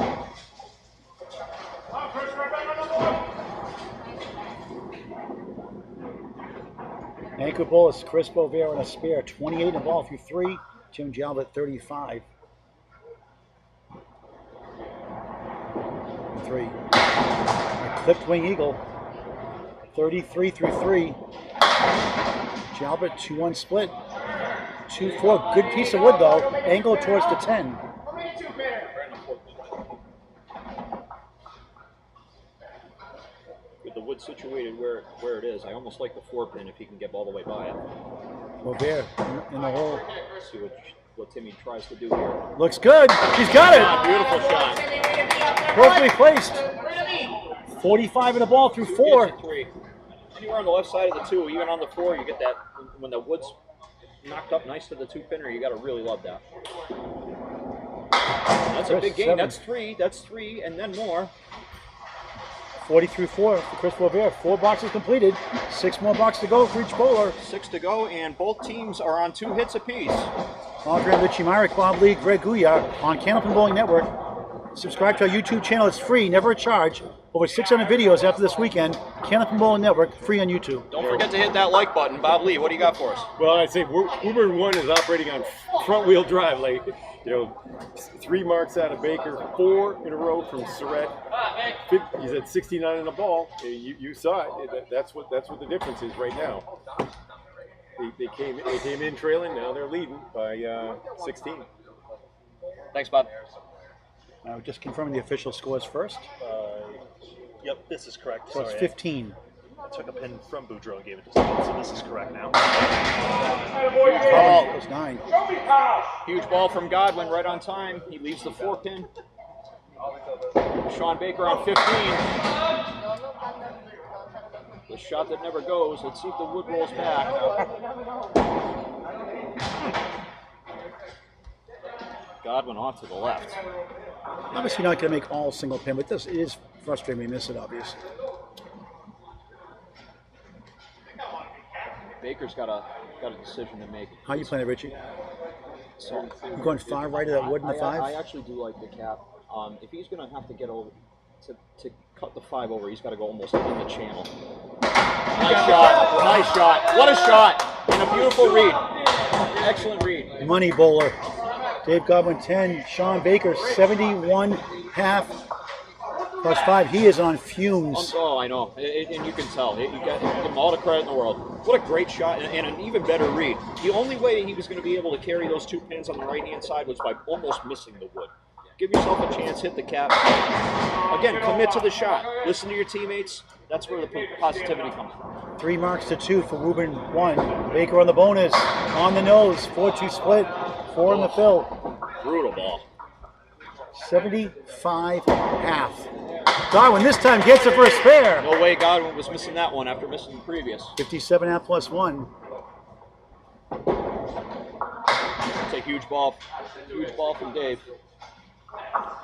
Anchor ball is Chris Boisvert on a spare. 28 in the ball through 3. Jim Jalbert 35. 3. A clipped wing eagle. 33 through 3. Jalbert 2-1 split. 2-4. Good piece of wood though. Angle towards the 10. With the wood situated where it is, I almost like the 4-pin if he can get all the way by it. Boisvert in the hole. See what Timmy tries to do here. Looks good. He's got it. Beautiful shot. Perfectly placed. 45 in the ball through 4. 3. Anywhere on the left side of the 2, even on the 4, you get that when the wood's knocked up nice to the 2-pinner. You got to really love that. That's a big game. 7. That's 3, and then more. 40 through 4 for Chris Boisvert. 4 boxes completed. 6 more boxes to go for each bowler. 6 to go, and both teams are on 2 hits apiece. Andre, Richie, Myrick, Bob Lee, Greg Gouillart on Candlepin Bowling Network. Subscribe to our YouTube channel. It's free, never a charge. Over 600 videos after this weekend. Candlepin Bowling Network, free on YouTube. Don't forget to hit that like button. Bob Lee, what do you got for us? Well, I'd say Woburn1 is operating on front-wheel drive. Like, 3 marks out of Baker, 4 in a row from Surette. He's at 69 in the ball. You saw it. That's what the difference is right now. They came in trailing. Now they're leading by 16. Thanks, Bob. Just confirming the official scores first. Yep, this is correct. So it's 15. I took a pin from Boudreau and gave it to someone, so this is correct now. It was 9. Huge ball from Godwin right on time. He leaves the 4-pin. Shawn Baker on 15. The shot that never goes. Let's see if the wood rolls back. Godwin off to the left. Obviously not going to make all single pin, but this is frustrating me miss it, obviously. Baker's got a decision to make. How you playing it, Richie? So You going far right of that wood in the 5? I actually do like the cap. If he's going to have to get over to cut the 5 over, he's got to go almost in the channel. Nice shot! Nice shot! What a shot! And a beautiful read. Excellent read. Money bowler. Dave Godwin 10. Shawn Baker 71.5 plus 5. He is on fumes. Oh, I know, and you can tell. You give him all the credit in the world. What a great shot and an even better read. The only way he was going to be able to carry those 2 pins on the right-hand side was by almost missing the wood. Give yourself a chance, hit the cap. Again, commit to the shot. Listen to your teammates. That's where the positivity comes from. 3 marks to 2 for Woburn1. Baker on the bonus. On the nose. 4-2 split. 4 in the fill. Brutal ball. 75.5. Godwin this time gets it for a spare. No way Godwin was missing that one after missing the previous. 57.5 plus 1. It's a huge ball from Dave.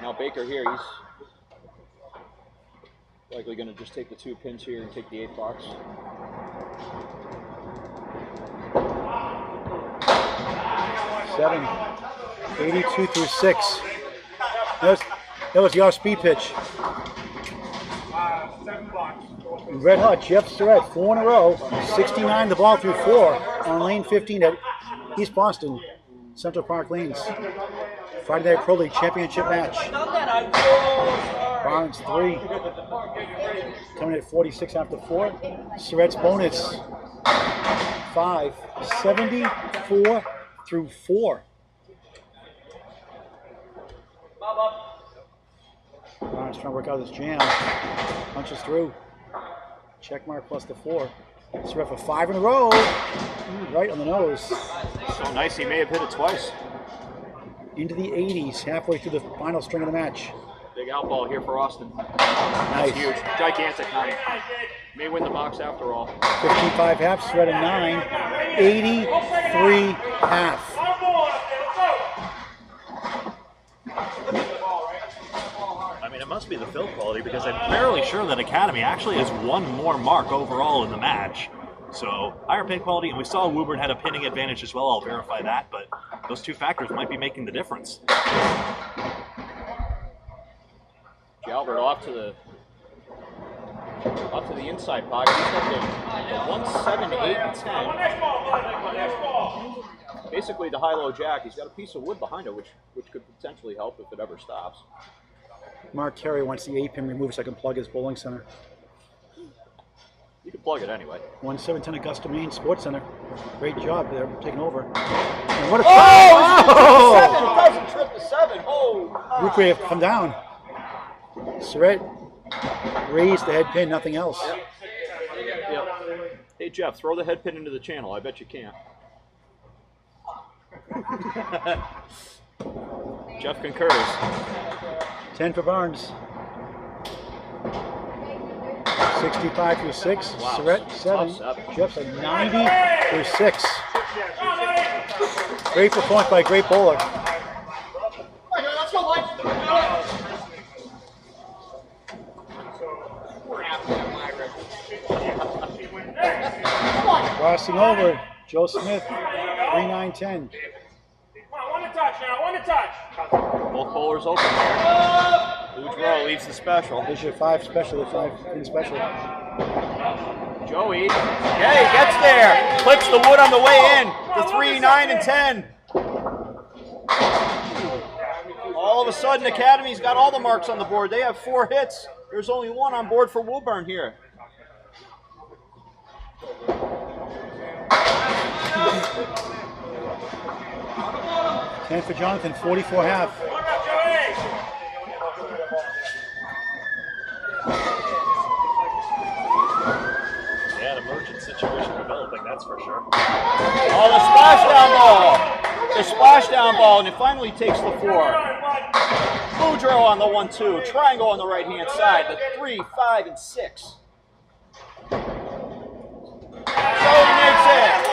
Now Baker here, he's likely going to just take the 2 pins here and take the 8 box. 7. 82 through 6. That was the off-speed pitch. Red hot, Jeff Surette, 4 in a row. 69 the ball through 4 on lane 15 at East Boston, Central Park Lanes. Friday Night Pro League Championship match. Barnes 3. Coming at 46 after 4. Surette's bonus 5. 74 through 4. Barnes trying to work out his jam. Punches through. Check mark plus the 4. Surette for 5 in a row. Right on the nose. So nice, he may have hit it twice. Into the 80s, halfway through the final string of the match. Big out ball here for Austin. Nice. That's huge. Gigantic 9. May win the box after all. 55 half, Surette a 9. 83 half. I mean, it must be the fill quality because I'm fairly sure that Academy actually has one more mark overall in the match. So higher pin quality, and we saw Woburn had a pinning advantage as well. I'll verify that, but those two factors might be making the difference. Jalbert off to the inside pocket. He's got the 1, 7, 8, and 10. Basically the high-low jack. He's got a piece of wood behind it, which could potentially help if it ever stops. Mark Carey wants the 8-pin removed so I can plug his bowling center. You can plug it anyway. 1710 Augusta, Maine Sports Center. Great job there, taking over. And what a Oh! 7 doesn't trip the 7. Oh! Rupre have come down. Surette raised the head pin, nothing else. Yep. Hey Jeff, throw the head pin into the channel. I bet you can't. Jeff concurs. 10 for Barnes. 65 through 6. Wow. Surette 7. Tough 7. Jeff's a 90 through 6. Great performance by a great bowler. Crossing over, Joe Smith, 3-9-10. One to touch now, one to touch. Both bowlers open. Boudreau leaves the special. This is your 5 special, 5-pin special. Joey, yeah, he gets there. Clicks the wood on the way in. The 3, 9, and 10. All of a sudden, Academy's got all the marks on the board. They have 4 hits. There's only 1 on board for Woburn here. $10 for Jonathan, 44 half. Yeah, an emergent situation developing, that's for sure. Oh, the splashdown ball. The splashdown ball, and it finally takes the 4. Boudreau on the 1-2. Triangle on the right-hand side. The 3, 5, and 6. Joey makes it.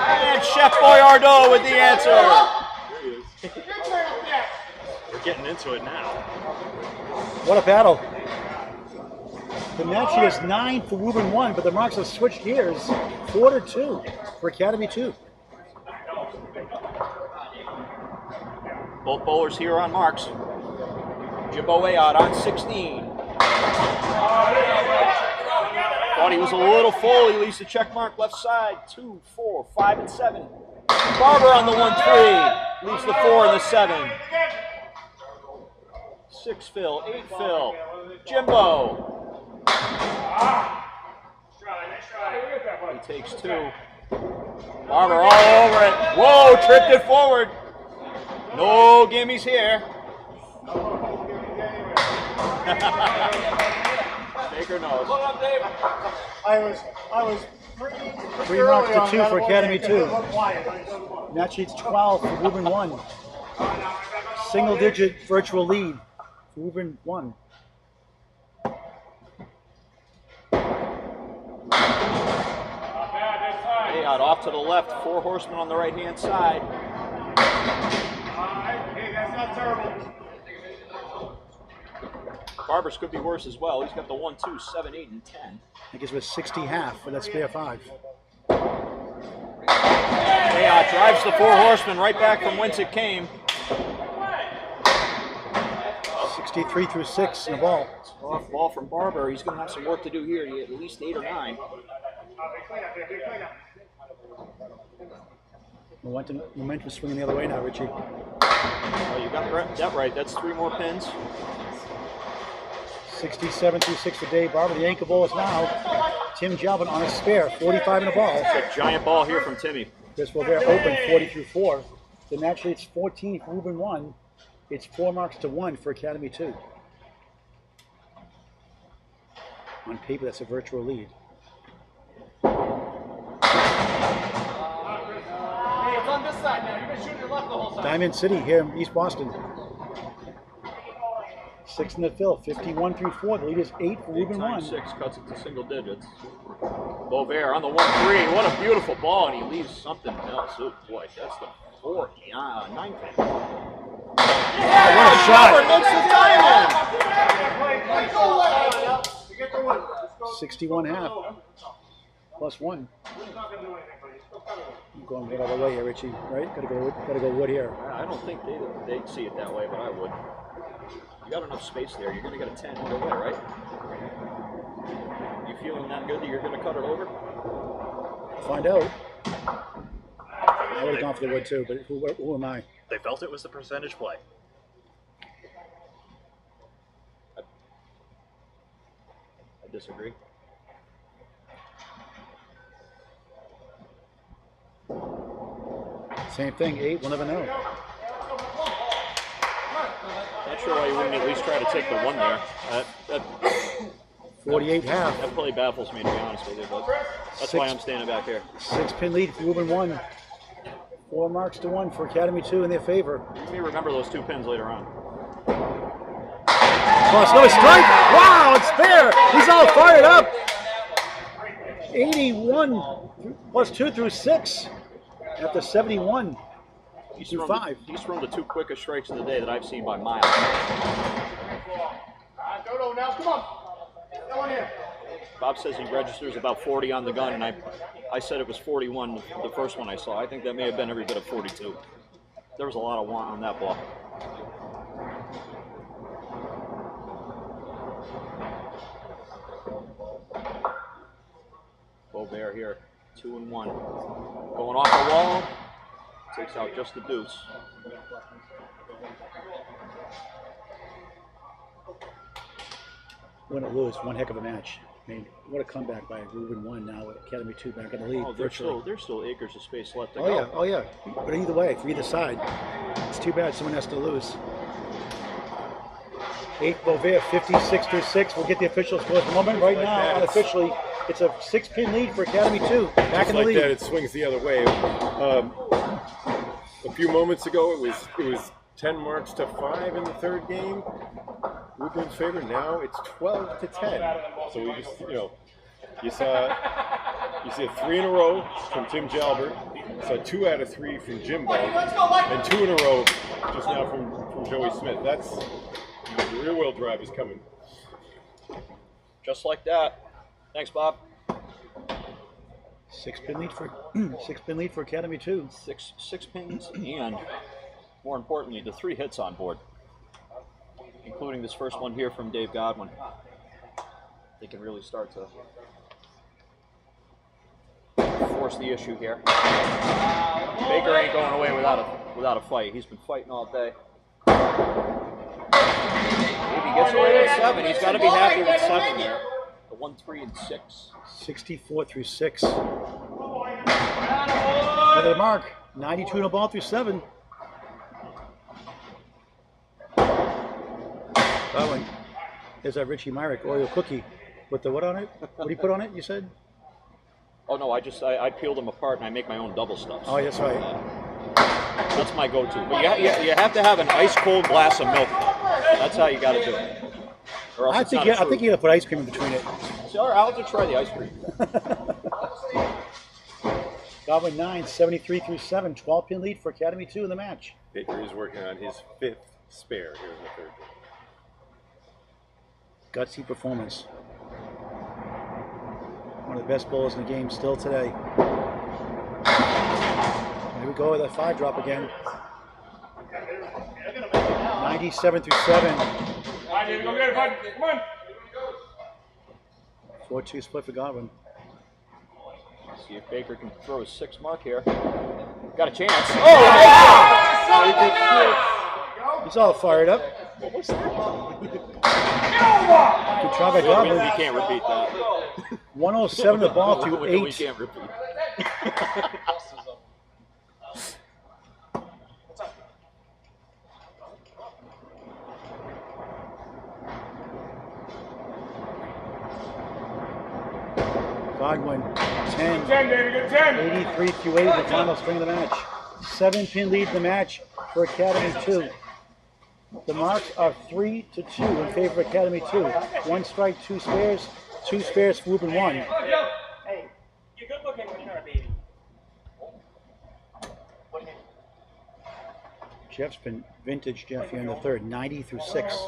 And Chef Boyardeau with the answer. We're getting into it now. What a battle. The match here is 9 for Woburn1, but the marks have switched gears. 4-2 for Academy2. Both bowlers here on marks. Jimbo Ayotte on 16. Thought he was a little full. He leaves the check mark left side. 2, 4, 5, and 7. Barber on the 1-3. Leaves the 4 and the 7. 6 fill, 8 fill. Jimbo. He takes 2. Barber all over it. Whoa, tripped it forward. No gimmies here. Baker knows. I was 3 marks to 2 for Academy2. Match sheets 12 for Woburn1. Single digit virtual lead for Woburn1. Ayotte off to the left. 4 horsemen on the right hand side. Hey, that's not terrible. Barber's could be worse as well. He's got the 1, 2, 7, 8, and 10. I guess it was 60 half for that spare 5. Ayotte drives the 4 horsemen right back from whence it came. 63 through 6 in the ball. Off ball from Barber. He's going to have some work to do here to get at least 8 or 9. Momentum swinging the other way now, Richie. Well, you got that right. That's 3 more pins. 67 through 6 for Dave Barber. The anchor ball is now Tim Jalbert on a spare, 45 in the ball. It's a giant ball here from Timmy. Chris Woburn open 40 through 4. So naturally it's 14 for Woburn1. It's 4 marks to 1 for Academy2. On paper, that's a virtual lead. It's on this side now. You've been shooting your left the whole time. Diamond City here in East Boston. 6 in the fill, 51 through 4. The lead is 8 for Woburn1. 6 cuts it to single digits. Boisvert on the 1-3. What a beautiful ball, and he leaves something else. Oh boy, that's the 4, 9 pin. Yeah, what a shot! Makes the diamond. 61 half. Plus 1. I'm going the other way here, Richie. Right? Gotta go wood here. I don't think they'd see it that way, but I would. You got enough space there. You're going to get a 10 either way, right? You feeling that good that you're going to cut it over? Find out. I would have gone for the wood too, but who am I? They felt it was the percentage play. I disagree. Same thing, 8, we'll never know. Not sure why you wouldn't at least try to take the 1 there. That 48 half. That play baffles me, to be honest with you, but that's why I'm standing back here. 6-pin lead for Woburn1. 4 marks to 1 for Academy2 in their favor. You may remember those 2 pins later on. Plus no strike. Wow, it's fair. He's all fired up. 81 plus 2 through 6 after 71 through 5. He's thrown the 2 quickest strikes of the day that I've seen by miles. Dodo, now come on. Go in here. Bob says he registers about 40 on the gun, and I said it was 41 the first one I saw. I think that may have been every bit of 42. There was a lot of want on that ball. Boisvert here, 2 and 1. Going off the wall, takes out just the deuce. Win or lose, one heck of a match. I mean, what a comeback by Woburn1 now with Academy2 back in the lead. Oh, there's still acres of space left to go. Yeah, oh yeah. But either way, for either side, it's too bad someone has to lose. 8 Boisvert, 56 through 6. We'll get the official scores in a moment. Right now, unofficially, it's a 6-pin lead for Academy2. Back in the lead. Like that, it swings the other way. A few moments ago, it was 10 marks to 5 in the 3rd game. Woburn's favor. Now it's 12 to 10. So we just, you see a 3 in a row from Tim Jalbert. You saw 2 out of 3 from Jimbo, and 2 in a row just now from Joey Smith. That's the rear-wheel drive is coming. Just like that. Thanks, Bob. 6-pin lead for 6-pin lead for Academy2. Six pins, and more importantly, the 3 hits on board, including this first one here from Dave Godwin. They can really start to force the issue here. Baker ain't going away without a fight. He's been fighting all day. If he gets away with 7, he's got to be happy with 7 there. The 1, 3, and 6. 64 through 6. Another mark. 92 in a ball through 7. Godwin. There's that Richie Myrick Oreo cookie with the what on it? What do you put on it, you said? Oh no, I peel them apart and I make my own double stuffs. Oh, that's right. That's my go-to. But you have to have an ice-cold glass of milk. That's how you got to do it. Or else I think you got to put ice cream in between it. So I'll have to try the ice cream. Godwin 9, 73 through 7. 12-pin lead for Academy2 in the match. Baker is working on his 5th spare here in the 3rd game. gutsy performance. One of the best bowlers in the game still today. Here we go with a 5 drop again. 97 through 7. All right, David, go get it, bud. Come on. 4-2 split for Godwin. See if Baker can throw his 6 mark here. Got a chance. Oh! He's all fired up. What was that? Good try by Godwin. We can't repeat that. 107 the ball to We 8. can't repeat. Godwin 10. 10, David, get 10. 83 through 8 in the final string of the match. 7-pin lead in the match for Academy 2. The marks are 3-2 in favor of Academy 2. 1 strike, 2 spares. 2 spares for Woburn1. Hey, you're good looking when you're a baby. Jeff's been vintage Jeff here in the third. 90 through 6.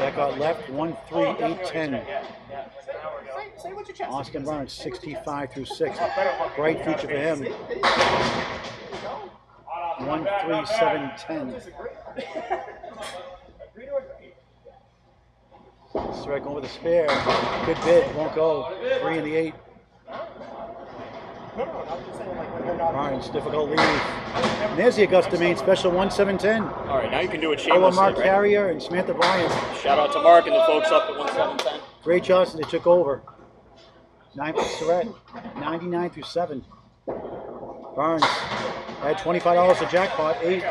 That got left. 1-3, 8-10. Austin Barnes 65 through 6. Bright future for him. 1-3, 7-10. Surette going with a spare. Good bid. Won't go. 3 in the 8. Barnes, difficult lead. And there's the Augusta Main special 1-7-10. All right, now you can do it Ola shamelessly, Mark right? Carrier and Samantha Bryan. Shout out to Mark and the folks up at 1710. Ray Johnson, they took over. 9 for Surette. 99 through 7. Barnes had $25 to jackpot. 8.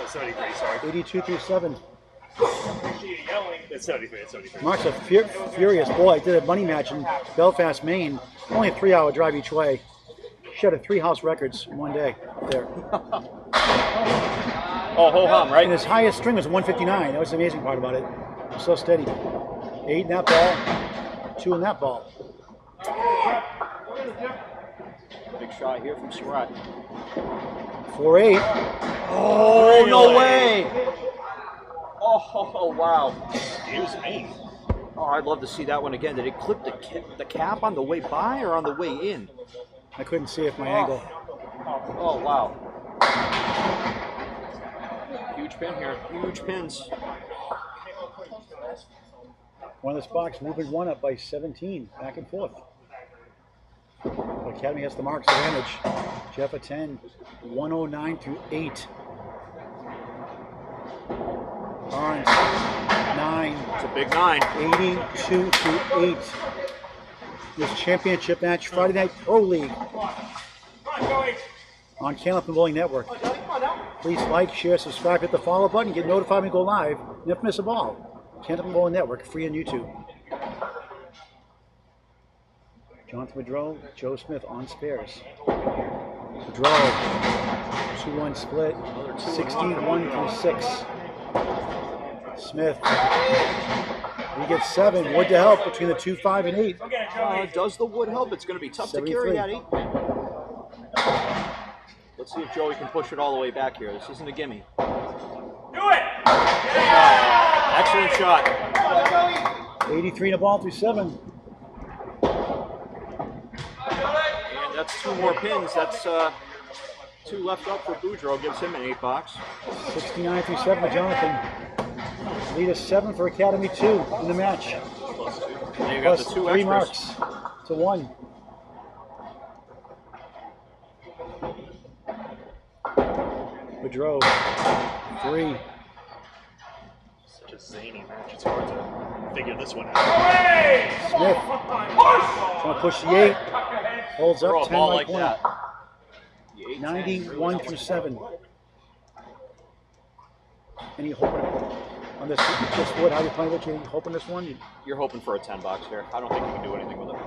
73, sorry. 82 through 7. It's 73, it's 73. Mark's a furious boy. I did a money match in Belfast, Maine. Only a 3-hour drive each way. Shattered 3 house records in one day there. Oh, ho hum, right? And his highest string was 159. That was the amazing part about it. It was so steady. 8 in that ball, 2 in that ball. Big shot here from Surette. 4-8. Oh, no way! Oh, wow. He was mean. Oh, I'd love to see that one again. Did it clip the cap on the way by or on the way in? I couldn't see it from my angle. Oh, wow. Huge pin here. Huge pins. One of this box, Woburn1 up by 17, back and forth. Academy has the marks advantage. Jeff a 10, 109 through 8. Barnes, 9. It's a big 9. 82 through 8. This championship match, Friday Night Pro League on Candlepin Bowling Network. Please like, share, subscribe, hit the follow button, get notified when we go live. Never miss a ball. Candlepin Bowling Network, free on YouTube. Jonathan Boudreau, Joe Smith on spares. Boudreau, 2-1 split, 61 through 6. Smith, he gets 7. Wood to help between the 2, 5, and 8. Does the wood help? It's going to be tough to carry 73. that 8 pin. Let's see if Joey can push it all the way back here. This isn't a gimme. Do it! Yeah! Excellent shot. 83 in the ball through 7. And that's 2 more pins. That's 2 left up for Boudreau. Gives him an 8 box. 69 through 7 for Jonathan. Lead is 7 for Academy 2 in the match. And you got Plus the 2 3 extras. marks to 1. Boudreau, 3. Such a zany match. It's hard to figure this one out. Smith, trying to push the 8. Holds Throw up, a 10 ball right like corner. that. The 8, 91 through 7. Any hope on this wood? How you playing with? You hoping this one? You're hoping for a 10 box here. I don't think you can do anything with it.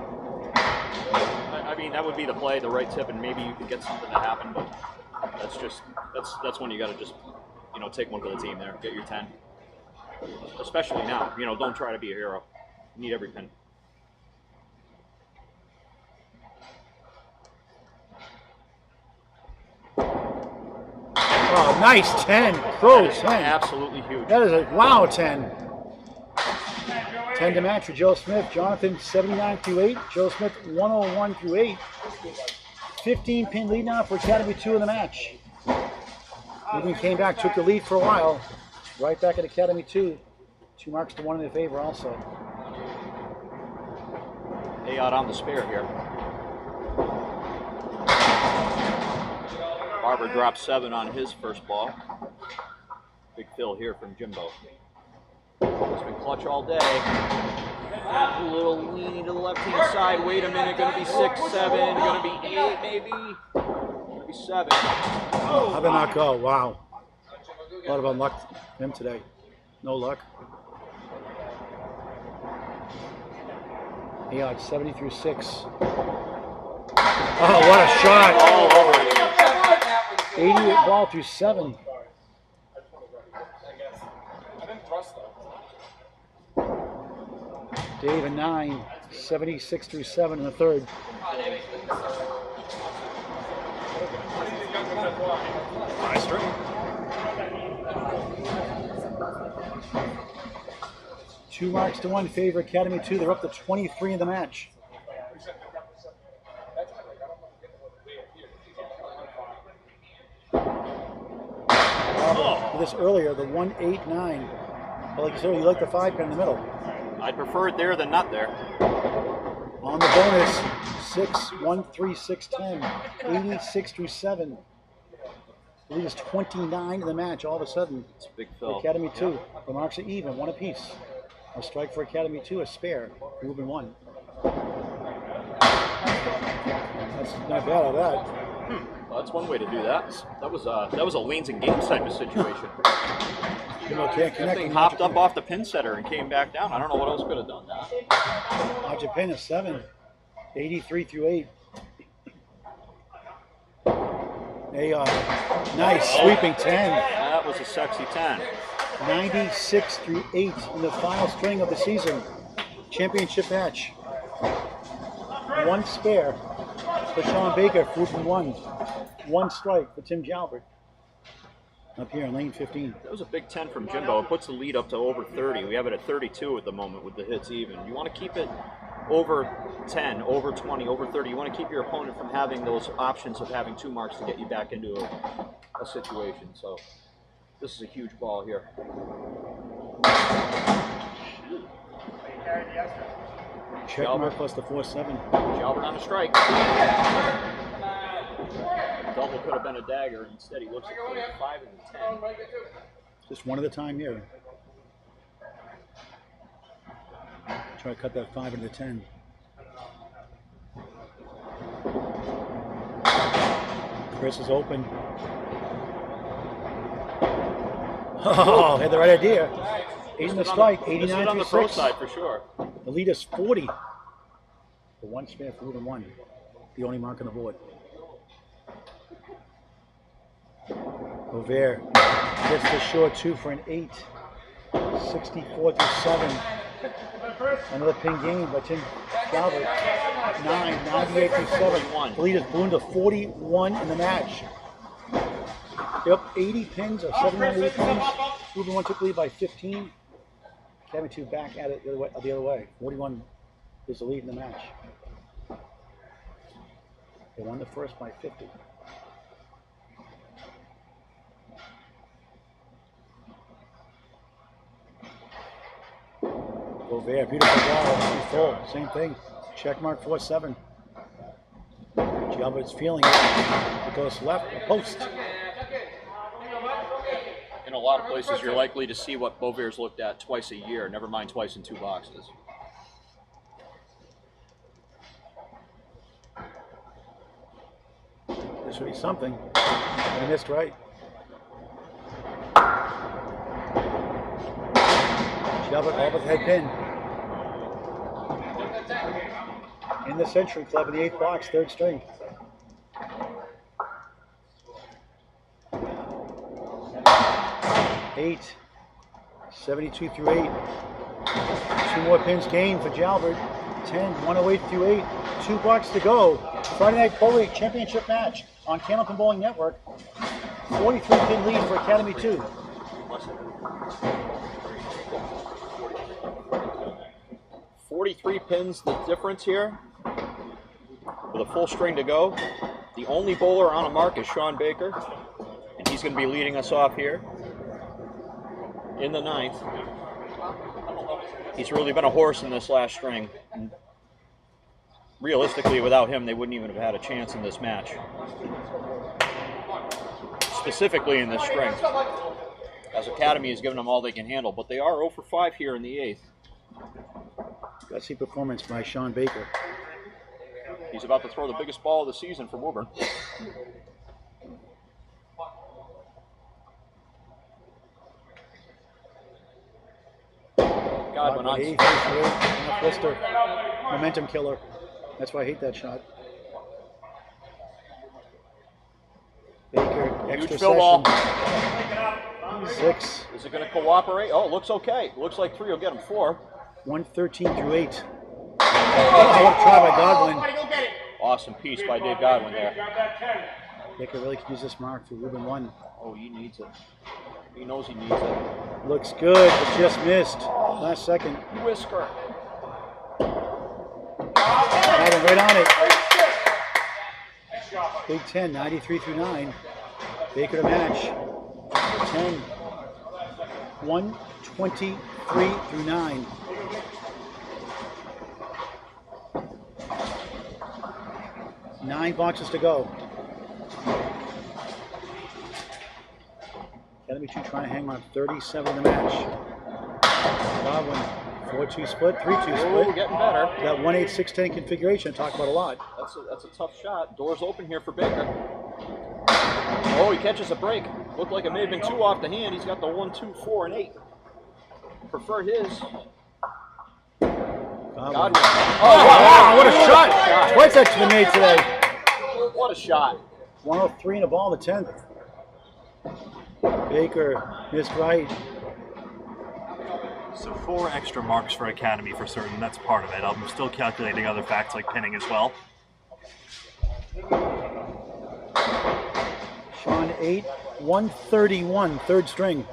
I mean, that would be the play, the right tip, and maybe you could get something to happen, but that's when you got to just, take one for the team there. Get your 10. Especially now. Don't try to be a hero. You need every pin. Oh, nice 10. Pro That is 10. absolutely huge. That is a wow 10. 10 to match for Joe Smith. Jonathan 79 through 8. Joe Smith 101 through 8. 15 pin lead now for Academy 2 in the match. Woburn came back, took the lead for a while. Right back at Academy 2. 2 marks to 1 in their favor also. Ayotte on the spare here. Barber dropped 7 on his first ball. Big fill here from Jimbo. It's been clutch all day. A little leaning to the left-hand side. Wait a minute, gonna be 6, 7, gonna be 8 maybe. Gonna be 7. How did not go? Wow. A lot of unluck for him today. No luck. Ayotte 70 through 6. Oh, what a shot! All over it. 88 ball through 7. Dave and 9, 76 through 7 in the third. Nice throw. Two marks to 1 favor Academy 2. They're up to 23 in the match. This earlier, the 1-8-9. But like you said, you like the 5 pin in the middle. I'd prefer it there than not there. On the bonus, 6, 1, 3, 6, 10, 86 through 7. The lead is 29 in the match all of a sudden. It's a big For fill. Academy 2. The marks are even, 1 apiece. A strike for Academy 2, a spare for Woburn1. That's not bad at that. Well, that's one way to do that. That was a lanes and games type of situation. Jimbo can't That connect. thing hopped up off the pin setter and came back down. I don't know what else could have done that. Margin pin is 7, 83 through 8. Nice sweeping 10. That was a sexy 10. 96 through 8 in the final string of the season. Championship match. 1 spare for Shawn Baker for Woburn1. 1 strike for Tim Jalbert. Up here in lane 15. That was a big 10 from Jimbo. It puts the lead up to over 30. We have it at 32 at the moment with the hits even. You want to keep it over 10, over 20, over 30. You want to keep your opponent from having those options of having 2 marks to get you back into a situation. So this is a huge ball here. Check mark plus the 4-7. Jalbert on a strike. Double could have been a dagger. Instead, he looks at the 5 and the 10. Just one at a time here. Try to cut that 5 into 10. Chris is open. Oh, had the right idea. 8 in the strike, 89 on through the pro 6. side for sure. The lead is 40. The 1 spare for Woburn1. The only mark on the board. Boisvert gets the short 2 for an 8. 64 through 7. Another pin game by Tim Jalbert. 9, 98 through 7. The lead is ballooned to 41 in the match. They're up 80 pins or 78 pins. Woburn1 took the lead by 15. Academy 2 back at it the other way. 41 is the lead in the match. They won the first by 50. Boisvert, beautiful ball, full, same thing. Check mark 4-7. Jalbert's feeling it. It goes left, a post. In a lot of places, you're likely to see what Boisvert's looked at twice a year, never mind twice in 2 boxes. This should be something. I missed right. Jalbert all but head pin. In the Century Club in the 8th box, 3rd string. Eight. 72 through 8. 2 more pins gained for Jalbert. 10, 108 through 8. 2 blocks to go. Friday Night Pro League Championship match on Candlepin Bowling Network. 43-pin lead for Academy 2. "43 pins the difference here with a full string to go. The only bowler on a mark is Shawn Baker, and he's going to be leading us off here in the 9th. He's really been a horse in this last string. And realistically, without him, they wouldn't even have had a chance in this match. Specifically in this string, as Academy has given them all they can handle, but they are 0 for 5 here in the 8th. Gutsy performance by Shawn Baker. He's about to throw the biggest ball of the season for Woburn. Godwin on. Twister. Momentum killer. That's why I hate that shot. Baker, extra Huge fill ball. session. 6. Is it going to cooperate? Oh, it looks okay. Looks like 3 will get him 4. 113 through 8. What a try by Godwin. Awesome piece by Dave Godwin there. Baker really could use this mark for Woburn1. Oh, he needs it. He knows he needs it. Looks good, but just missed. Last second. Whisker. Godwin right on it. Big 10, 93 through 9. Baker to match. 10. 123 through 9. Nine boxes to go. Academy 2 trying to hang on 37 in the match. Godwin, 4-2 split, 3-2 split. Oh, getting better. That 1-8-6-10 configuration I talk about a lot. That's a tough shot. Doors open here for Baker. Oh, he catches a break. Looked like it may have been 2 off the hand. He's got the 1, 2, 4, and 8. Prefer his. Godwin. Oh, wow, what a shot! Twice that's been made today. What a shot. 103 and a ball in the 10th. Baker missed right. So 4 extra marks for Academy for certain. That's part of it. I'm still calculating other facts like pinning as well. Shawn 8, 131, third string.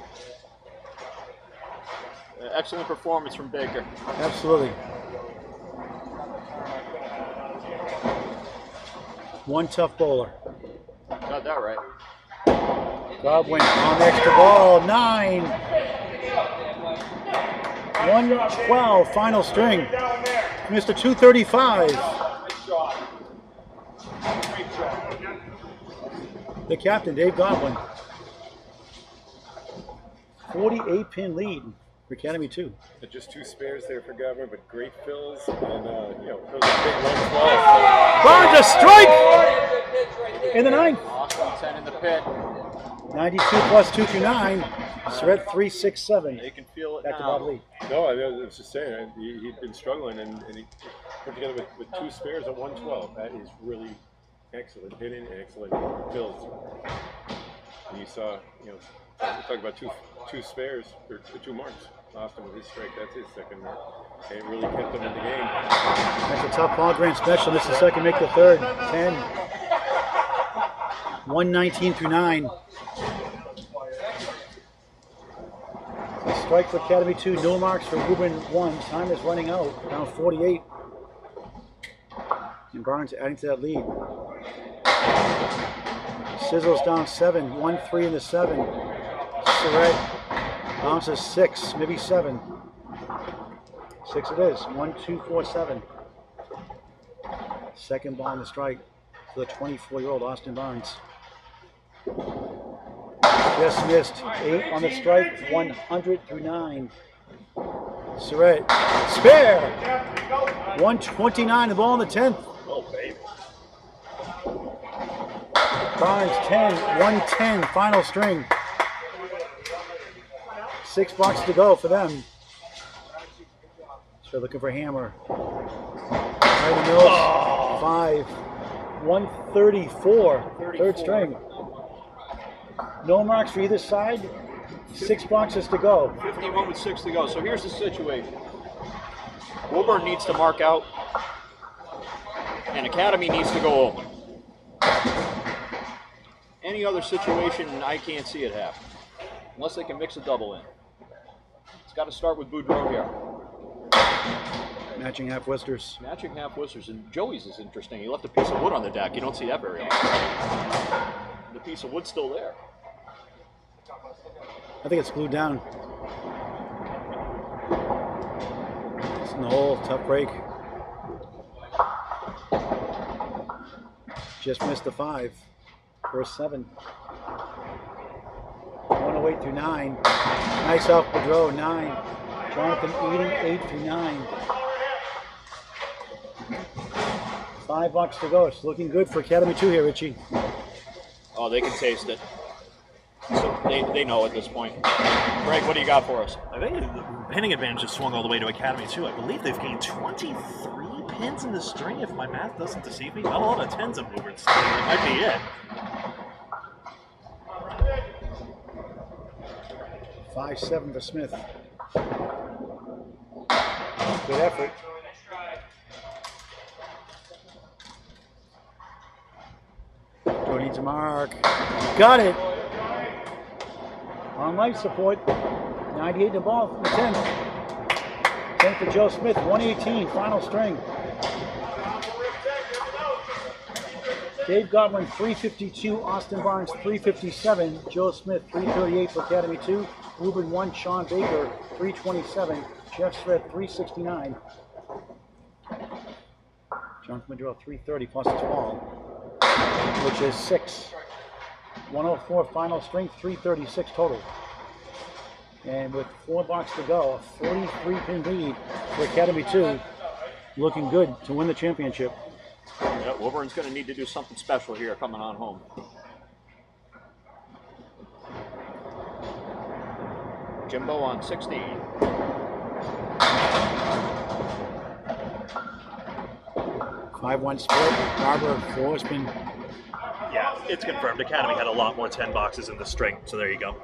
Excellent performance from Baker. Absolutely. One tough bowler. Got that right. Godwin on the extra ball, 9. 112, final string. Mr. 235. The captain, Dave Godwin. 48-pin lead for Academy 2. Just 2 spares there for Godwin, but great fills, and those are big 112. Barnes a strike in the 9th. Awesome 10 in the pit. 92 plus 229. Surette 367. They can feel it Back to now. Bob Lee. No, I was just saying, he'd been struggling, and he put together with 2 spares at 112. That is really excellent hitting and excellent fills. And you saw, talk about two spares, or 2 marks. Austin with his strike, that's his second mark. And it really kept him in the game. That's a tough ball grand special. This is second, make the third. 10. 119 through 9. A strike for Academy 2, no marks for Woburn1. Time is running out, down 48. And Barnes adding to that lead. Sizzles down 7, 1-3 in the 7. Surette bounces 6, maybe 7. 6 it is, 1, 2, 4, 7. Second ball on the strike for the 24-year-old Austin Barnes. Just missed, 8 on the strike, 100 through 9. Surette, spare! 129, the ball in the 10th. Oh, baby. Barnes 10, 110, final string. 6 boxes to go for them. So looking for hammer. Right in the middle, 5, 134, third string. No marks for either side. 6 boxes to go. 51 with 6 to go. So here's the situation. Woburn needs to mark out, and Academy needs to go open. any other situation, I can't see it happen. Unless they can mix a double in. It's got to start with Boudreau here. Matching half whisters. Matching half whisters. And Joey's is interesting. He left a piece of wood on the deck. You don't see that very often. The piece of wood's still there. I think it's glued down. It's in the hole. Tough break. Just missed the 5. First 7. 108 through 9. Nice off Boudreau, 9. Jonathan eating 8 through 9. $5 to go. It's looking good for Academy 2 here, Richie. Oh, they can taste it. So they know at this point. Greg, what do you got for us? I think the pinning advantage has swung all the way to Academy 2. I believe they've gained 23 pins in the string, if my math doesn't deceive me. Not a lot of 10s in Woburn. That might be it. 5-7 for Smith. Good effort. Joe needs a mark. Got it. On life support. 98 in the ball from the 10th. 10 for Joe Smith. 118. Final string. Dave Godwin 352. Austin Barnes 357. Joe Smith 338 for Academy 2. Woburn1. Shawn Baker 327. Jeff Surette 369. John Boudreau 330 plus his ball, which is 6. 104 final strength, 336 total. And with $4 to go, a 43-pin lead for Academy 2, looking good to win the championship. Yeah, Woburn's going to need to do something special here coming on home. Jimbo on 16. Five-one split. Barber, 4 spin. Yeah, it's confirmed. Academy had a lot more 10 boxes in the string, so there you go.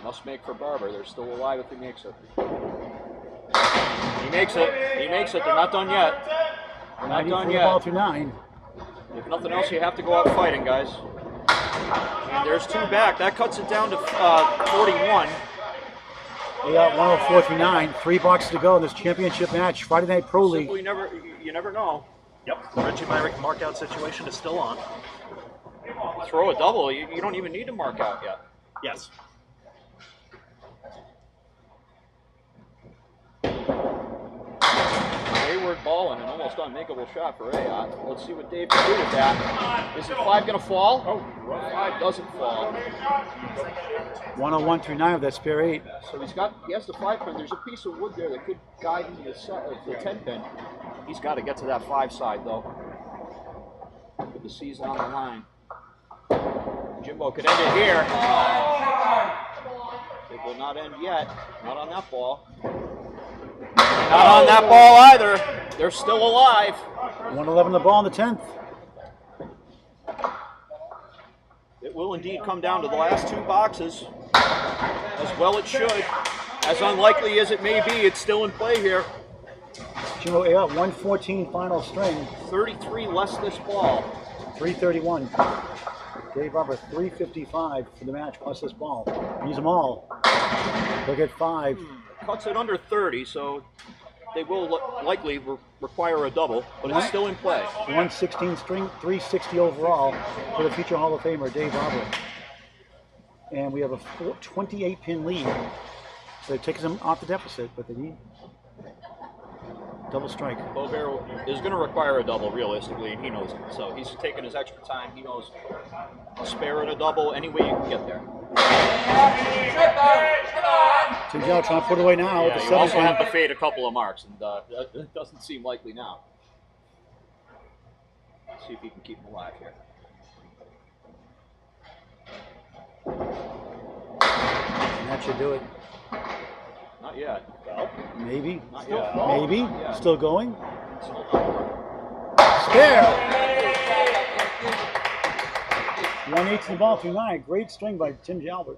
Must make for Barber. They're still alive if he makes it. He makes it. He makes it. They're not done yet. They're not done yet. Ball through 9. If nothing else, you have to go out fighting, guys. And there's 2 back. That cuts it down to 41. They got 104 through 9. $3 to go in this championship match. Friday Night Pro League. Simply you never know. Yep, the Richie Myrick markout situation is still on. Throw a double. You don't even need to mark out yet. Yes. Wayward ball and an almost unmakeable shot for Ayotte. Let's see what Dave can do with that. Is the 5 going to fall? Oh, 5 doesn't fall. 101 through 9 with that spare 8. So he has the 5 pin. There's a piece of wood there that could guide him to the 10 pin. He's got to get to that 5 side though. With the season on the line. Jimbo could end it here. It will not end yet. Not on that ball. Not on that ball either. They're still alive. 111 the ball in the 10th. It will indeed come down to the last 2 boxes. As well it should. As unlikely as it may be, it's still in play here. Jimbo Ayotte, 114 final string. 33 less this ball. 331. Dave Barber, 355 for the match plus this ball. Use them all. Look at 5. Cuts it under 30, so they will likely require a double, but it's still in play. 116 string, 360 overall for the future Hall of Famer, Dave Barber. And we have a 28-pin lead. So it takes them off the deficit, but they need double strike. Boisvert is going to require a double, realistically, and he knows it. So he's taking his extra time. He knows a spare and a double any way you can get there. Tim Jalbert trying to put it away now. Yeah, you also have to fade a couple of marks, and it doesn't seem likely now. Let's see if he can keep him alive here. And that should do it. Not yet. Well, maybe. Not yet. Maybe. Not yet. Still going. Spare. 118 ball through 9. Great string by Tim Jalbert.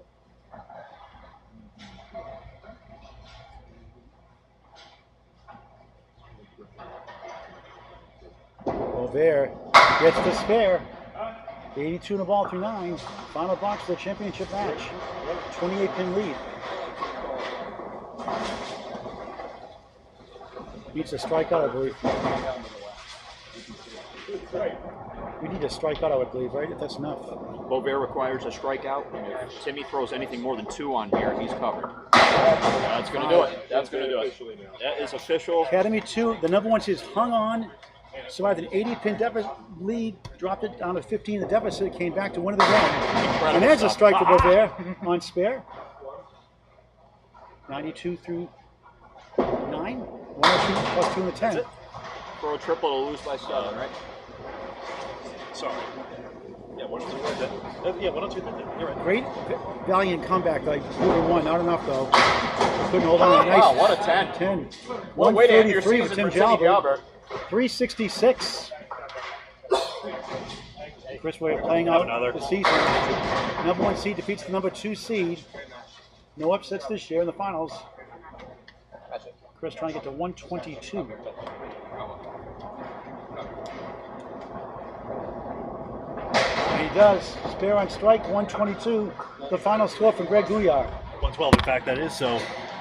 Boisvert gets the spare. 82 in the ball through 9. Final box for the championship match. 28-pin lead. Needs a strikeout, I believe. We need a strikeout, I would believe, right? If that's enough. Boisvert requires a strikeout, and if Timmy throws anything more than 2 on here, he's covered. That's going to do it. That's going to do it. That is official. Academy2, the number 1 seed, is hung on. Survived an 80-pin deficit lead, dropped it down to 15 in the deficit, came back to win the game. And there's a strike for Boisvert on spare. 92 through 9. 102 plus 2 in the 10. Throw a triple to lose by 7, right? Sorry. Yeah, 102. Yeah, 102. You're right. Great valiant comeback by Woburn1. Not enough, though. Couldn't hold on. Nice. Wow, what a 10. 10. What way to end your 133 season for Tim for Timmy Jalbert. Jalbert. 366. Chris Ware playing out the season. Number 1 seed defeats the number 2 seed. No upsets this year in the finals. Chris trying to get to 122. And he does. Spare on strike, 122. The final score from Greg Gouillart. 112, in fact, that is. So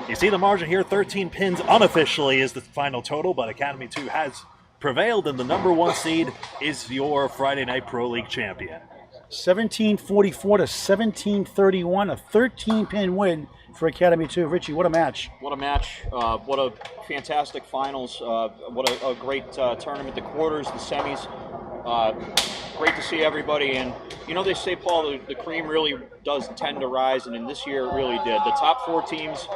you see the margin here. 13 pins unofficially is the final total, but Academy2 has prevailed, and the number 1 seed is your Friday Night Pro League champion. 1744 to 1731, a 13-pin win for Academy2. Richie, what a match. What a match. What a fantastic finals. What a great tournament. The quarters, the semis. Great to see everybody. And, you know, they say, Paul, the cream really does tend to rise, and in this year it really did. The top 4 teams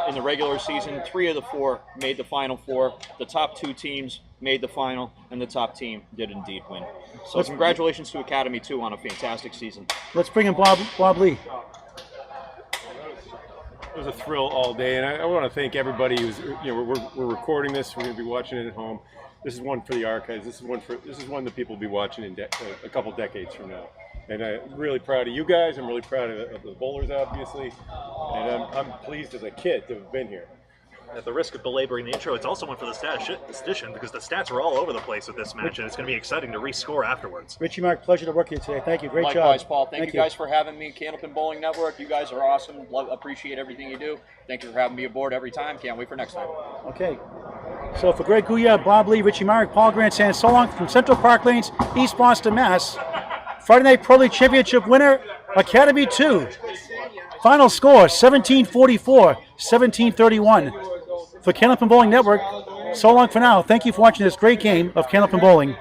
in the regular season, 3 of the 4 made the Final 4. The top 2 teams made the final, and the top team did indeed win. So congratulations to Academy2 on a fantastic season. Let's bring in Bob Lee. It was a thrill all day, and I want to thank everybody who's, you know, we're recording this. We're going to be watching it at home. This is one for the archives. This is one that people will be watching in a couple decades from now. And I'm really proud of you guys. I'm really proud of the bowlers, obviously. And I'm pleased as a kid to have been here. At the risk of belaboring the intro, it's also one for the statistician because the stats are all over the place with this match, and it's going to be exciting to rescore afterwards. Richie, Mark, pleasure to work with you today. Thank you. Great job. Likewise, Paul. Thank you guys for having me. Candlepin Bowling Network. You guys are awesome. Appreciate everything you do. Thank you for having me aboard every time. Can't wait for next time. Okay. So for Greg Gouillart, Bob Lee, Richie Myrick, Paul Grant saying so long from Central Park Lanes, East Boston, Mass. Friday Night Pro League Championship winner, Academy2. Final score, 1744, 1731. For Candlepin Bowling Network, so long for now. Thank you for watching this great game of Candlepin Bowling.